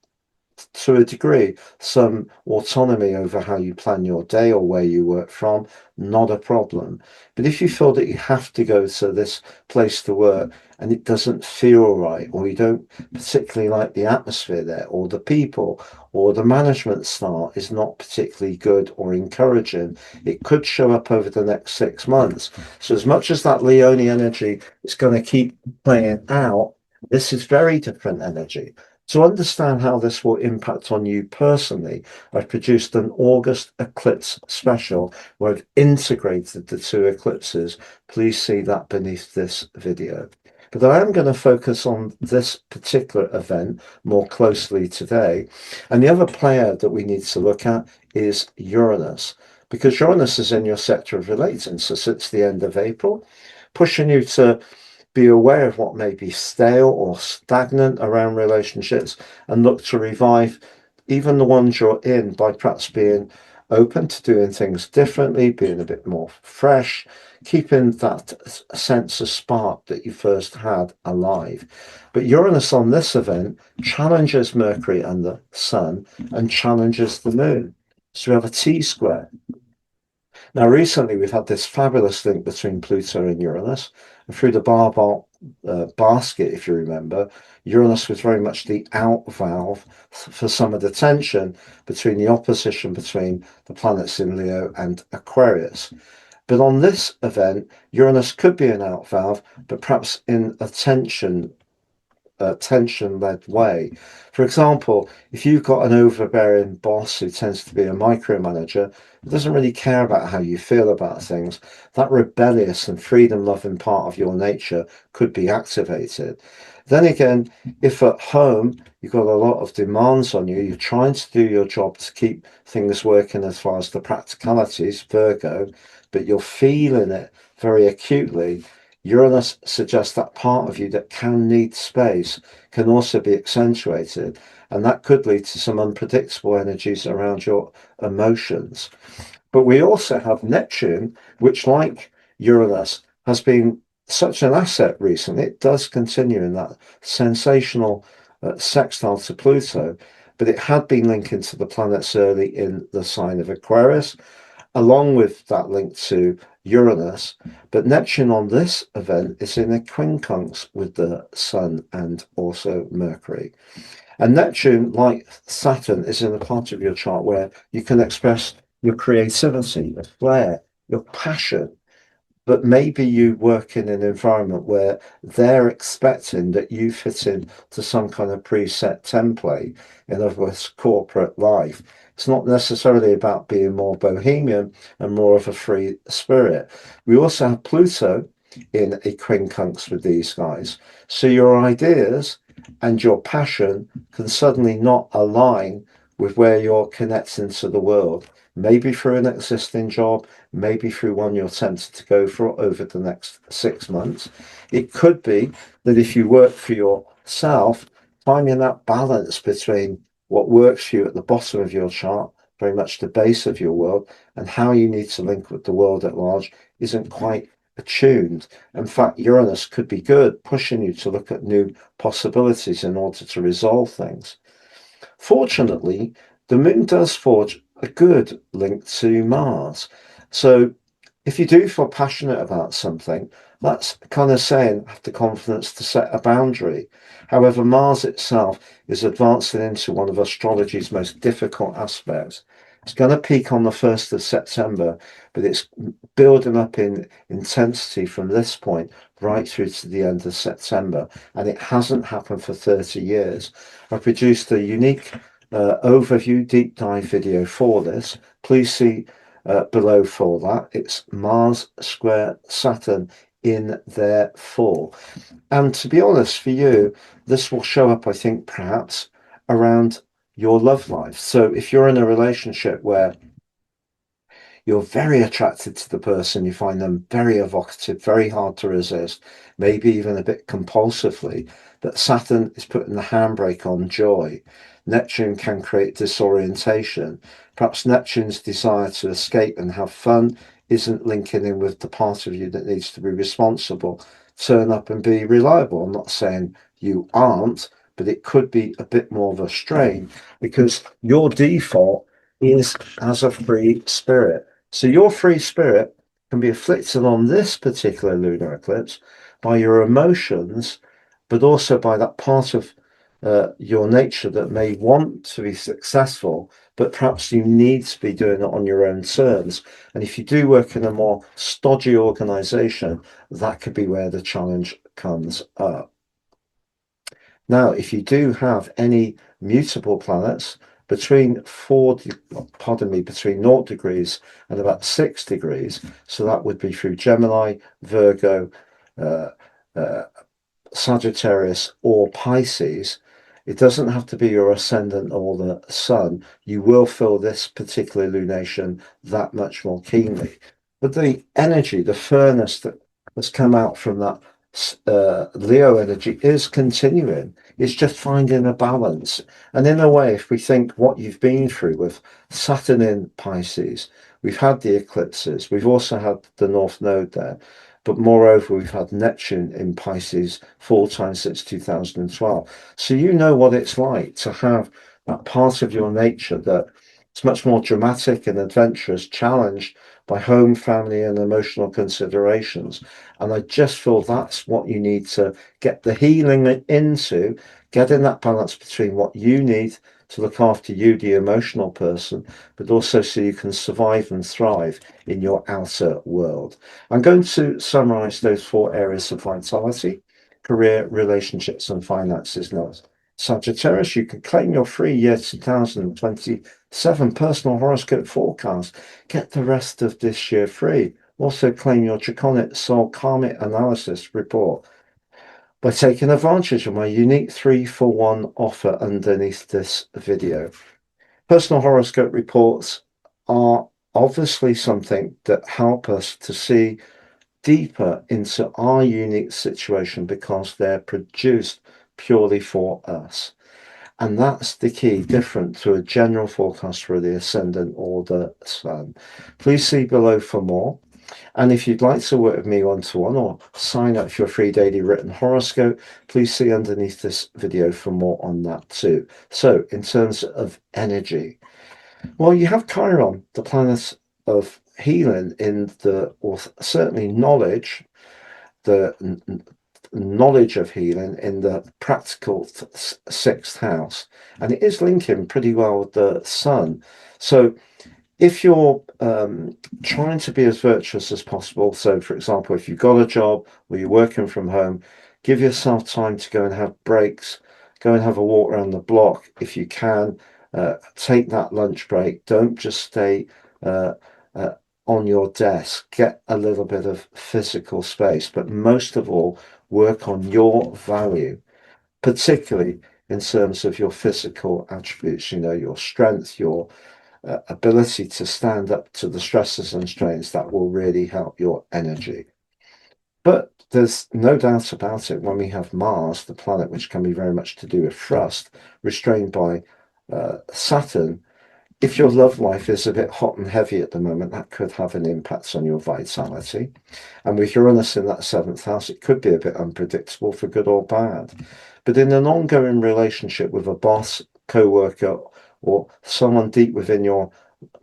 to a degree, some autonomy over how you plan your day or where you work from, not a problem. But if you feel that you have to go to this place to work and it doesn't feel right, or you don't particularly like the atmosphere there, or the people, or the management style is not particularly good or encouraging, it could show up over the next 6 months. So as much as that Leone energy is going to keep playing out, this is very different energy. To understand how this will impact on you personally, I've produced an August eclipse special where I've integrated the two eclipses. Please see that beneath this video. But I am going to focus on this particular event more closely today. And the other player that we need to look at is Uranus, because Uranus is in your sector of relating. So since the end of April, pushing you to be aware of what may be stale or stagnant around relationships and look to revive even the ones you're in by perhaps being open to doing things differently, being a bit more fresh, keeping that sense of spark that you first had alive. But Uranus on this event challenges Mercury and the Sun and challenges the Moon. So we have a T-square. Now, recently we've had this fabulous link between Pluto and Uranus. And through the basket, if you remember, Uranus was very much the out valve for some of the tension between the opposition between the planets in Leo and Aquarius. But on this event, Uranus could be an out valve, but perhaps in a tension-led way. For example, if you've got an overbearing boss who tends to be a micromanager, who doesn't really care about how you feel about things, that rebellious and freedom-loving part of your nature could be activated. Then again, if at home you've got a lot of demands on you, you're trying to do your job to keep things working as far as the practicalities, Virgo, but you're feeling it very acutely, Uranus suggests that part of you that can need space can also be accentuated, and that could lead to some unpredictable energies around your emotions. But we also have Neptune, which, like Uranus, has been such an asset recently. It does continue in that sensational sextile to Pluto, but it had been linking to the planets early in the sign of Aquarius, along with that link to Uranus. But Neptune on this event is in a quincunx with the Sun and also Mercury. And Neptune, like Saturn, is in a part of your chart where you can express your creativity, your flair, your passion, but maybe you work in an environment where they're expecting that you fit in to some kind of preset template, in other words, corporate life. It's not necessarily about being more bohemian and more of a free spirit. We also have Pluto in a quincunx with these guys. So your ideas and your passion can suddenly not align with where you're connecting to the world, maybe through an existing job, maybe through one you're tempted to go for over the next 6 months. It could be that if you work for yourself, finding that balance between what works for you at the bottom of your chart, very much the base of your world, and how you need to link with the world at large isn't quite attuned. In fact, Uranus could be good, pushing you to look at new possibilities in order to resolve things. Fortunately, the moon does forge a good link to Mars. So if you do feel passionate about something, that's kind of saying have the confidence to set a boundary. However, Mars itself is advancing into one of astrology's most difficult aspects, It's going to peak on the 1st of September, but it's building up in intensity from this point right through to the end of September. And it hasn't happened for 30 years. I produced a unique overview deep dive video for this. Please see below for that. It's Mars square Saturn in their fall. And to be honest, for you, this will show up, I think, perhaps around your love life. So if you're in a relationship where you're very attracted to the person, you find them very evocative, very hard to resist, maybe even a bit compulsively, but Saturn is putting the handbrake on joy. Neptune can create disorientation. Perhaps Neptune's desire to escape and have fun isn't linking in with the part of you that needs to be responsible. Turn up and be reliable. I'm not saying you aren't, but it could be a bit more of a strain because your default is as a free spirit. So your free spirit can be afflicted on this particular lunar eclipse by your emotions, but also by that part of your nature that may want to be successful, but perhaps you need to be doing it on your own terms. And if you do work in a more stodgy organization, that could be where the challenge comes up. Now, if you do have any mutable planets between between 0 degrees and about 6 degrees, so that would be through Gemini, Virgo, uh, uh, Sagittarius, or Pisces. It doesn't have to be your ascendant or the sun. You will feel this particular lunation that much more keenly. But the energy, the furnace that has come out from that Leo energy is continuing. It's just finding a balance. And in a way, if we think what you've been through with Saturn in Pisces, we've had the eclipses, we've also had the North Node there. But moreover, we've had Neptune in Pisces 4 times since 2012. So you know what it's like to have that part of your nature that it's much more dramatic and adventurous, challenged by home, family, and emotional considerations. And I just feel that's what you need to get the healing into, getting that balance between what you need to look after you, the emotional person, but also so you can survive and thrive in your outer world. I'm going to summarize those 4 areas of vitality: career, relationships, and finances. Now, Sagittarius, you can claim your free year 2027 personal horoscope forecast. Get the rest of this year free. Also claim your Draconic Soul Karmic Analysis report by taking advantage of my unique 3-for-1 offer underneath this video. Personal horoscope reports are obviously something that help us to see deeper into our unique situation because they're produced purely for us. And that's the key, different to a general forecast for the Ascendant or the Sun. Please see below for more. And if you'd like to work with me one-to-one or sign up for your free daily written horoscope, please see underneath this video for more on that too. So in terms of energy, well, you have Chiron, the planet of healing or certainly knowledge, the knowledge of healing in the practical 6th house. And it is linking pretty well with the sun. So if you're trying to be as virtuous as possible, so for example, if you've got a job or you're working from home, give yourself time to go and have breaks, go and have a walk around the block if you can. Take that lunch break. Don't just stay on your desk. Get a little bit of physical space, but most of all, work on your value, particularly in terms of your physical attributes, your strength, your ability to stand up to the stresses and strains. That will really help your energy. But there's no doubt about it, when we have Mars, the planet which can be very much to do with thrust, restrained by Saturn, if your love life is a bit hot and heavy at the moment, that could have an impact on your vitality. And with Uranus in that 7th house, it could be a bit unpredictable for good or bad. But in an ongoing relationship with a boss, co-worker, or someone deep within your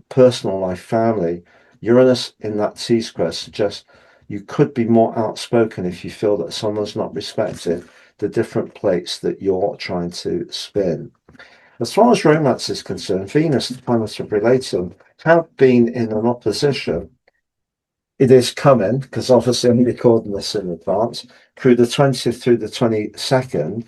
personal life, family, Uranus in that T-square suggests you could be more outspoken if you feel that someone's not respecting the different plates that you're trying to spin. As far as romance is concerned, Venus, the planet of relation, have been in an opposition. It is coming, because obviously I'm recording this in advance, through the 20th through the 22nd.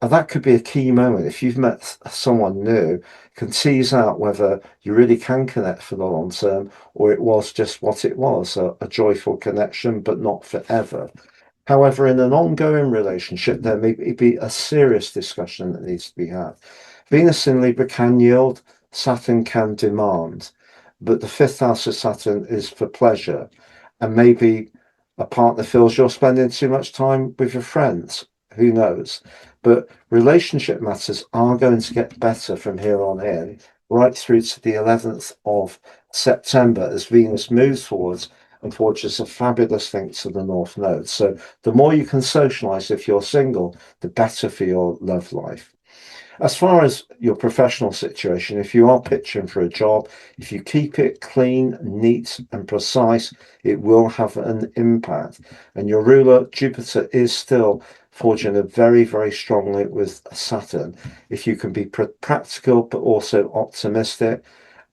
And that could be a key moment. If you've met someone new, can tease out whether you really can connect for the long term, or it was just what it was, a joyful connection, but not forever. However, in an ongoing relationship, there may be a serious discussion that needs to be had. Venus in Libra can yield, Saturn can demand, but the fifth house of Saturn is for pleasure. And maybe a partner feels you're spending too much time with your friends. Who knows? But relationship matters are going to get better from here on in, right through to the 11th of September as Venus moves forwards and forges a fabulous link to the North Node. So the more you can socialize if you're single, the better for your love life. As far as your professional situation, if you are pitching for a job, if you keep it clean, neat, and precise, it will have an impact. And your ruler, Jupiter, is still forging a very, very strong link with Saturn. If you can be practical, but also optimistic,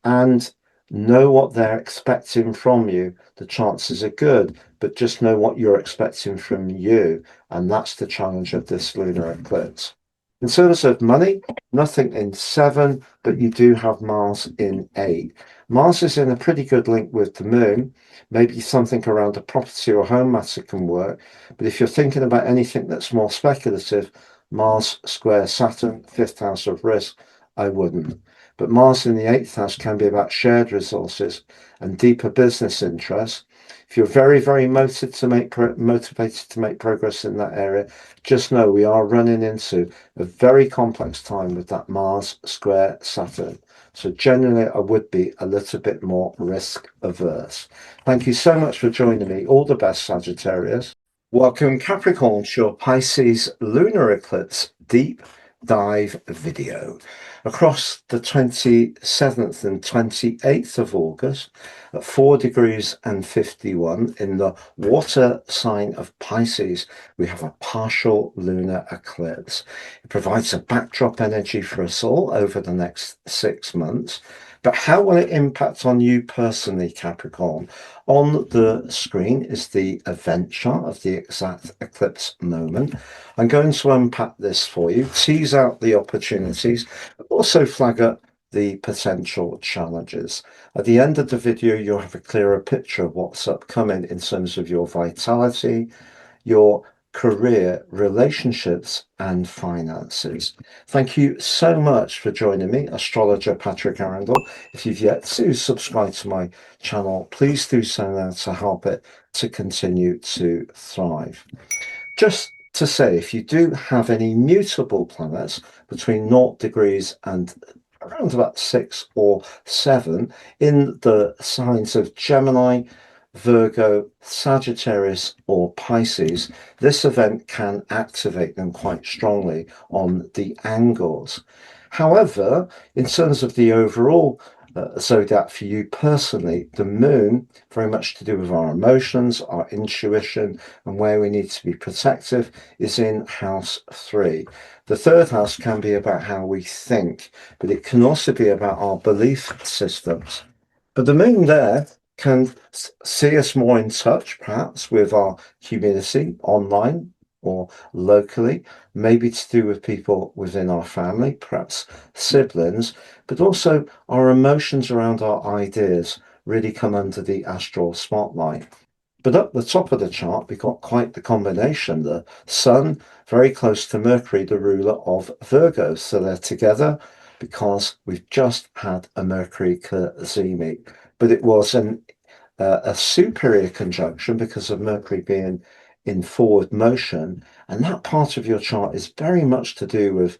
and know what they're expecting from you, the chances are good, but just know what you're expecting from you. And that's the challenge of this lunar eclipse. In terms of money, nothing in 7, but you do have Mars in 8. Mars is in a pretty good link with the moon. Maybe something around a property or home matter can work. But if you're thinking about anything that's more speculative, Mars square Saturn, fifth house of risk, I wouldn't. But Mars in the 8th house can be about shared resources and deeper business interests. If you're very, very motivated to make progress in that area, just know we are running into a very complex time with that Mars square Saturn. So generally, I would be a little bit more risk averse. Thank you so much for joining me. All the best, Sagittarius. Welcome, Capricorn, to your Pisces Lunar Eclipse Deep Dive video. Across the 27th and 28th of August, at 4 degrees and 51 in the water sign of Pisces, we have a partial lunar eclipse. It provides a backdrop energy for us all over the next 6 months. But how will it impact on you personally, Capricorn? On the screen is the event chart of the exact eclipse moment. I'm going to unpack this for you, tease out the opportunities, but also flag up the potential challenges. At the end of the video, you'll have a clearer picture of what's upcoming in terms of your vitality, your career, relationships, and finances. Thank you so much for joining me, astrologer Patrick Arundell. If you've yet to subscribe to my channel, please do so now to help it to continue to thrive. Just to say, if you do have any mutable planets between 0 degrees and around about 6 or 7 in the signs of Gemini, Virgo, Sagittarius, or Pisces, this event can activate them quite strongly on the angles. However, in terms of the overall zodiac for you personally, the moon, very much to do with our emotions, our intuition, and where we need to be protective, is in house 3. The third house can be about how we think, but it can also be about our belief systems. But the moon there can see us more in touch, perhaps, with our community online or locally, maybe to do with people within our family, perhaps siblings, but also our emotions around our ideas really come under the astral spotlight. But up the top of the chart, we've got quite the combination. The Sun very close to Mercury, the ruler of Virgo. So they're together because we've just had a Mercury cazimi. But it was a superior conjunction because of Mercury being in forward motion. And that part of your chart is very much to do with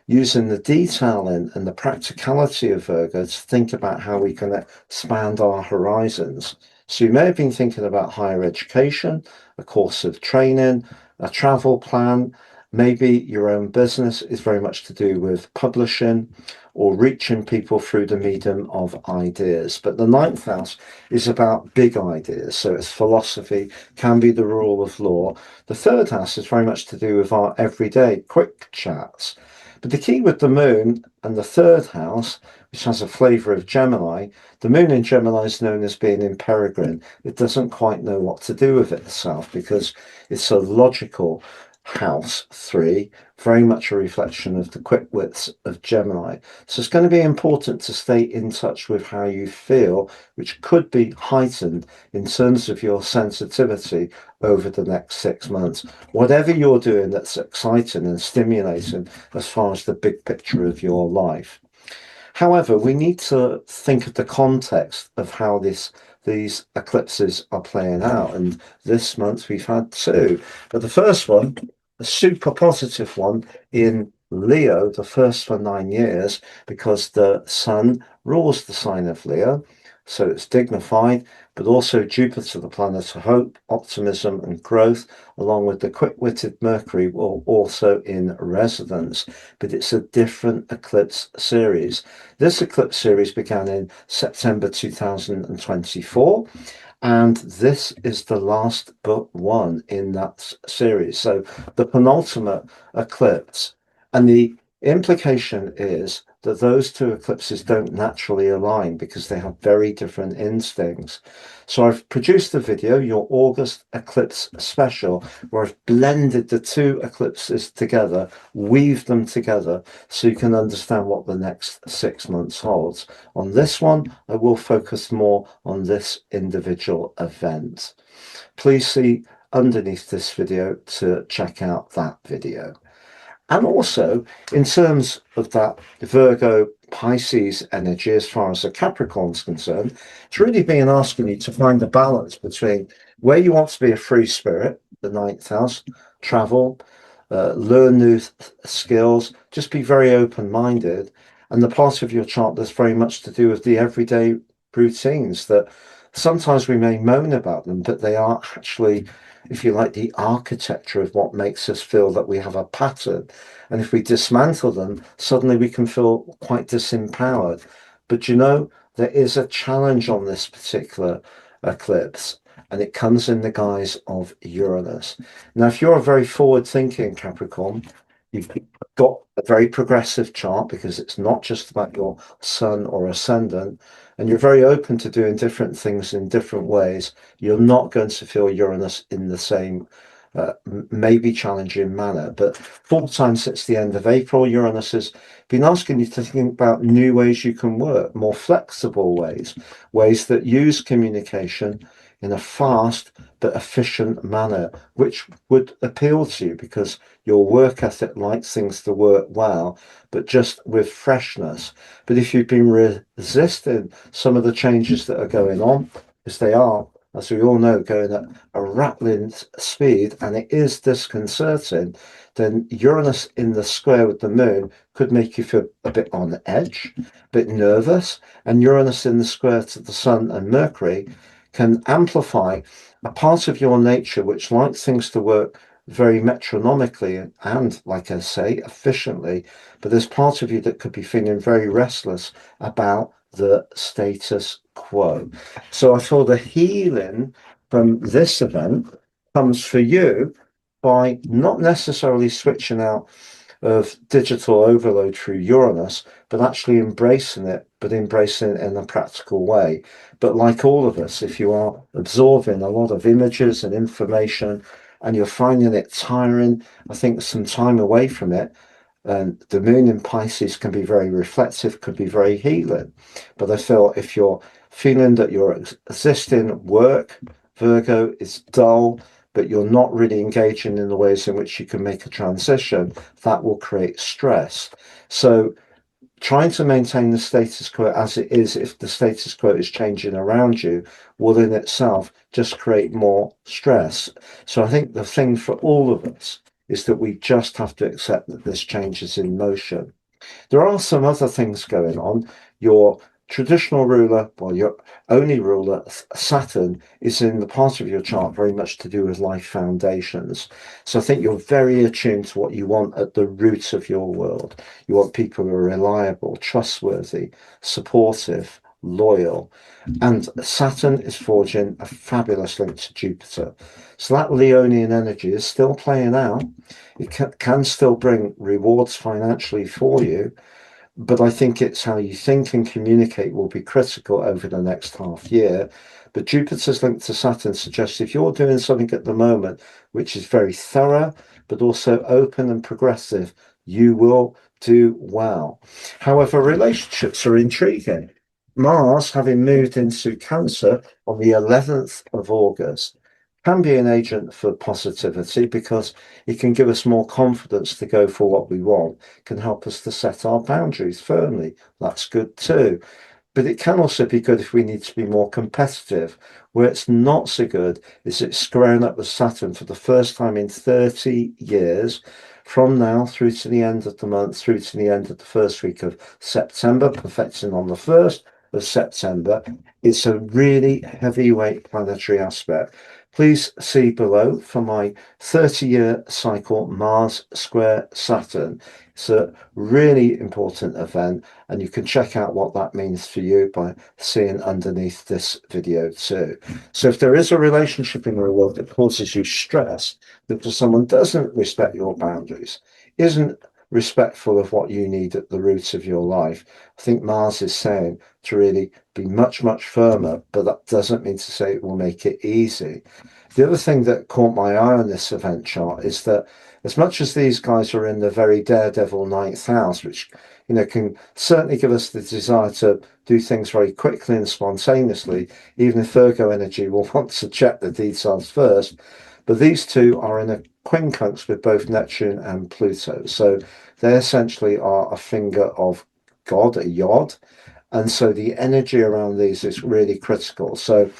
using the detail and the practicality of Virgo to think about how we can expand our horizons. So you may have been thinking about higher education, a course of training, a travel plan. Maybe your own business is very much to do with publishing or reaching people through the medium of ideas. But the 9th house is about big ideas. So it's philosophy, can be the rule of law. The 3rd house is very much to do with our everyday quick chats. But the key with the moon and the third house, which has a flavour of Gemini, the moon in Gemini is known as being in peregrine. It doesn't quite know what to do with itself because it's a logical house 3, very much a reflection of the quick wits of Gemini. So it's going to be important to stay in touch with how you feel, which could be heightened in terms of your sensitivity over the next 6 months. Whatever you're doing that's exciting and stimulating as far as the big picture of your life. However, we need to think of the context of how these eclipses are playing out. And this month we've had two. But the first one, a super positive one in Leo, the first for 9 years, because the sun rules the sign of Leo. So it's dignified, but also Jupiter, the planet of hope, optimism, and growth, along with the quick-witted Mercury, will also in residence. But it's a different eclipse series. This eclipse series began in September 2024. And this is the last but one in that series. So the penultimate eclipse. And the implication is that those two eclipses don't naturally align because they have very different instincts. So I've produced a video, your August eclipse special, where I've blended the two eclipses together, weaved them together, so you can understand what the next 6 months holds. On this one, I will focus more on this individual event. Please see underneath this video to check out that video. And also, in terms of that Virgo Pisces energy, as far as the Capricorn's concerned, it's really been asking you to find a balance between where you want to be a free spirit, the ninth house, travel, learn new skills, just be very open-minded, and the part of your chart that's very much to do with the everyday routines that sometimes we may moan about them, but they are actually, if you like, the architecture of what makes us feel that we have a pattern. And if we dismantle them, suddenly we can feel quite disempowered. But you know, there is a challenge on this particular eclipse, and it comes in the guise of Uranus. Now, if you're a very forward-thinking Capricorn, you've got a very progressive chart because it's not just about your sun or ascendant, and you're very open to doing different things in different ways, you're not going to feel Uranus in the same maybe challenging manner. But 4 times since the end of April, Uranus has been asking you to think about new ways you can work, more flexible ways, ways that use communication in a fast but efficient manner, which would appeal to you because your work ethic likes things to work well, but just with freshness. But if you've been resisting some of the changes that are going on, as they are, as we all know, going at a rattling speed, and it is disconcerting, then Uranus in the square with the moon could make you feel a bit on edge, a bit nervous, and Uranus in the square to the sun and Mercury can amplify a part of your nature which likes things to work very metronomically and, like I say, efficiently, but there's part of you that could be feeling very restless about the status quo. So I feel the healing from this event comes for you by not necessarily switching out of digital overload through Uranus, but actually embracing it, but embracing it in a practical way. But like all of us, if you are absorbing a lot of images and information and you're finding it tiring, I think some time away from it, and the moon in Pisces can be very reflective, could be very healing. But I feel if you're feeling that your existing work, Virgo, is dull, but you're not really engaging in the ways in which you can make a transition, that will create stress. So trying to maintain the status quo as it is, if the status quo is changing around you, will in itself just create more stress. So I think the thing for all of us is that we just have to accept that this change is in motion. There are some other things going on. Your traditional ruler, well, your only ruler, Saturn, is in the part of your chart very much to do with life foundations. So I think you're very attuned to what you want at the root of your world. You want people who are reliable, trustworthy, supportive, loyal. And Saturn is forging a fabulous link to Jupiter. So that Leonian energy is still playing out. It can still bring rewards financially for you, but I think it's how you think and communicate will be critical over the next half year. But Jupiter's link to Saturn suggests if you're doing something at the moment which is very thorough, but also open and progressive, you will do well. However, relationships are intriguing. Mars, having moved into Cancer on the 11th of August, can be an agent for positivity because it can give us more confidence to go for what we want, can help us to set our boundaries firmly. That's good too. But it can also be good if we need to be more competitive. Where it's not so good is it's squaring up with Saturn for the first time in 30 years, from now through to the end of the month, through to the end of the first week of September, perfecting on the 1st of September. It's a really heavyweight planetary aspect. Please see below for my 30-year cycle Mars square Saturn. It's a really important event, and you can check out what that means for you by seeing underneath this video too. So if there is a relationship in your world that causes you stress because someone doesn't respect your boundaries, isn't respectful of what you need at the root of your life, I think Mars is saying to really be much, much firmer, but that doesn't mean to say it will make it easy. The other thing that caught my eye on this event chart is that as much as these guys are in the very daredevil ninth house, which can certainly give us the desire to do things very quickly and spontaneously, even if Virgo energy will want to check the details first. But these two are in a quincunx with both Neptune and Pluto. So they essentially are a finger of God, a yod. And so the energy around these is really critical. So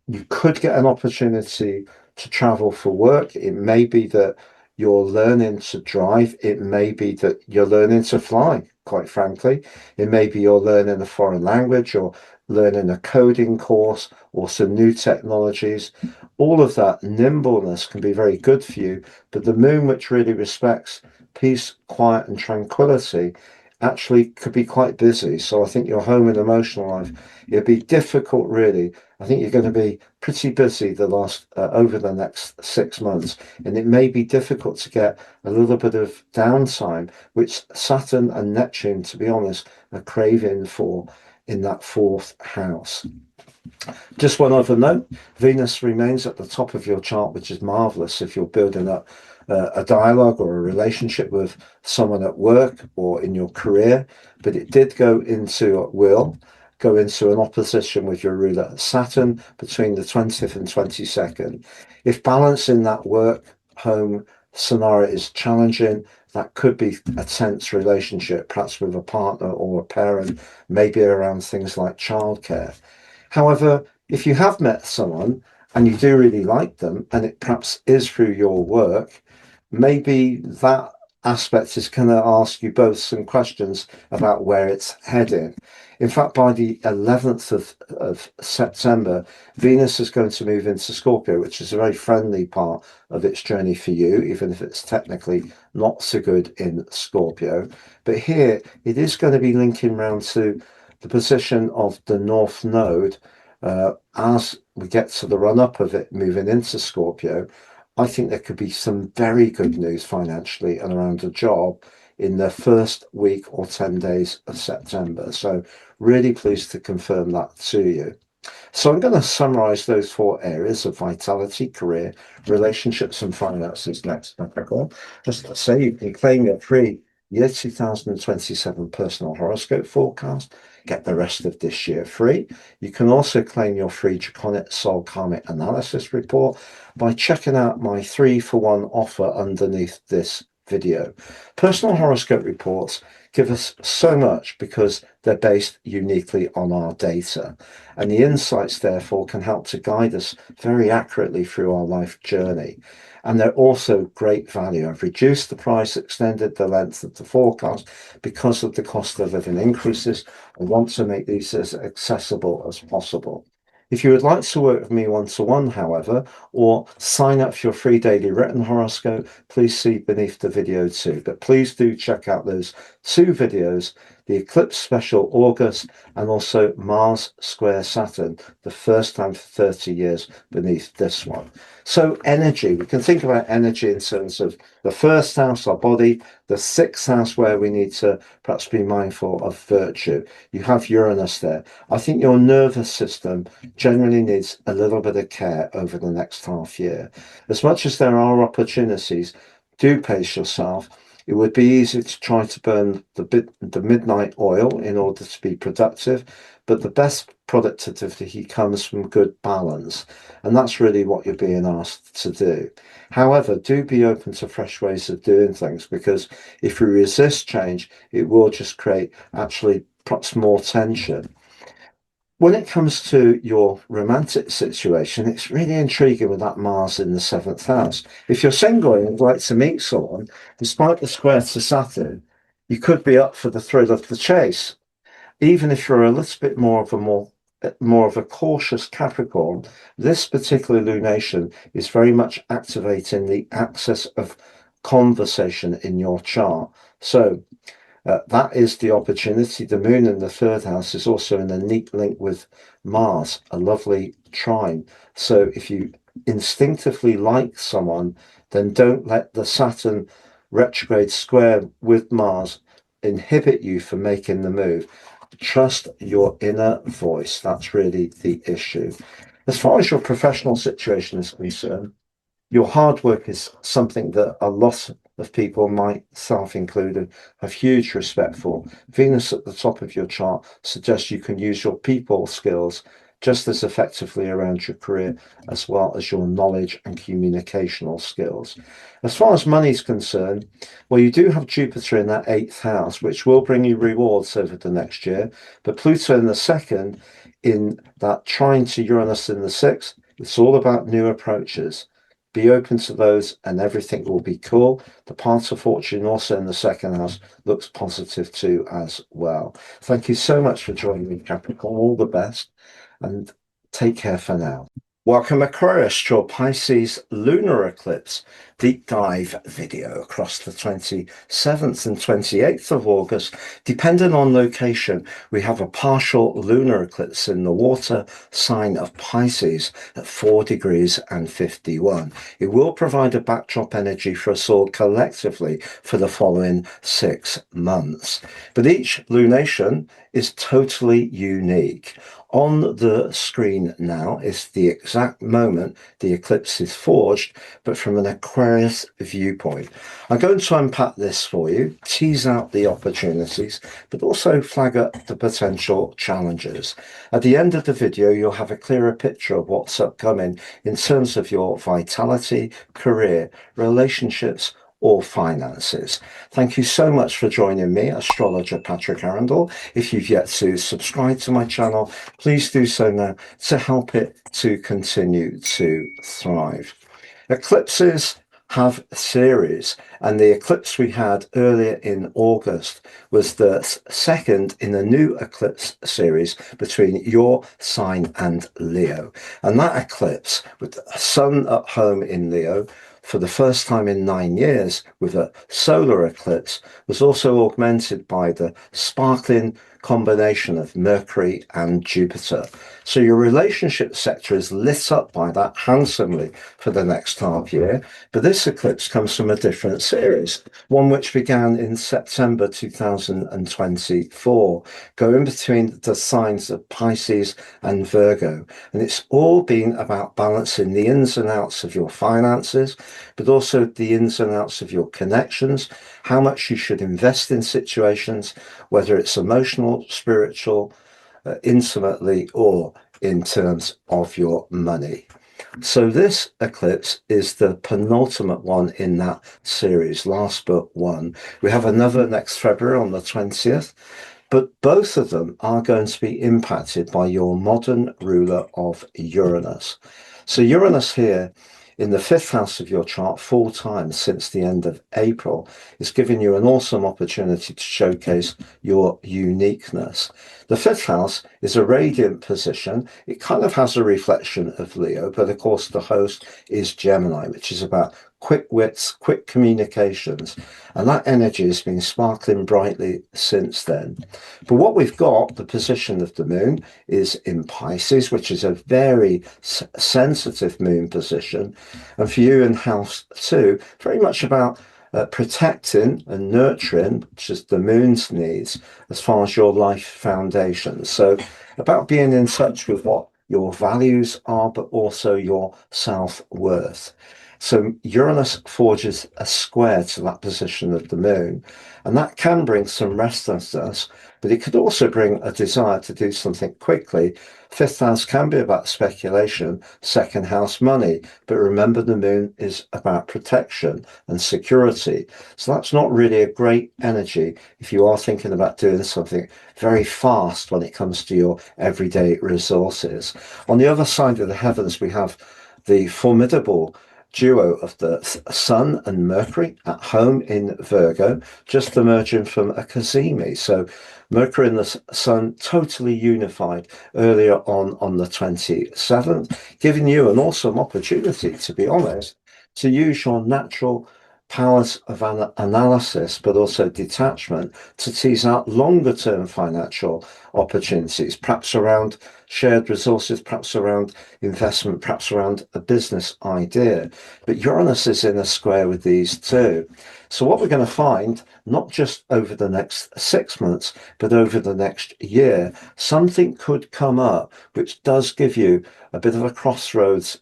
you could get an opportunity to travel for work. It may be that you're learning to drive. It may be that you're learning to fly, quite frankly. It may be you're learning a foreign language or learning a coding course or some new technologies. All of that nimbleness can be very good for you. But the moon, which really respects peace, quiet, and tranquility, actually could be quite busy. So I think your home and emotional life, it'd be difficult, really. I think you're going to be pretty busy over the next 6 months, and it may be difficult to get a little bit of downtime, which Saturn and Neptune, to be honest, are craving for in that 4th house. Just one other note, Venus remains at the top of your chart, which is marvelous if you're building up a dialogue or a relationship with someone at work or in your career, but it did go into an opposition with your ruler Saturn between the 20th and 22nd. If balancing that work home scenario is challenging, that could be a tense relationship, perhaps with a partner or a parent, maybe around things like childcare. However, if you have met someone and you do really like them, and it perhaps is through your work, maybe that aspect is going to ask you both some questions about where it's heading. In fact, by the 11th of September, Venus is going to move into Scorpio, which is a very friendly part of its journey for you, even if it's technically not so good in Scorpio. But here, it is going to be linking round to the position of the North Node. As we get to the run-up of it moving into Scorpio, I think there could be some very good news financially and around a job in the first week or 10 days of September. So really pleased to confirm that to you. So I'm going to summarize those 4 areas of vitality, career, relationships, and finances next, Capricorn. Just to say, you can claim your free year 2027 personal horoscope forecast. Get the rest of this year free. You can also claim your free Draconic Soul Karmic Analysis report by checking out my 3-for-1 offer underneath this video. Personal horoscope reports give us so much because they're based uniquely on our data, and the insights therefore can help to guide us very accurately through our life journey. And they're also great value. I've reduced the price, extended the length of the forecast because of the cost of living increases. I want to make these as accessible as possible. If you would like to work with me one-to-one, however, or sign up for your free daily written horoscope, please see beneath the video too. But please do check out those 2 videos the eclipse special August, and also Mars square Saturn, the first time for 30 years beneath this one. So energy, we can think about energy in terms of the first house, our body, the sixth house where we need to perhaps be mindful of virtue. You have Uranus there. I think your nervous system generally needs a little bit of care over the next half year. As much as there are opportunities, do pace yourself. It would be easy to try to burn the midnight oil in order to be productive, but the best productivity comes from good balance, and that's really what you're being asked to do. However, do be open to fresh ways of doing things, because if we resist change, it will just create actually perhaps more tension. When it comes to your romantic situation, it's really intriguing with that Mars in the seventh house. If you're single and would like to meet someone, despite the square to Saturn, you could be up for the thrill of the chase. Even if you're a little bit more of a cautious Capricorn, this particular lunation is very much activating the axis of conversation in your chart. So that is the opportunity. The moon in the third house is also in a neat link with Mars, a lovely trine. So if you instinctively like someone, then don't let the Saturn retrograde square with Mars inhibit you from making the move. Trust your inner voice. That's really the issue. As far as your professional situation is concerned, your hard work is something that a lot of people, myself included, have huge respect for. Venus at the top of your chart suggests you can use your people skills just as effectively around your career, as well as your knowledge and communicational skills. As far as money is concerned, well, you do have Jupiter in that eighth house, which will bring you rewards over the next year, but Pluto in the second, in that trine to Uranus in the sixth, it's all about new approaches. Be open to those and everything will be cool. The path of fortune also in the second house looks positive too as well. Thank you so much for joining me, Capricorn. All the best and take care for now. Welcome Aquarius to your Pisces Lunar Eclipse deep dive video across the 27th and 28th of August. Depending on location, we have a partial lunar eclipse in the water sign of Pisces at 4 degrees and 51. It will provide a backdrop energy for us all collectively for the following 6 months. But each lunation is totally unique. On the screen now is the exact moment the eclipse is forged, but from an Aquarius viewpoint. I'm going to unpack this for you, tease out the opportunities, but also flag up the potential challenges. At the end of the video, you'll have a clearer picture of what's upcoming in terms of your vitality, career, relationships, or finances. Thank you so much for joining me, astrologer Patrick Arundell. If you've yet to subscribe to my channel, please do so now to help it to continue to thrive. Eclipses have series, and the eclipse we had earlier in August was the second in a new eclipse series between your sign and Leo. And that eclipse, with the sun at home in Leo, for the first time in 9 years with a solar eclipse, was also augmented by the sparkling combination of Mercury and Jupiter. So your relationship sector is lit up by that handsomely for the next half year. But this eclipse comes from a different series, one which began in September 2024, going between the signs of Pisces and Virgo. And it's all been about balancing the ins and outs of your finances, but also the ins and outs of your connections, how much you should invest in situations, whether it's emotional, spiritual, intimately, or in terms of your money. So this eclipse is the penultimate one in that series, last but one. We have another next February on the 20th, but both of them are going to be impacted by your modern ruler of Uranus. So Uranus here in the 5th house of your chart full time since the end of April is giving you an awesome opportunity to showcase your uniqueness. The 5th house is a radiant position. It kind of has a reflection of Leo, but of course the host is Gemini, which is about quick wits, quick communications. And that energy has been sparkling brightly since then. But what we've got, the position of the moon, is in Pisces, which is a very sensitive moon position. And for you in house 2, very much about protecting and nurturing, which is the moon's needs, as far as your life foundation. So about being in touch with what your values are, but also your self-worth. So Uranus forges a square to that position of the moon, and that can bring some restlessness, but it could also bring a desire to do something quickly. Fifth house can be about speculation, second house money, but remember the moon is about protection and security. So that's not really a great energy if you are thinking about doing something very fast when it comes to your everyday resources. On the other side of the heavens, we have the formidable duo of the Sun and Mercury at home in Virgo, just emerging from a cazimi. So Mercury and the Sun totally unified earlier on the 27th, giving you an awesome opportunity, to be honest, to use your natural powers of analysis, but also detachment, to tease out longer term financial opportunities, perhaps around shared resources, perhaps around investment, perhaps around a business idea. But Uranus is in a square with these two. So what we're going to find, not just over the next 6 months, but over the next year, something could come up which does give you a bit of a crossroads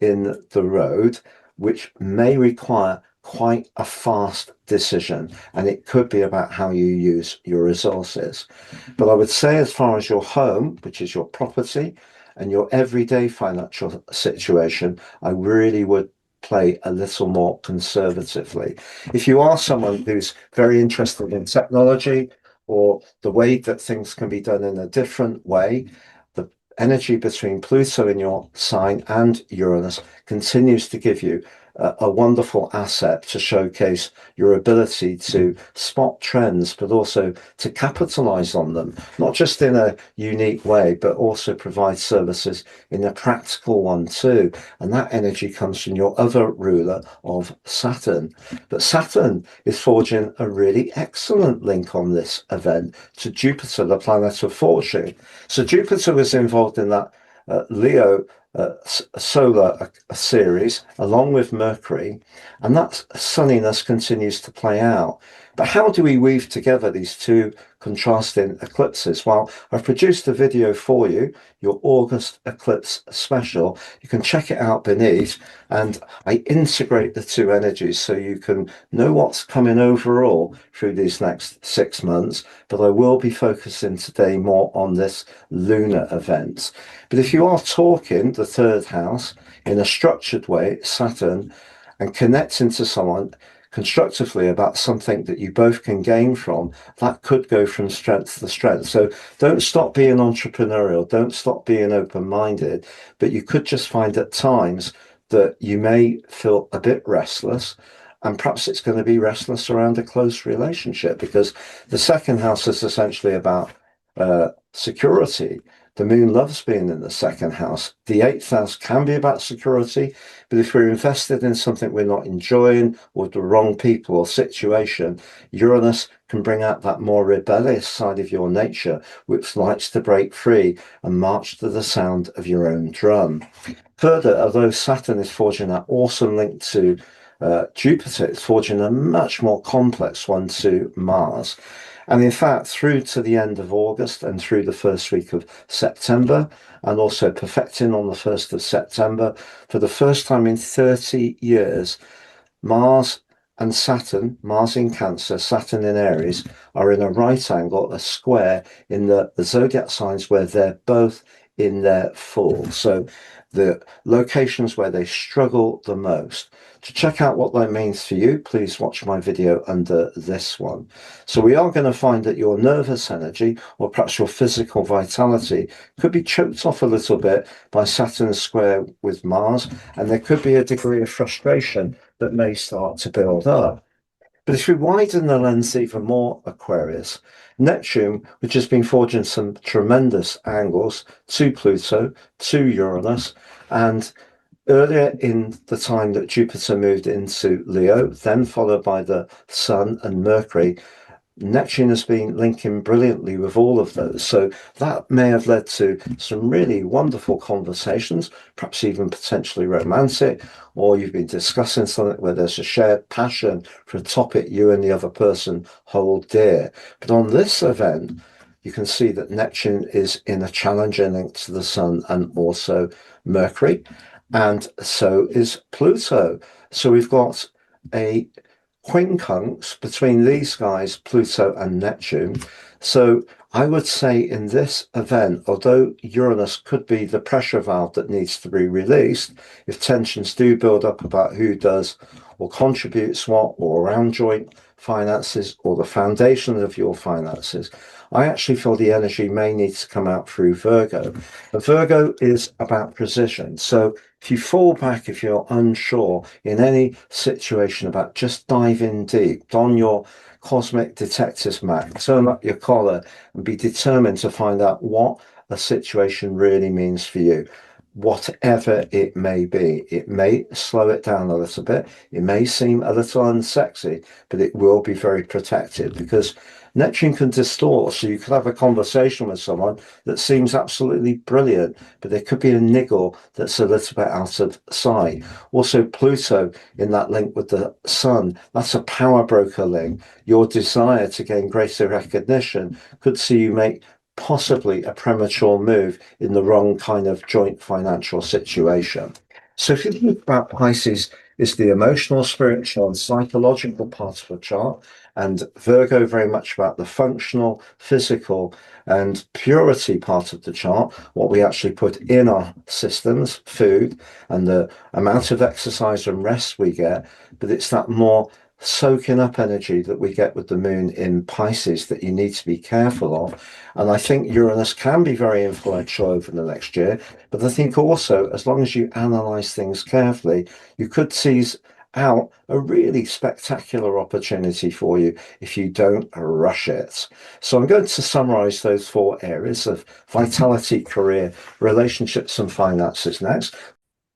in the road, which may require quite a fast decision, and it could be about how you use your resources. But I would say, as far as your home, which is your property, and your everyday financial situation, I really would play a little more conservatively. If you are someone who's very interested in technology or the way that things can be done in a different way, the energy between Pluto in your sign and Uranus continues to give you a wonderful asset to showcase your ability to spot trends, but also to capitalize on them, not just in a unique way, but also provide services in a practical one too. And that energy comes from your other ruler of Saturn. But Saturn is forging a really excellent link on this event to Jupiter, the planet of fortune. So Jupiter was involved in that Leo solar series along with Mercury, and that sunniness continues to play out. But how do we weave together these two contrasting eclipses? Well, I've produced a video for you, your August eclipse special. You can check it out beneath, and I integrate the two energies so you can know what's coming overall through these next 6 months. But I will be focusing today more on this lunar event. But if you are talking the third house in a structured way, Saturn, and connecting to someone constructively about something that you both can gain from, that could go from strength to strength. So don't stop being entrepreneurial, don't stop being open-minded, but you could just find at times that you may feel a bit restless, and perhaps it's going to be restless around a close relationship, because the second house is essentially about security. The moon loves being in the second house. The eighth house can be about security, but if we're invested in something we're not enjoying, or the wrong people or situation, Uranus can bring out that more rebellious side of your nature, which likes to break free and march to the sound of your own drum. Further, although Saturn is forging that awesome link to Jupiter, it's forging a much more complex one to Mars. And in fact, through to the end of August and through the first week of September, and also perfecting on the 1st of September, for the first time in 30 years, Mars and Saturn, Mars in Cancer, Saturn in Aries, are in a right angle, a square, in the zodiac signs where they're both in their full. So the locations where they struggle the most. To check out what that means for you, please watch my video under this one. So we are going to find that your nervous energy, or perhaps your physical vitality, could be choked off a little bit by Saturn's square with Mars, and there could be a degree of frustration that may start to build up. But if we widen the lens even more, Aquarius, Neptune, which has been forging some tremendous angles to Pluto, to Uranus, and earlier in the time that Jupiter moved into Leo, then followed by the Sun and Mercury, Neptune has been linking brilliantly with all of those. So that may have led to some really wonderful conversations, perhaps even potentially romantic, or you've been discussing something where there's a shared passion for a topic you and the other person hold dear. But on this event, you can see that Neptune is in a challenging link to the Sun and also Mercury, and so is Pluto. So we've got a quincunx between these guys, Pluto and Neptune. So I would say in this event, although Uranus could be the pressure valve that needs to be released, if tensions do build up about who does or contributes what, or around joint finances, or the foundation of your finances, I actually feel the energy may need to come out through Virgo. But Virgo is about precision. So if you fall back, if you're unsure in any situation about just dive in deep, don your cosmic detective's mat, turn up your collar and be determined to find out what a situation really means for you. Whatever it may be, it may slow it down a little bit. It may seem a little unsexy, but it will be very protected because Neptune can distort. So you could have a conversation with someone that seems absolutely brilliant, but there could be a niggle that's a little bit out of sight. Also, Pluto in that link with the Sun, that's a power broker link. Your desire to gain greater recognition could see you make possibly a premature move in the wrong kind of joint financial situation. So if you think about Pisces, is the emotional, spiritual, and psychological part of the chart, and Virgo very much about the functional, physical, and purity part of the chart, what we actually put in our systems, food, and the amount of exercise and rest we get, but it's that more soaking up energy that we get with the moon in Pisces that you need to be careful of. And I think Uranus can be very influential over the next year. But I think also, as long as you analyze things carefully, you could tease out a really spectacular opportunity for you if you don't rush it. So I'm going to summarize those four areas of vitality, career, relationships, and finances next.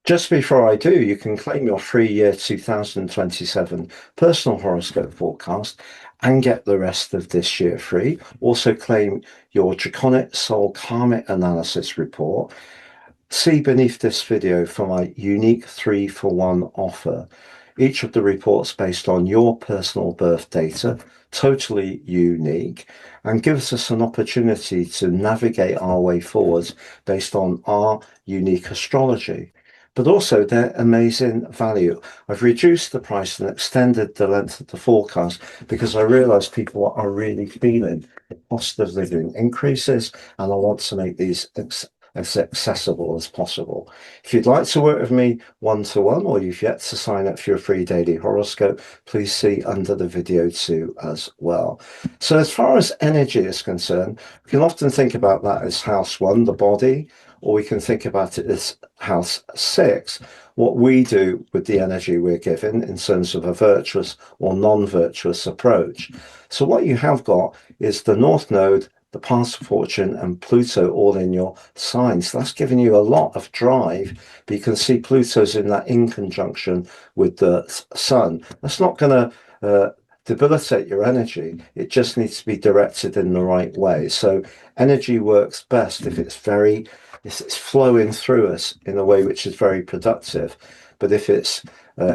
Just before I do, you can claim your free year 2027 personal horoscope forecast and get the rest of this year free. Also claim your Draconic Soul Karmic Analysis report. See beneath this video for my unique 3-for-1 offer. Each of the reports based on your personal birth data, totally unique, and gives us an opportunity to navigate our way forwards based on our unique astrology. But also their amazing value. I've reduced the price and extended the length of the forecast because I realise people are really feeling the cost of living increases, and I want to make these as accessible as possible. If you'd like to work with me one-to-one, or you've yet to sign up for your free daily horoscope, please see under the video too as well. So as far as energy is concerned, we can often think about that as house 1, the body, or we can think about it as house 6, what we do with the energy we're given in terms of a virtuous or non-virtuous approach. So what you have got is the North Node, the path of fortune, and Pluto all in your sign. So that's giving you a lot of drive, but you can see Pluto's in that in conjunction with the Sun. That's not going to debilitate your energy. It just needs to be directed in the right way. So energy works best if it's flowing through us in a way which is very productive. But if it's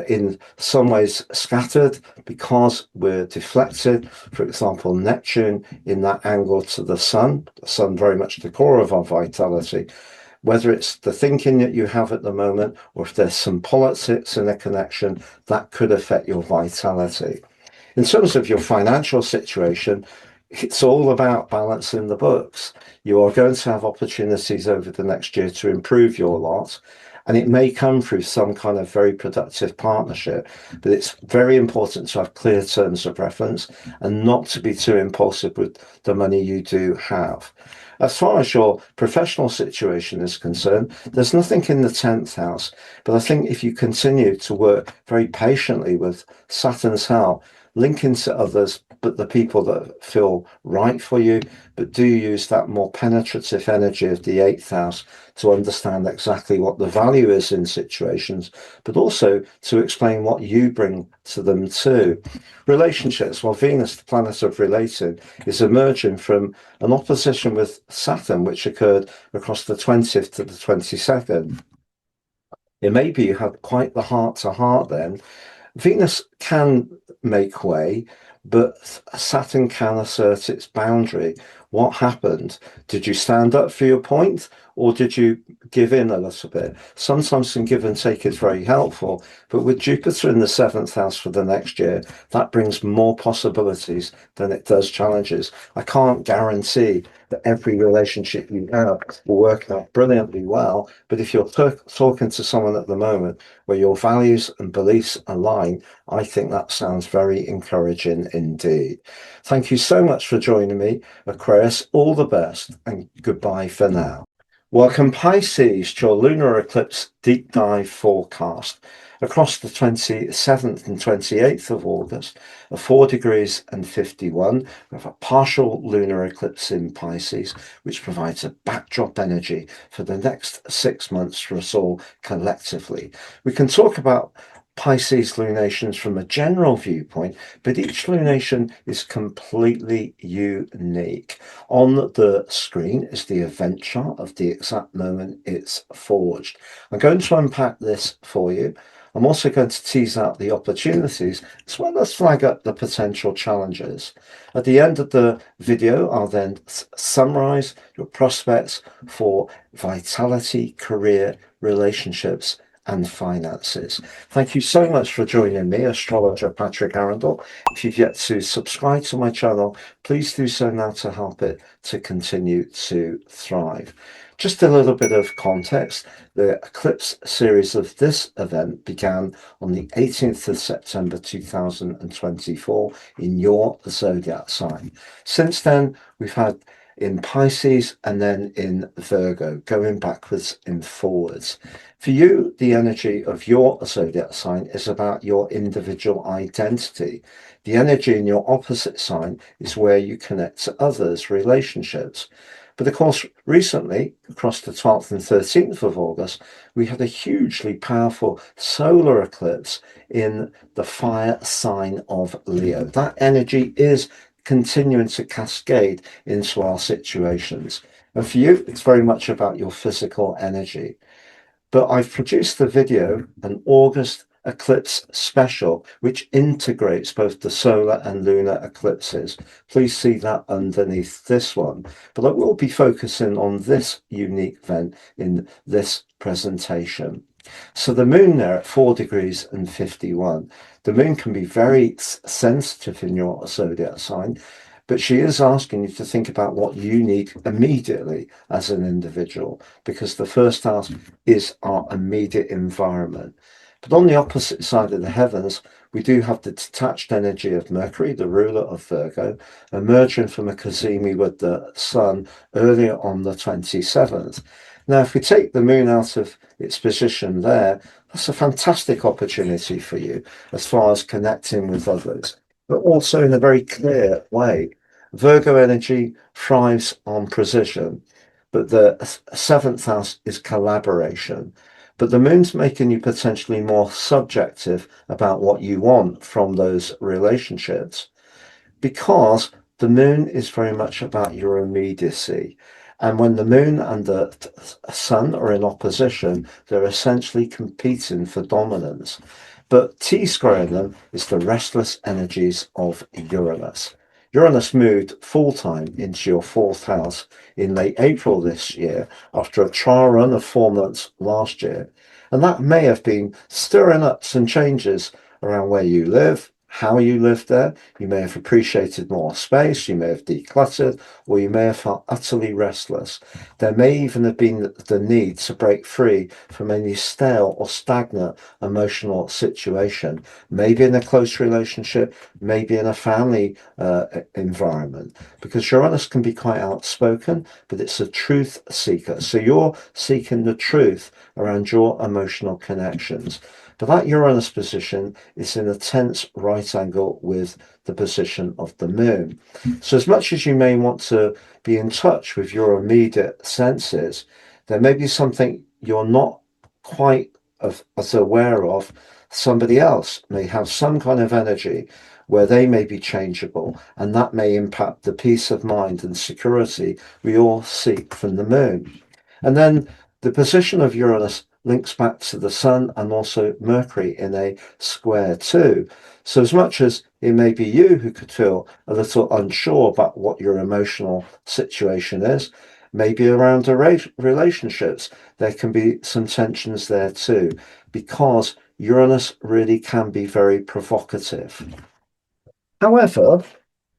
in some ways scattered because we're deflected, for example, Neptune in that angle to the Sun very much the core of our vitality, whether it's the thinking that you have at the moment or if there's some politics in a connection, that could affect your vitality. In terms of your financial situation, it's all about balancing the books. You are going to have opportunities over the next year to improve your lot, and it may come through some kind of very productive partnership, but it's very important to have clear terms of reference and not to be too impulsive with the money you do have. As far as your professional situation is concerned, there's nothing in the 10th house, but I think if you continue to work very patiently with Saturn's help, linking to others, but the people that feel right for you, but do use that more penetrative energy of the eighth house to understand exactly what the value is in situations, but also to explain what you bring to them too. Relationships, well, Venus, the planet of relating, is emerging from an opposition with Saturn, which occurred across the 20th to the 22nd. It may be you had quite the heart to heart then. Venus can make way, but Saturn can assert its boundary. What happened? Did you stand up for your point, or did you give in a little bit? Sometimes some give and take is very helpful, but with Jupiter in the seventh house for the next year, that brings more possibilities than it does challenges. I can't guarantee that every relationship you have will work out brilliantly well, but if you're talking to someone at the moment where your values and beliefs align, I think that sounds very encouraging indeed. Thank you so much for joining me, Aquarius. All the best and goodbye for now. Welcome, Pisces, to your Lunar Eclipse Deep Dive Forecast. Across the 27th and 28th of August, at 4 degrees and 51, we have a partial lunar eclipse in Pisces, which provides a backdrop energy for the next 6 months for us all collectively. We can talk about Pisces lunations from a general viewpoint, but each lunation is completely unique. On the screen is the event chart of the exact moment it's forged. I'm going to unpack this for you. I'm also going to tease out the opportunities as well as flag up the potential challenges. At the end of the video, I'll then summarize your prospects for vitality, career, relationships, and finances. Thank you so much for joining me, astrologer Patrick Arundell. If you've yet to subscribe to my channel, please do so now to help it to continue to thrive. Just a little bit of context. The eclipse series of this event began on the 18th of September 2024 in your zodiac sign. Since then, we've had in Pisces and then in Virgo, going backwards and forwards. For you, the energy of your zodiac sign is about your individual identity. The energy in your opposite sign is where you connect to others, relationships. But of course, recently, across the 12th and 13th of August, we had a hugely powerful solar eclipse in the fire sign of Leo. That energy is continuing to cascade into our situations. And for you, it's very much about your physical energy. But I've produced the video, an August eclipse special, which integrates both the solar and lunar eclipses. Please see that underneath this one. But I will be focusing on this unique event in this presentation. So the moon there at 4 degrees and 51. The moon can be very sensitive in your zodiac sign, but she is asking you to think about what you need immediately as an individual, because the first house is our immediate environment. But on the opposite side of the heavens, we do have the detached energy of Mercury, the ruler of Virgo, emerging from a cazimi with the sun earlier on the 27th. Now, if we take the moon out of its position there, that's a fantastic opportunity for you as far as connecting with others, but also in a very clear way. Virgo energy thrives on precision, but the seventh house is collaboration. But the moon's making you potentially more subjective about what you want from those relationships, because the moon is very much about your immediacy. And when the moon and the sun are in opposition, they're essentially competing for dominance. But T-squaring them is the restless energies of Uranus. Uranus moved full-time into your fourth house in late April this year after a trial run of 4 months last year. And that may have been stirring up some changes around where you live, how you live there. You may have appreciated more space, you may have decluttered, or you may have felt utterly restless. There may even have been the need to break free from any stale or stagnant emotional situation, maybe in a close relationship, maybe in a family environment, because Uranus can be quite outspoken, but it's a truth seeker. So you're seeking the truth around your emotional connections. But that Uranus position is in a tense right angle with the position of the moon. So as much as you may want to be in touch with your immediate senses, there may be something you're not quite as aware of. Somebody else may have some kind of energy where they may be changeable, and that may impact the peace of mind and security we all seek from the moon. And then the position of Uranus links back to the Sun and also Mercury in a square too. So as much as it may be you who could feel a little unsure about what your emotional situation is, maybe around relationships, there can be some tensions there too, because Uranus really can be very provocative. However,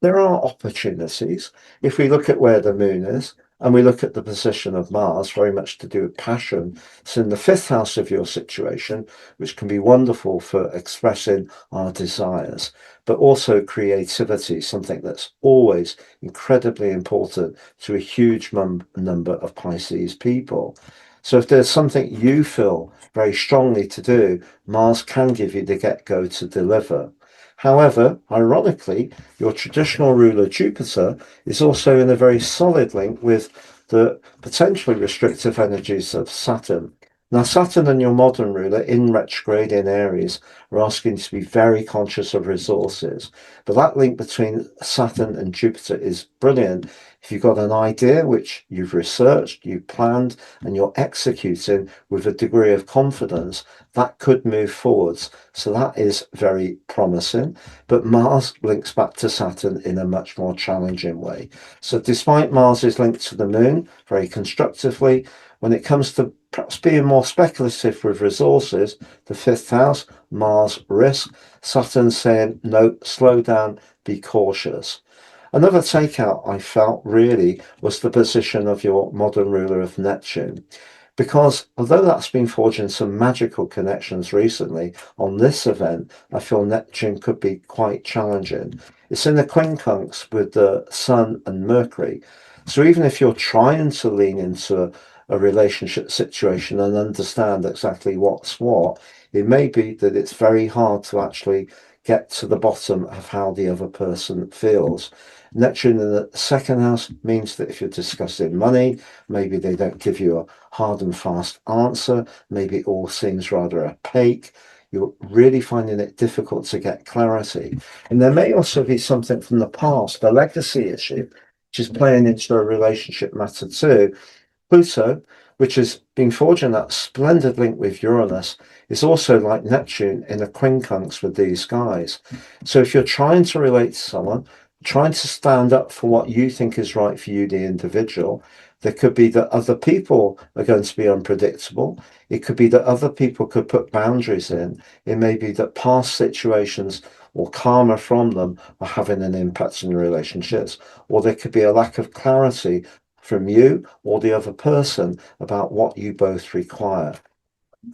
there are opportunities. If we look at where the moon is and we look at the position of Mars, very much to do with passion, it's in the fifth house of your situation, which can be wonderful for expressing our desires, but also creativity, something that's always incredibly important to a huge number of Pisces people. So if there's something you feel very strongly to do, Mars can give you the get-go to deliver. However, ironically, your traditional ruler Jupiter is also in a very solid link with the potentially restrictive energies of Saturn. Now, Saturn and your modern ruler in retrograde in Aries are asking you to be very conscious of resources. But that link between Saturn and Jupiter is brilliant. If you've got an idea which you've researched, you've planned, and you're executing with a degree of confidence, that could move forwards. So that is very promising. But Mars links back to Saturn in a much more challenging way. So despite Mars's link to the moon very constructively, when it comes to perhaps being more speculative with resources, the fifth house, Mars risk, Saturn saying, no, slow down, be cautious. Another takeout I felt really was the position of your modern ruler of Neptune. Because although that's been forging some magical connections recently, on this event, I feel Neptune could be quite challenging. It's in the quincunx with the Sun and Mercury. So even if you're trying to lean into a relationship situation and understand exactly what's what, it may be that it's very hard to actually get to the bottom of how the other person feels. Neptune in the second house means that if you're discussing money, maybe they don't give you a hard and fast answer, maybe it all seems rather opaque. You're really finding it difficult to get clarity. And there may also be something from the past, a legacy issue, which is playing into a relationship matter too. Pluto, which has been forging that splendid link with Uranus, is also like Neptune in a quincunx with these guys. So if you're trying to relate to someone, trying to stand up for what you think is right for you, the individual, there could be that other people are going to be unpredictable. It could be that other people could put boundaries in. It may be that past situations or karma from them are having an impact on your relationships, or there could be a lack of clarity from you or the other person about what you both require.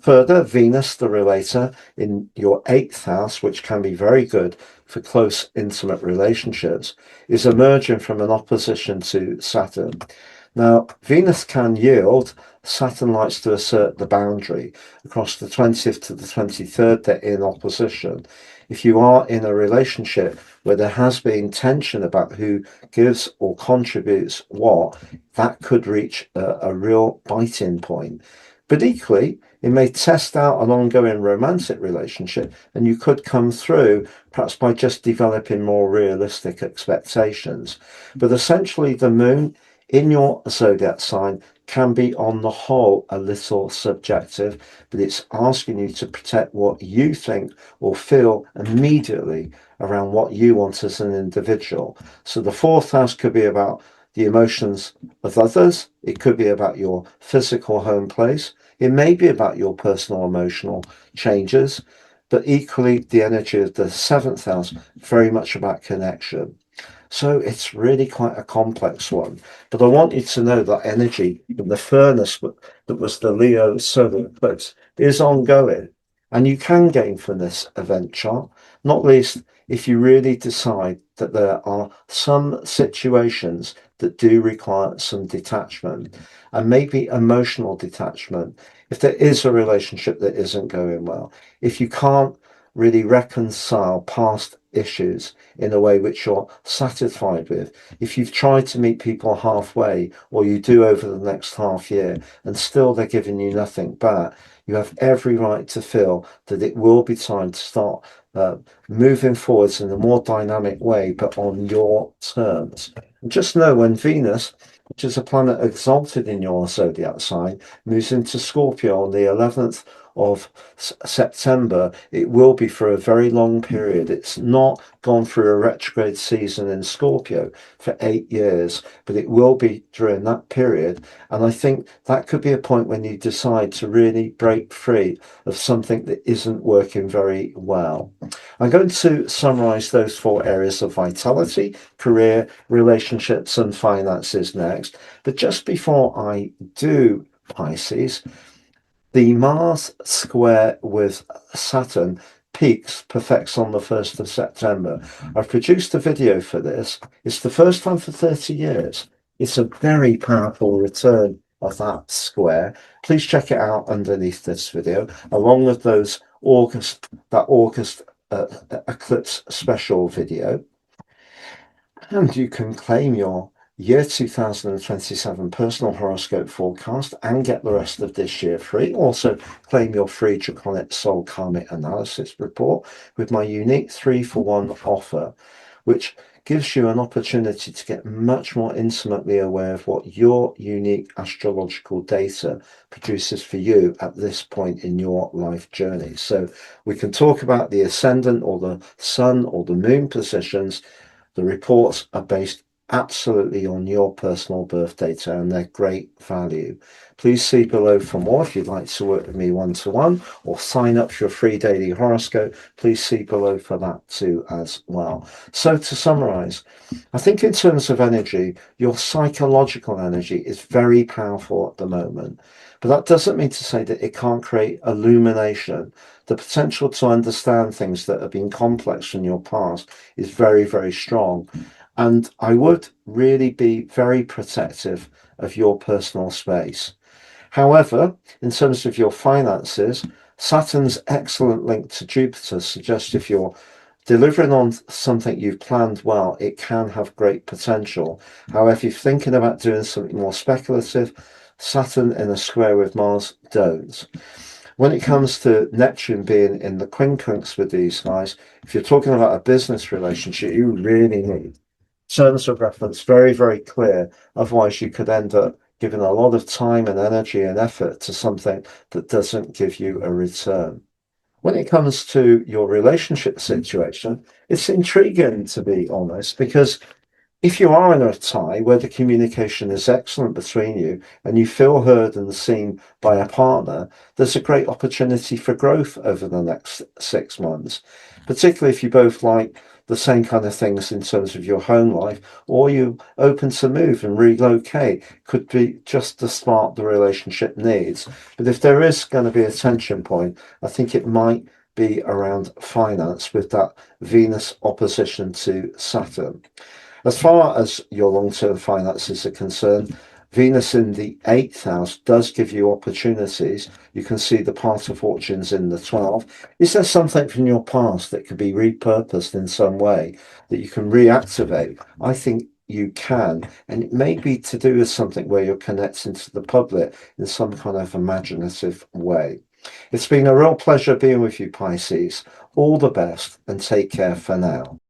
Further, Venus, the relator, in your eighth house, which can be very good for close, intimate relationships, is emerging from an opposition to Saturn. Now, Venus can yield. Saturn likes to assert the boundary. Across the 20th to the 23rd, they're in opposition. If you are in a relationship where there has been tension about who gives or contributes what, that could reach a real biting point. But equally, it may test out an ongoing romantic relationship, and you could come through perhaps by just developing more realistic expectations. But essentially, the moon in your zodiac sign can be on the whole a little subjective, but it's asking you to protect what you think or feel immediately around what you want as an individual. So the fourth house could be about the emotions of others. It could be about your physical home place. It may be about your personal emotional changes, but equally the energy of the seventh house, very much about connection. So it's really quite a complex one. But I want you to know that energy from the furnace that was the Leo solar eclipse is ongoing. And you can gain from this event chart, not least if you really decide that there are some situations that do require some detachment and maybe emotional detachment. if there is a relationship that isn't going well, if you can't really reconcile past issues in a way which you're satisfied with, if you've tried to meet people halfway, or you do over the next half year, and still they're giving you nothing back, you have every right to feel that it will be time to start moving forwards in a more dynamic way, but on your terms. And just know when Venus, which is a planet exalted in your zodiac sign, moves into Scorpio on the 11th of September, it will be for a very long period. It's not gone through a retrograde season in Scorpio for 8 years, but it will be during that period. And I think that could be a point when you decide to really break free of something that isn't working very well. I'm going to summarize those 4 areas of vitality: career, relationships, and finances next. But just before I do, Pisces, the Mars square with Saturn perfects on the 1st of September. I've produced a video for this. It's the first time for 30 years. It's a very powerful return of that square. Please check it out underneath this video, along with that August eclipse special video. And you can claim your year 2027 personal horoscope forecast and get the rest of this year free. Also, claim your free Draconic Soul Karmic Analysis report with my unique 3-for-1 offer, which gives you an opportunity to get much more intimately aware of what your unique astrological data produces for you at this point in your life journey. So we can talk about the ascendant or the sun or the moon positions. The reports are based absolutely on your personal birth data, and they're great value. Please see below for more if you'd like to work with me one-to-one or sign up for your free daily horoscope. Please see below for that too as well. So to summarize, I think in terms of energy, your psychological energy is very powerful at the moment, but that doesn't mean to say that it can't create illumination. The potential to understand things that have been complex from your past is very, very strong. And I would really be very protective of your personal space. However, in terms of your finances, Saturn's excellent link to Jupiter suggests if you're delivering on something you've planned well, it can have great potential. However, if you're thinking about doing something more speculative, Saturn in a square with Mars, don't. When it comes to Neptune being in the quincunx with these guys, if you're talking about a business relationship, you really need terms of reference very, very clear. Otherwise, you could end up giving a lot of time and energy and effort to something that doesn't give you a return. When it comes to your relationship situation, it's intriguing, to be honest, because if you are in a tie where the communication is excellent between you and you feel heard and seen by a partner, there's a great opportunity for growth over the next 6 months, particularly if you both like the same kind of things in terms of your home life, or you open to move and relocate. Could be just the spark the relationship needs. But if there is going to be a tension point, I think it might be around finance with that Venus opposition to Saturn. As far as your long-term finances are concerned, Venus in the 8th house does give you opportunities. You can see the path of fortunes in the 12th. Is there something from your past that could be repurposed in some way that you can reactivate? I think you can, and it may be to do with something where you're connecting to the public in some kind of imaginative way. It's been a real pleasure being with you, Pisces. All the best and take care for now.